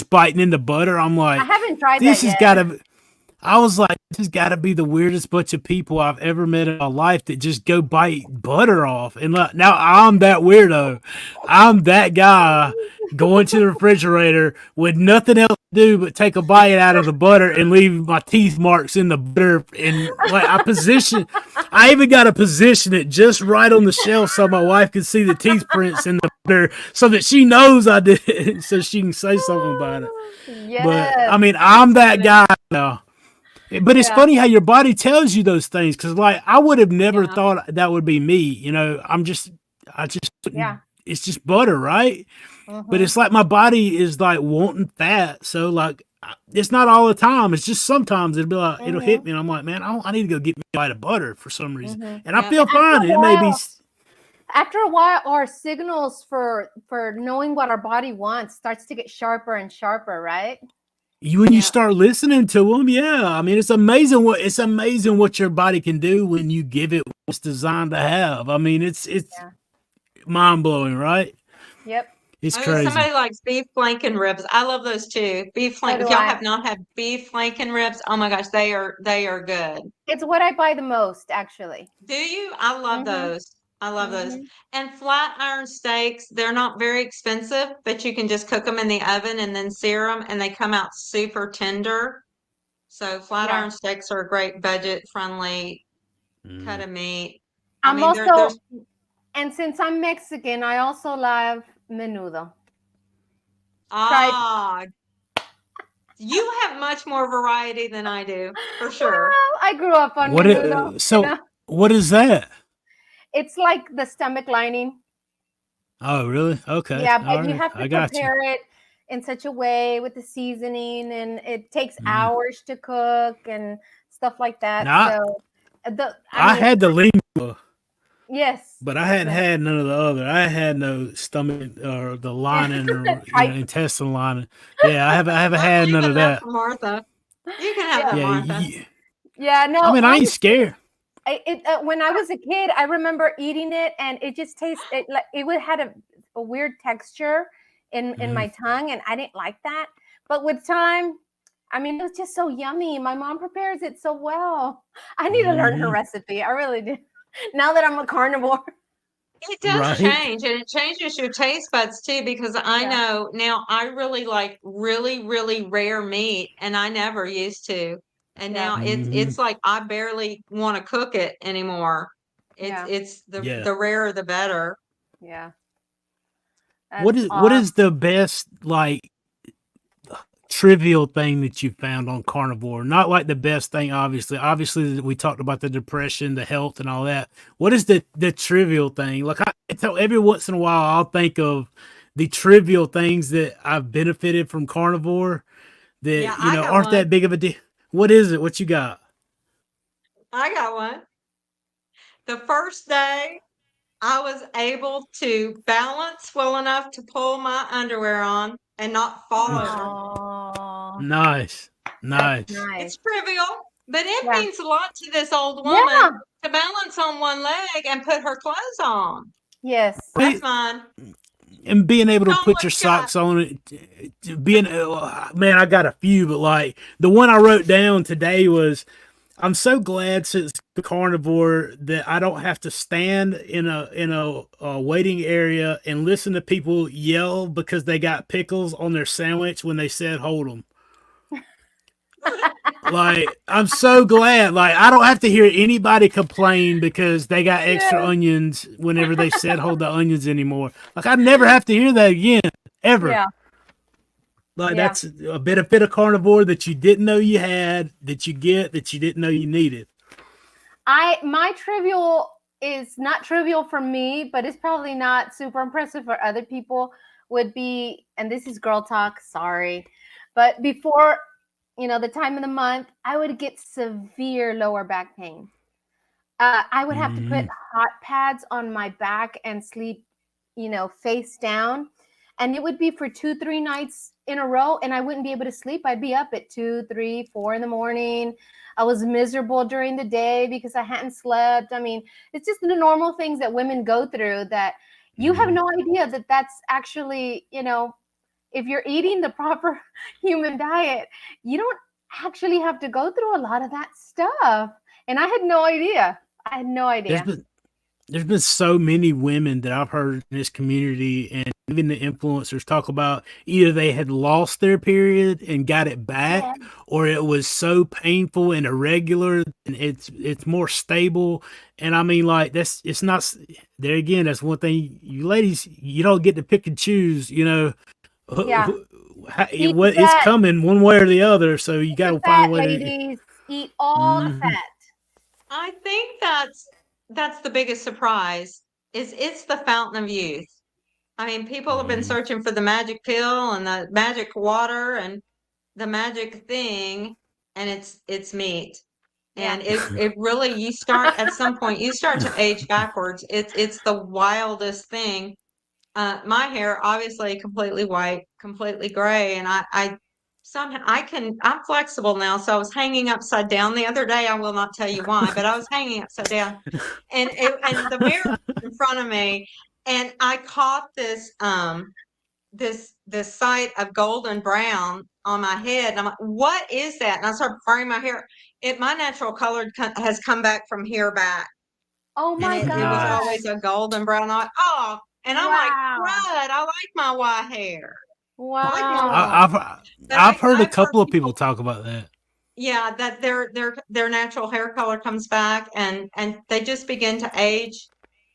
biting into butter, I'm like, I haven't tried this that has yet. got to. I was like, this has got to be the weirdest bunch of people I've ever met in my life that just go bite butter off. And like, now I'm that weirdo. I'm that guy going to the refrigerator with nothing else to do but take a bite out of the butter and leave my teeth marks in the butter. And like, I even got to position it just right on the shelf so my wife can see the teeth prints in the butter so that she knows I did it, so she can say something about it. Yes. But I mean, I'm that guy now. But it's Yeah. funny how your body tells you those things, because like I would have never Yeah. thought that would be me. You know, I just Yeah. it's just butter, right? But Mhm. it's like my body is like wanting fat, so like it's not all the time. It's just sometimes it'll hit Mhm. me, and I'm like, man, I need to go get me a bite of butter for some reason, Mhm. and I Yep. feel fine. It may be After a while, our signals for knowing what our body wants starts to get sharper and sharper, right? when you Yeah. start listening to them. Yeah, I mean, it's amazing what your body can do when you give it what it's designed to have. I mean, it's Yeah. mind blowing, right? Yep. It's Oh, crazy. somebody likes beef flank and ribs. I love those too. Beef So flank. do If y'all I. have not had beef flank and ribs, oh my gosh, they are good. It's what I buy the most, actually. Do you? I love Mhm. those. I love those. Mhm. And flat iron steaks, they're not very expensive, but you can just cook them in the oven and then sear them, and they come out super tender. So flat Yeah. iron steaks are a great budget friendly cut Mm. of meat. I I'm mean, also, and since I'm Mexican, I also love menudo. Tried. ah, you have much more variety than I do, for sure. Well, I grew up on What menudo. so what is that? It's like the stomach lining. Oh, really? Okay. Yeah, All but you right. have to I got you. prepare it in such a way with the seasoning, and it takes Mm. hours to cook and stuff like that. Now, So, I I mean, had the lingua, yes, but I hadn't yeah, had none of the other. I had no stomach or the lining or tripe. intestinal lining. Yeah, I haven't I'm had none of leaving that that. for Martha. You can have Yeah, that, Yeah, Martha. yeah. No, I mean, I ain't honestly, scared. when I was a kid, I remember eating it, and it just tastes it like it would had a weird texture in Mm. my tongue, and I didn't like that. But with time, I mean, it was just so yummy. My mom prepares it so well. I need to learn her Mhm. recipe. I really do. Now that I'm a carnivore. It does Right? change, and it changes your taste buds too, because I Yeah. know now I really like really, really rare meat, and I never used to. And Yeah. now it's Mhm. like I barely want to cook it anymore. Yeah. It's Yeah. the rarer the better. Yeah. That's What is awesome. the best like trivial thing that you found on Carnivore? Not like the best thing, obviously. Obviously, we talked about the depression, the health, and all that. What is the trivial thing? Like every once in a while, I'll think of the trivial things that I've benefited from Carnivore Yeah, that I got aren't one. that big of a deal. What is it? What you got? I got one. The first day I was able to balance well enough to pull my underwear on and not fall Mm. over. Oh, Nice, that's nice. nice. It's trivial, but it Yeah. means a lot to this old woman Yeah. to balance on one leg and put her clothes on. Yes. That's Right? mine. And being able to Sean, put what your you got? socks on it, being man, I got a few, but like the one I wrote down today was, I'm so glad since the Carnivore that I don't have to stand in a waiting area and listen to people yell because they got pickles on their sandwich when they said hold them. Like, I'm so glad. Like, I don't have to hear anybody complain because they got extra Yes. onions whenever they said hold the onions anymore. Like, I never have to hear that again, ever. Yeah. Like, Yeah. that's a benefit of Carnivore that you didn't know you had, that you get, that you didn't know you needed. My trivial is not trivial for me, but it's probably not super impressive for other people, would be, and this is girl talk, sorry. But before, the time of the month, I would get severe lower back pain. I would have to put Mhm. hot pads on my back and sleep, face down. And it would be for 2, 3 nights in a row, and I wouldn't be able to sleep. I'd be up at 2, 3, 4 in the morning. I was miserable during the day because I hadn't slept. I mean, it's just the normal things that women go through that you have Mhm. no idea that that's actually, if you're eating the proper human diet, you don't actually have to go through a lot of that stuff. And I had no idea. I had no There's idea. been there's been so many women that I've heard in this community, and even the influencers talk about either they had lost their period and got it back, Yeah. or it was so painful and irregular and it's more stable. And I mean, like, it's not there again. That's one thing, you ladies, you don't get to pick and choose. Yeah. How, Keep what it's that coming one way or the other. So you got the to find a fat way to. ladies. eat all the fat. I think that's the biggest surprise is it's the fountain of youth. I mean, people have been searching for the magic pill and the magic water and the magic thing, and it's meat. Yeah. And it really, you start at some point, you start to age backwards. It's the wildest thing. My hair, obviously completely white, completely gray. And I somehow I'm flexible now. So I was hanging upside down the other day. I will not tell you why, but I was hanging upside down and the mirror was in front of me. And I caught this sight of golden brown on my head. And I'm like, what is that? And I started parting my hair. My natural color has come back from here back. Oh And my it God. was always a golden brown. I'm like, oh, and I'm like, crud, I like my white hair. Wow. I've heard a couple of people talk about that. Yeah, that their natural hair color comes back and they just begin to age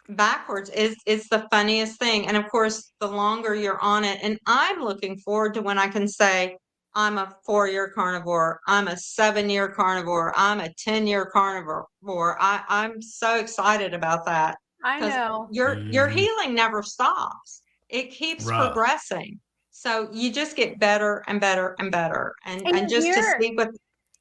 backwards. It's the funniest thing. And of course, the longer you're on it, and I'm looking forward to when I can say, I'm a 4-year carnivore, I'm a 7-year carnivore, I'm a 10-year carnivore. I'm so excited about that I because know. your healing never stops. It keeps Right. progressing. So you just get better and better and better. And just to see what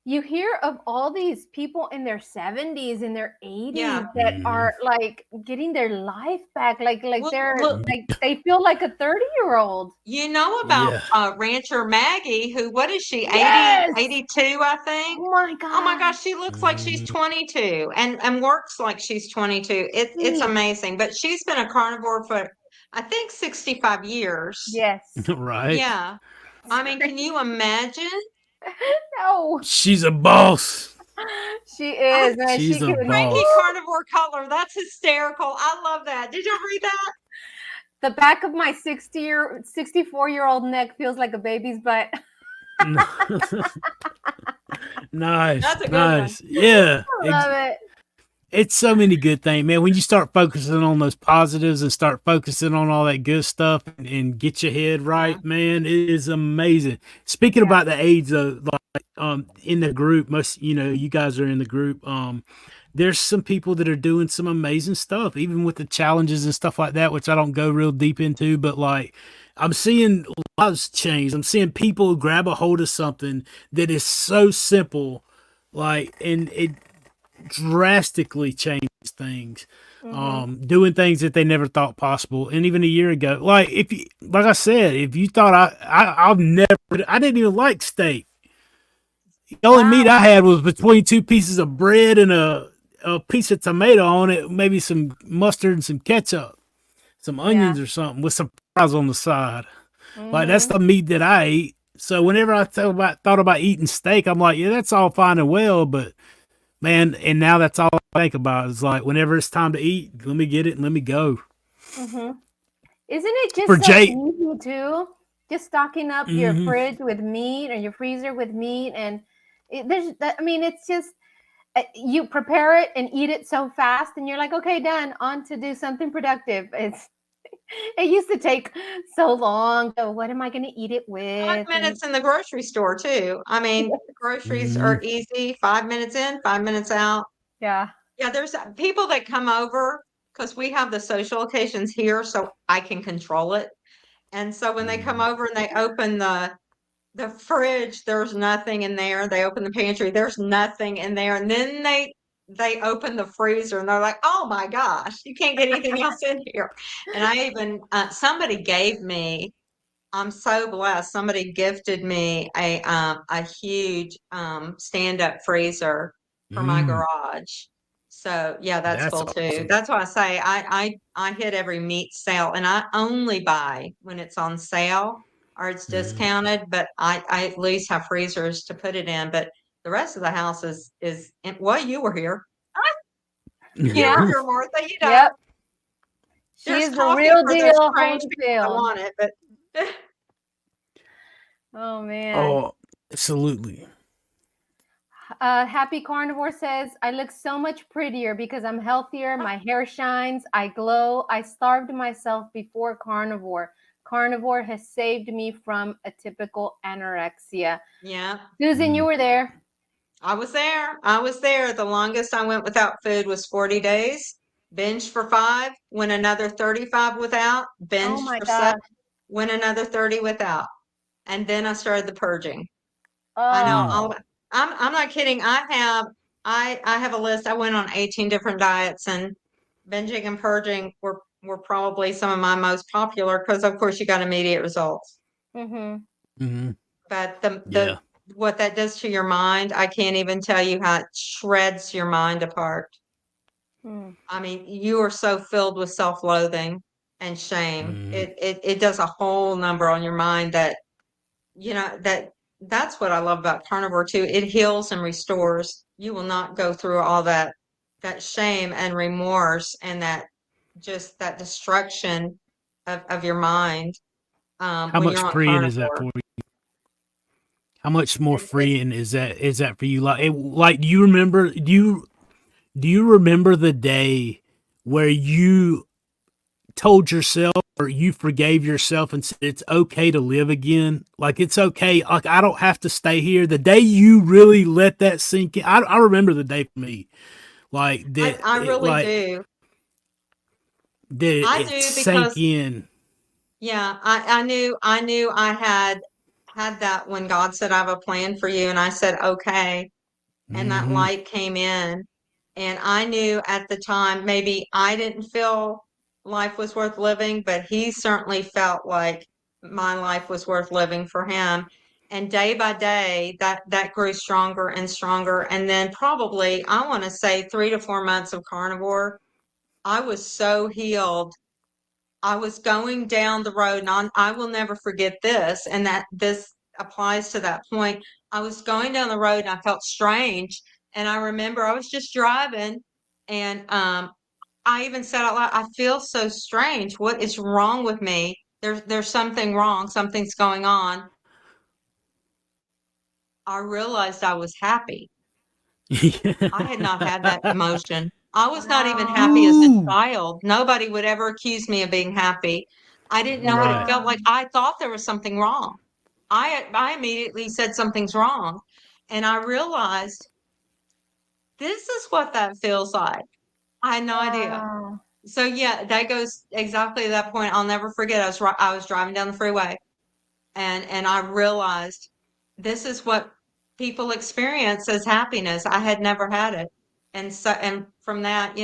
you hear of all these people in their 70s and their 80s Yeah. that are like getting their life back, like they're Well, like they feel like a 30-year-old. you know about Yeah. Rancher Maggie, who, what is she, 80, Yes! 82, I think? Oh my Oh my God. gosh, she looks like she's 22 and works like she's 22. It's Sweet. amazing. But she's been a carnivore for, I think, 65 years. Yes. Right. Yeah. I mean, can you imagine? No. She's a boss. She is, man. She's a could- Frankie boss. carnivore color. That's hysterical. I love that. Did you read that? The back of my 64-year-old neck feels like a baby's butt. Nice. That's a good nice. Yeah. I love it. It's so many good things, man. When you start focusing on those positives and start focusing on all that good stuff and get your head right, man, it is amazing. Speaking about the AIDS, like in the group, most you guys are in the group. There's some people that are doing some amazing stuff, even with the challenges and stuff like that, which I don't go real deep into. But like, I'm seeing lives change. I'm seeing people grab a hold of something that is so simple, like, and it drastically changed things. Doing things that they never thought possible. And even a year ago, like like I said, if you thought I didn't even like steak. The only meat I had was between 2 pieces of bread and a piece of tomato on it, maybe some mustard and some ketchup, some onions or something with some fries on the side. Like, that's the meat that I eat. So whenever I thought about eating steak, I'm like, yeah, that's all fine and well, but man, and now that's all I think about is like, whenever it's time to eat, let me get it and let me go. Isn't it just For so Jay- easy too? Just stocking up your fridge with meat or your freezer with meat, and it's just you prepare it and eat it so fast, and you're like, okay, done. On to do something productive. It used to take so long. So what am I going to eat it with? 5 minutes in the grocery store too. I mean, groceries are easy. 5 minutes in, 5 minutes out. Yeah. Yeah, there's people that come over because we have the social occasions here, so I can control it. And so when they come over and they open the fridge, there's nothing in there. They open the pantry, there's nothing in there. And then they open the freezer and they're like, oh my gosh, you can't get anything else in here. And I even, somebody gave me, I'm so blessed. Somebody gifted me a huge stand-up freezer for my garage. So yeah, that's cool too. awesome. That's why I say I hit every meat sale, and I only buy when it's on sale or it's discounted. But I at least have freezers to put it in. But the rest of the house is well, you were here. You were here, Martha. You know. Yep. There's She's the coffee real for deal. those strange people that Holyfield. want it, but. Oh man. Oh, absolutely. Happy Carnivore says, I look so much prettier because I'm healthier. My hair shines. I glow. I starved myself before Carnivore. Carnivore has saved me from a typical anorexia. Yeah. Susan, you were there. I was there. I was there. The longest I went without food was 40 days. Binged for 5, went another 35 without, Oh binged my for 7, gosh. went another 30 without. And then I started the purging. I know Mm. all Oh. I'm not kidding. I have a list. I went on 18 different diets, and binging and purging were probably some of my most popular because of course you got immediate results. Mm-hmm. Hmm. But the Yeah. what that does to your mind, I can't even tell you how it shreds your mind apart. Mm. I mean, you are so filled with self-loathing and shame. Hmm. It does a whole number on your mind that that's what I love about carnivore too. It heals and restores. You will not go through all that shame and remorse and that destruction of your mind How when much you're on freeing is that carnivore. for you? How much more It's freeing is that for you? Like do you remember? Do you remember the day where you told yourself or you forgave yourself and said it's okay to live again? Like it's okay. Like I don't have to stay here. The day you really let that sink in. I remember the day for me. Like that. I really do. That I it do sank because in. yeah, I knew I had that when God said I have a plan for you, and I said okay, and that Hmm. light came in, and I knew at the time maybe I didn't feel life was worth living, but he certainly felt like my life was worth living for him. And day by day, that grew stronger and stronger. And then probably I want to say 3 to 4 months of carnivore, I was so healed. I was going down the road, and I will never forget this, and that this applies to that point. I was going down the road and I felt strange. And I remember I was just driving, and I even said out loud, I feel so strange. What is wrong with me? There's something wrong. Something's going on. I realized I was happy. I had not had that emotion. I was not even happy as a Wow. Ooh. child. Nobody would ever accuse me of being happy. I didn't know what it Right. felt like. Wow. I thought there was something wrong. I immediately said something's wrong. And I realized this is what that feels like. I had no idea. Wow. So yeah, that goes exactly to that point. I'll never forget. I was driving down the freeway, and I realized this is what people experience as happiness. I had never had it. And from that,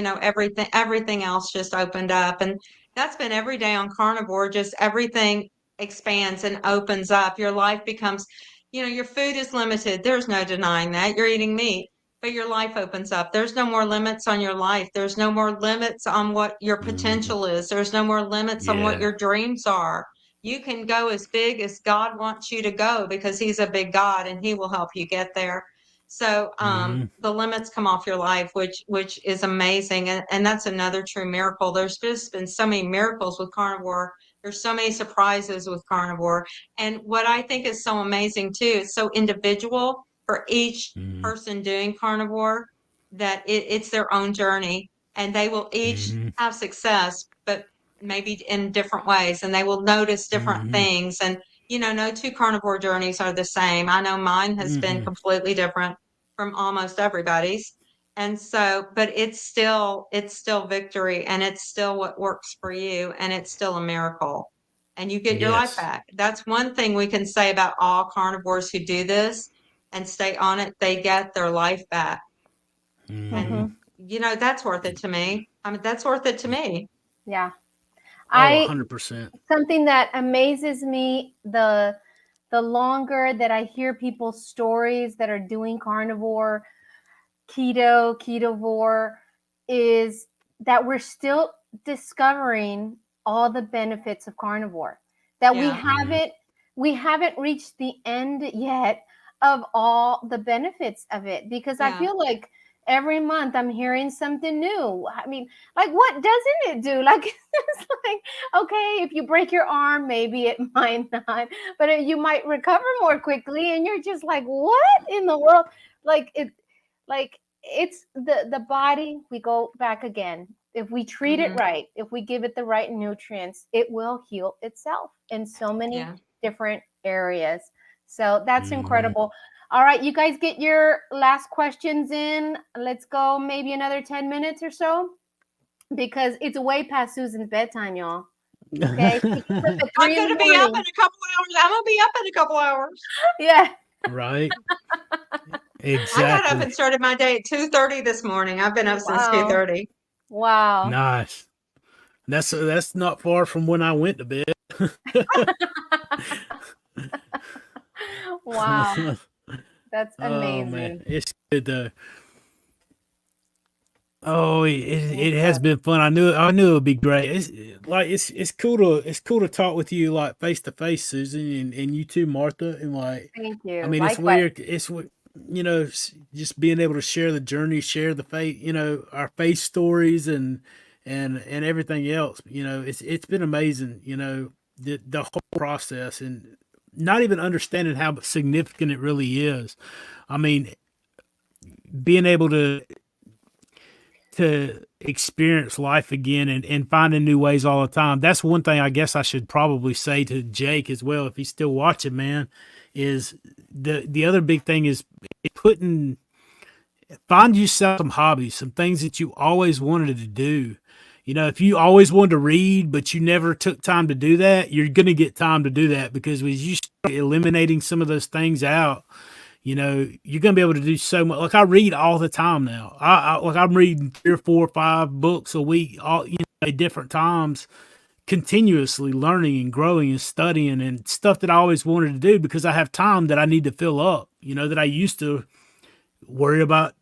everything else just opened up. And that's been every day on carnivore, just everything expands and opens up. Your life becomes, your food is limited. There's no denying that. You're eating meat, but your life opens up. There's no more limits on your life. There's no more limits on what your Mhm. potential is. There's no more limits on what Yeah. your dreams are. You can go as big as God wants you to go because he's a big God and he will help you get there. So Mhm. the limits come off your life, which is amazing. And that's another true miracle. There's just been so many miracles with carnivore. There's so many surprises with carnivore. And what I think is so amazing too, it's so individual for each Mhm. person doing carnivore that it's their own journey and they will each Mhm. have success, but maybe in different ways, and they will notice different Mhm. things. And no two carnivore journeys are the same. I know mine has been Mhm. completely different from almost everybody's. And so, but it's still victory, and it's still what works for you, and it's still a miracle, and you get your life Yes. back. That's one thing we can say about all carnivores who do this and stay on it. They get their life back. And Mhm. Mm-hmm. that's worth it to me. I mean, that's worth it to me. Yeah. Oh, I 100%. Something that amazes me, the longer that I hear people's stories that are doing carnivore, ketovore, is that we're still discovering all the benefits of carnivore. That we Yeah. Mhm. haven't we haven't reached the end yet of all the benefits of it, because I Yeah. feel like every month I'm hearing something new. I mean, like, what doesn't it do? Like, it's like, okay, if you break your arm, maybe it might not, but you might recover more quickly, and you're just like, what in the world? Like it, like it's the body. We go back again. If we treat it Hmm. right, if we give it the right nutrients, it will heal itself in so many Yeah. different areas. So that's incredible. All right, you guys get your last questions in. Let's go maybe another 10 minutes or so because it's way past Susan's bedtime, y'all. Okay. She gets up at I'm 3 in going the to be up in morning. a couple hours. I'm going to be up in a couple hours. Yeah. Right. I got up Exactly. and started my day at 2:30 this morning. I've been up since Wow. 2:30. Wow. Nice. That's not far from when I went to bed. Wow. That's Oh man, amazing. it's good though. Oh, it has Incredible. been fun. I knew it would be great. It's cool to talk with you like face to face, Susan, and you too, Martha. And like, Thank I you. mean, it's Likewise. weird. Just being able to share the journey, share the faith, our faith stories and everything else. It's been amazing. The whole process and not even understanding how significant it really is. I mean, being able to experience life again and finding new ways all the time. That's one thing I guess I should probably say to Jake as well, if he's still watching, man, is the other big thing is find yourself some hobbies, some things that you always wanted to do. If you always wanted to read, but you never took time to do that, you're going to get time to do that because as you start eliminating some of those things out, you're gonna be able to do so much. Like I read all the time now. I'm reading 3 or 4 or 5 books a week, all at different times, continuously learning and growing and studying and stuff that I always wanted to do because I have time that I need to fill up. That I used to worry about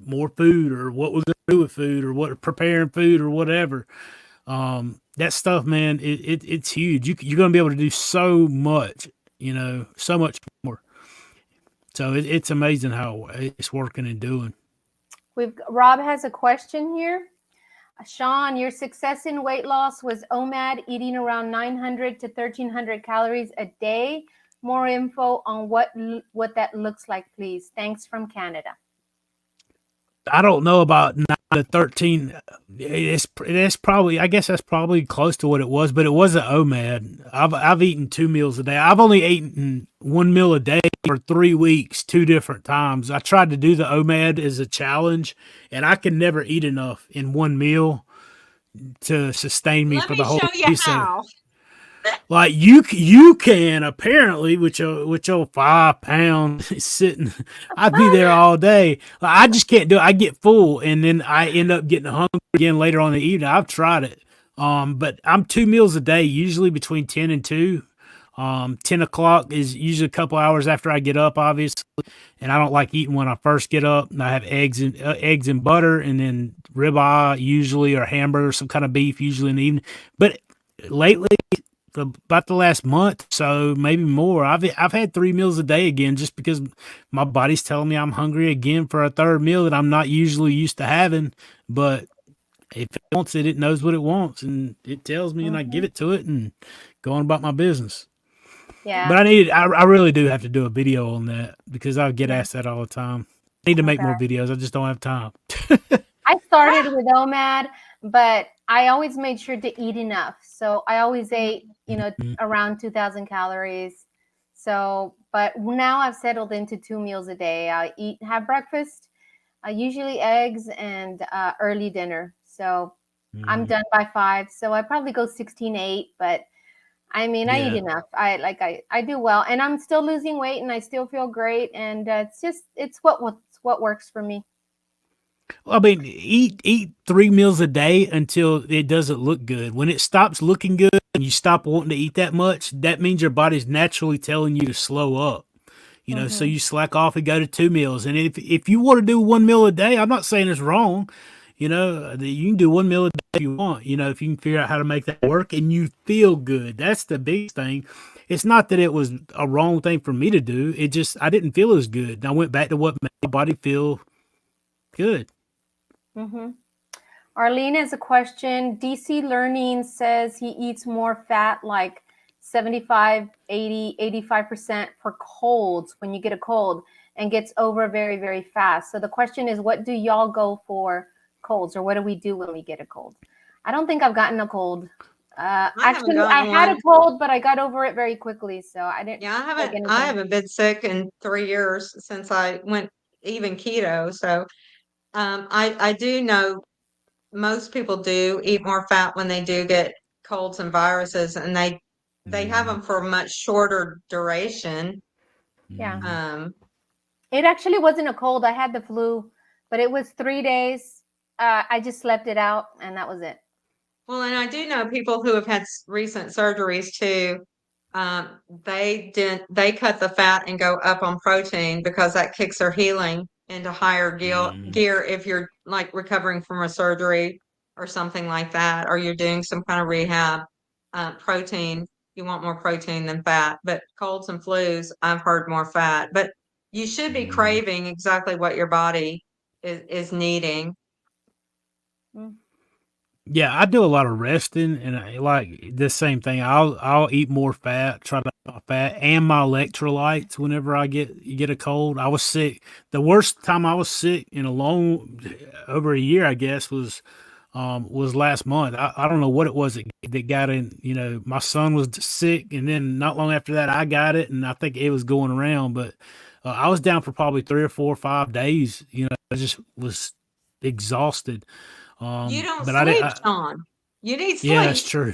more food or what we're gonna do with food or what preparing food or whatever. That stuff, man, it's huge. You're gonna be able to do so much. So much more. So it's amazing how it's working and doing. Rob has a question here. Shawn, your success in weight loss was OMAD, eating around 900 to 1300 calories a day. More info on what that looks like, please. Thanks from Canada. I don't know about 9 to 13. It's probably, I guess that's probably close to what it was, but it wasn't OMAD. I've eaten 2 meals a day. I've only eaten 1 meal a day for 3 weeks, 2 different times. I tried to do the OMAD as a challenge, and I can never eat enough in 1 meal to sustain me Let for me the whole show you day. So, how. like you can apparently with your 5 pounds sitting, I'd be there all day. Like, I just can't do it. I get full and then I end up getting hungry again later on in the evening. I've tried it, but I'm 2 meals a day, usually between 10 and 2. 10 o'clock is usually a couple hours after I get up, obviously, and I don't like eating when I first get up. And I have eggs and butter, and then ribeye usually, or hamburger, some kind of beef usually in the evening. But lately, about the last month, so maybe more, I've had 3 meals a day again, just because my body's telling me I'm hungry again for a third meal that I'm not usually used to having. But if it wants it, it knows what it wants, and it tells me, and I give it to it, and go on about my business. Yeah. But I really do have to do a video on that because I get asked that all the time. I need to make more videos. I just don't have time. I started with OMAD, but I always made sure to eat enough. So I always ate, around 2,000 calories. So, but now I've settled into 2 meals a day. I have breakfast, usually eggs, and early dinner. So I'm done by 5. So I probably go 16-8, but I mean, I eat enough. I do well, and I'm still losing weight, and I still feel great. And it's what works for me. Well, I mean, eat 3 meals a day until it doesn't look good. When it stops looking good and you stop wanting to eat that much, that means your body's naturally telling you to slow up. So you slack off and go to 2 meals. And if you want to do 1 meal a day, I'm not saying it's wrong. You can do 1 meal a day if you want. If you can figure out how to make that work and you feel good, that's the big thing. It's not that it was a wrong thing for me to do. It just I didn't feel as good. And I went back to what made my body feel good. Arlene has a question. DC Learning says he eats more fat, like 75, 80, 85% for colds when you get a cold, and gets over very, very fast. So the question is, what do y'all go for colds, or what do we do when we get a cold? I don't think I've gotten a cold. Actually, I gotten had a one. cold, but I got over it very quickly, so I didn't Yeah, take anything. I haven't been sick in 3 years since I went even keto. So, I do know most people do eat more fat when they do get colds and viruses, and they have them for a much shorter duration. Yeah. Um, It actually wasn't a cold. I had the flu, but it was 3 days. I just slept it out, and that was it. well, and I do know people who have had recent surgeries too. They cut the fat and go up on protein because that kicks their healing into higher gear if you're like recovering from a surgery or something like that, or you're doing some kind of rehab. Protein, you want more protein than fat, but colds and flus, I've heard more fat. But you should be craving exactly what your body is needing. Mm. Yeah, I do a lot of resting, and I like the same thing. I'll eat more fat, try to eat my fat and my electrolytes whenever I get a cold. I was sick. The worst time I was sick in a long over a year, I guess, was last month. I don't know what it was that got in. You know, my son was sick, and then not long after that, I got it, and I think it was going around. But I was down for probably 3 or 4 or 5 days. You know, I just was exhausted. You don't But sleep, Shawn. You need yeah, that's sleep. true.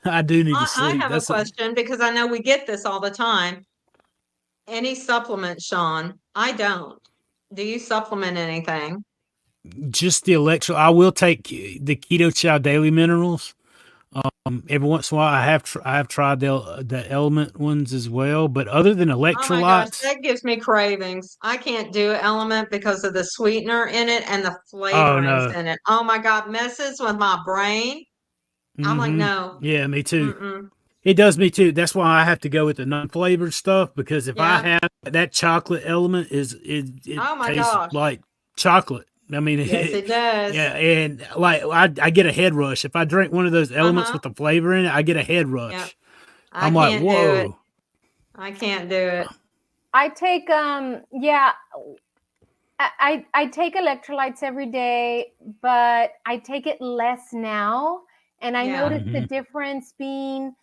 I do need to I sleep. have a question because I know we get this all the time. Any supplement, Shawn? I don't. Do you supplement anything? Just the electro. I will take the Keto Chow Daily Minerals. Every once in a while, I have tried the Element ones as well. But other than Oh my gosh, electrolytes, that gives me cravings. I can't do Element because of the sweetener in it and the oh flavorings no, in it. Oh my God, messes with my brain. I'm like, no. yeah, me too. Mm-mm. It does me too. That's why I have to go with the non-flavored stuff because if I Yeah. have that chocolate element, it Oh my tastes gosh. like chocolate. I mean, Yes, it does. yeah, and like I get a head rush if I drink one of those elements Uh-huh. with the flavor in it. I get a head Yeah. rush. I I'm like, can't do it. whoa. I can't do it. I take yeah, I take electrolytes every day, but I take it less now, and I Yeah. noticed the difference being.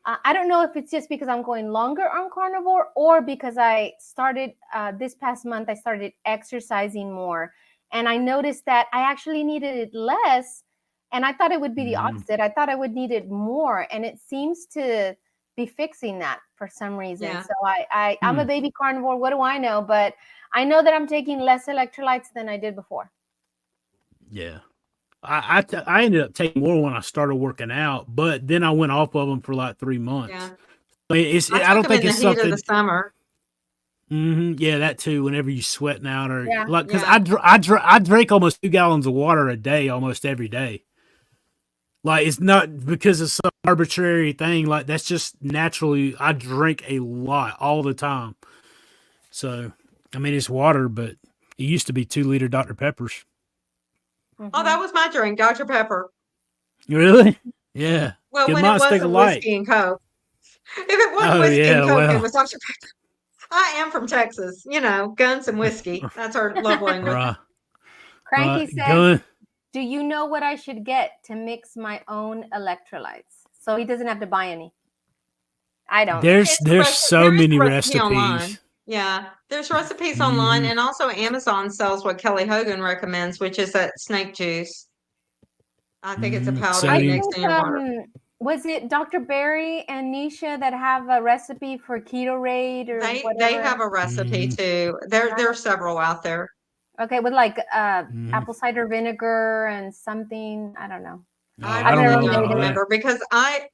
I don't know if it's just because I'm going longer on carnivore or because I started this past month, I started exercising more. And I noticed that I actually needed it less. And I thought it would be the opposite. I thought I would need it more. And it seems to be fixing that for some reason. Yeah. So I'm a baby carnivore. What do I know? But I know that I'm taking less electrolytes than I did before. Yeah. I ended up taking more when I started working out, but then I went off of them for like 3 months. Yeah. I I don't took them think in the it's heat of something. the summer. Yeah, that too. Whenever you sweating out or Yeah. like, because Yeah. I drink almost 2 gallons of water a day, almost every day. Like it's not because of some arbitrary thing. Like that's just naturally. I drink a lot all the time. So, I mean, it's water, but it used to be 2-liter Dr. Peppers. Oh, that was my drink, Dr. Pepper. Really? Yeah. Well, Good when it minds think wasn't alike. whiskey and Coke. If it wasn't Oh whiskey and yeah. Coke, it Well. was Dr. Pepper. I am from Texas, guns and whiskey. That's our love language. Right. Cranky says, Gun. do you know what I should get to mix my own electrolytes? So he doesn't have to buy any. I don't. There's so There is many a recipe online. recipes. Yeah, there's recipes online, and also Amazon sells what Kelly Hogan recommends, which is that snake juice. I think it's a powder you mix in your water. Was it Dr. Barry and Nisha that have a recipe for Keto Raid or They whatever? have a recipe too. There are several out there. Okay, with like apple cider vinegar and something. I don't know. I really don't remember because I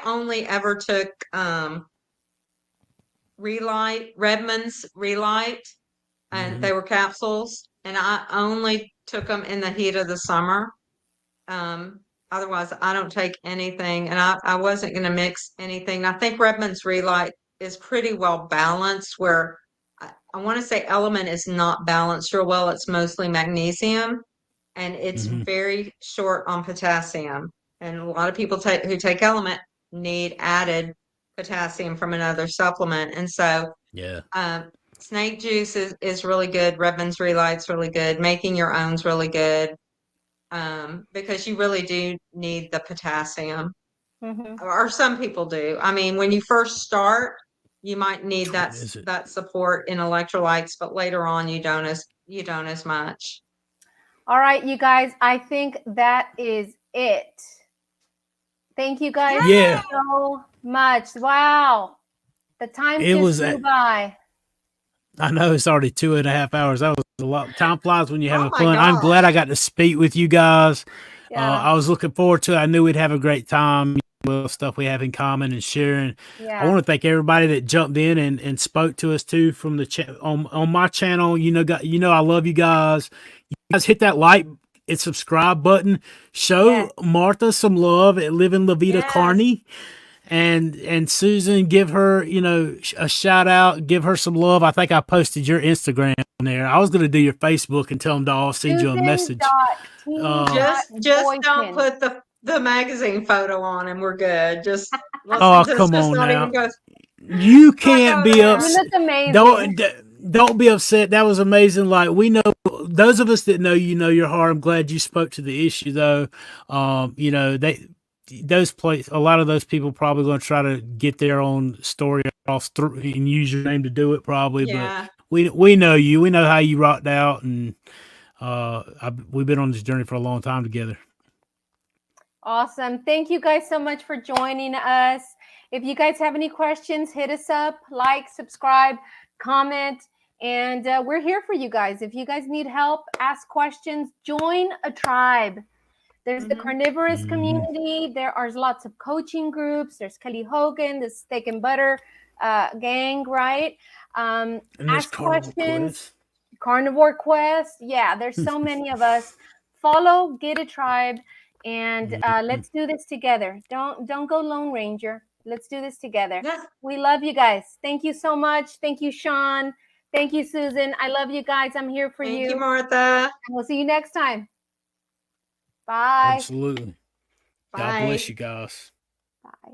only ever took Redmond's Relight, and they were capsules, and I only took them in the heat of the summer. Otherwise, I don't take anything, and I wasn't going to mix anything. I think Redmond's Relight is pretty well balanced, where I want to say Element is not balanced real well. It's mostly magnesium, and it's very short on potassium. And a lot of people who take Element need added potassium from another supplement. And so, snake juice is really good. Redmond's Relight's really good. Making your own's really good. because you really do need the potassium, Mhm. or some people do. I mean, when you first start, you might need What is it? that support in electrolytes, but later on you don't as much. All right, you guys, I think that is it. Thank you guys Yeah. so much. Wow. The time It just was flew by. I know it's already 2.5 hours. That was a lot. Time flies when you're Oh having my fun. I'm glad gosh. I got to speak with you guys. Yeah. I was looking forward to it. I knew we'd have a great time with stuff we have in common and sharing. I Yeah. want to thank everybody that jumped in and spoke to us too from the on my channel. You know, I love you guys. You guys hit that like and subscribe button. Show Yes. Martha some love at Living La Vida Yes. Carney. And Susan, give her, a shout out, give her some love. I think I posted your Instagram on there. I was going to do your Facebook and tell them to all send you a message. Just don't Boykin. put the magazine photo on and we're good. Just Oh, let's come just on not now. even go. You Not can't go be there. You upset. look amazing. Don't be upset. That was amazing. Like, we know, those of us that know your heart. I'm glad you spoke to the issue though. A lot of those people probably going to try to get their own story off through and use your name to do it probably. Yeah. But we know you. We know how you rocked out, and we've been on this journey for a long time together. Awesome. Thank you guys so much for joining us. If you guys have any questions, hit us up, like, subscribe, comment, and we're here for you guys. If you guys need help, ask questions, join a tribe. There's the carnivorous community. There are lots of coaching groups. There's Kelly Hogan, the Steak and Butter gang, right? And there's Ask questions. Carnivore Quest. Yeah, there's so many of us. Follow, get a tribe, and let's do this together. Don't go Lone Ranger. Let's do this together. Yeah. We love you guys. Thank you so much. Thank you, Shawn. Thank you, Susan. I love you guys. I'm here for Thank you. you, Martha. And we'll see you next time. Bye. Absolutely. Bye. God bless you guys. Bye.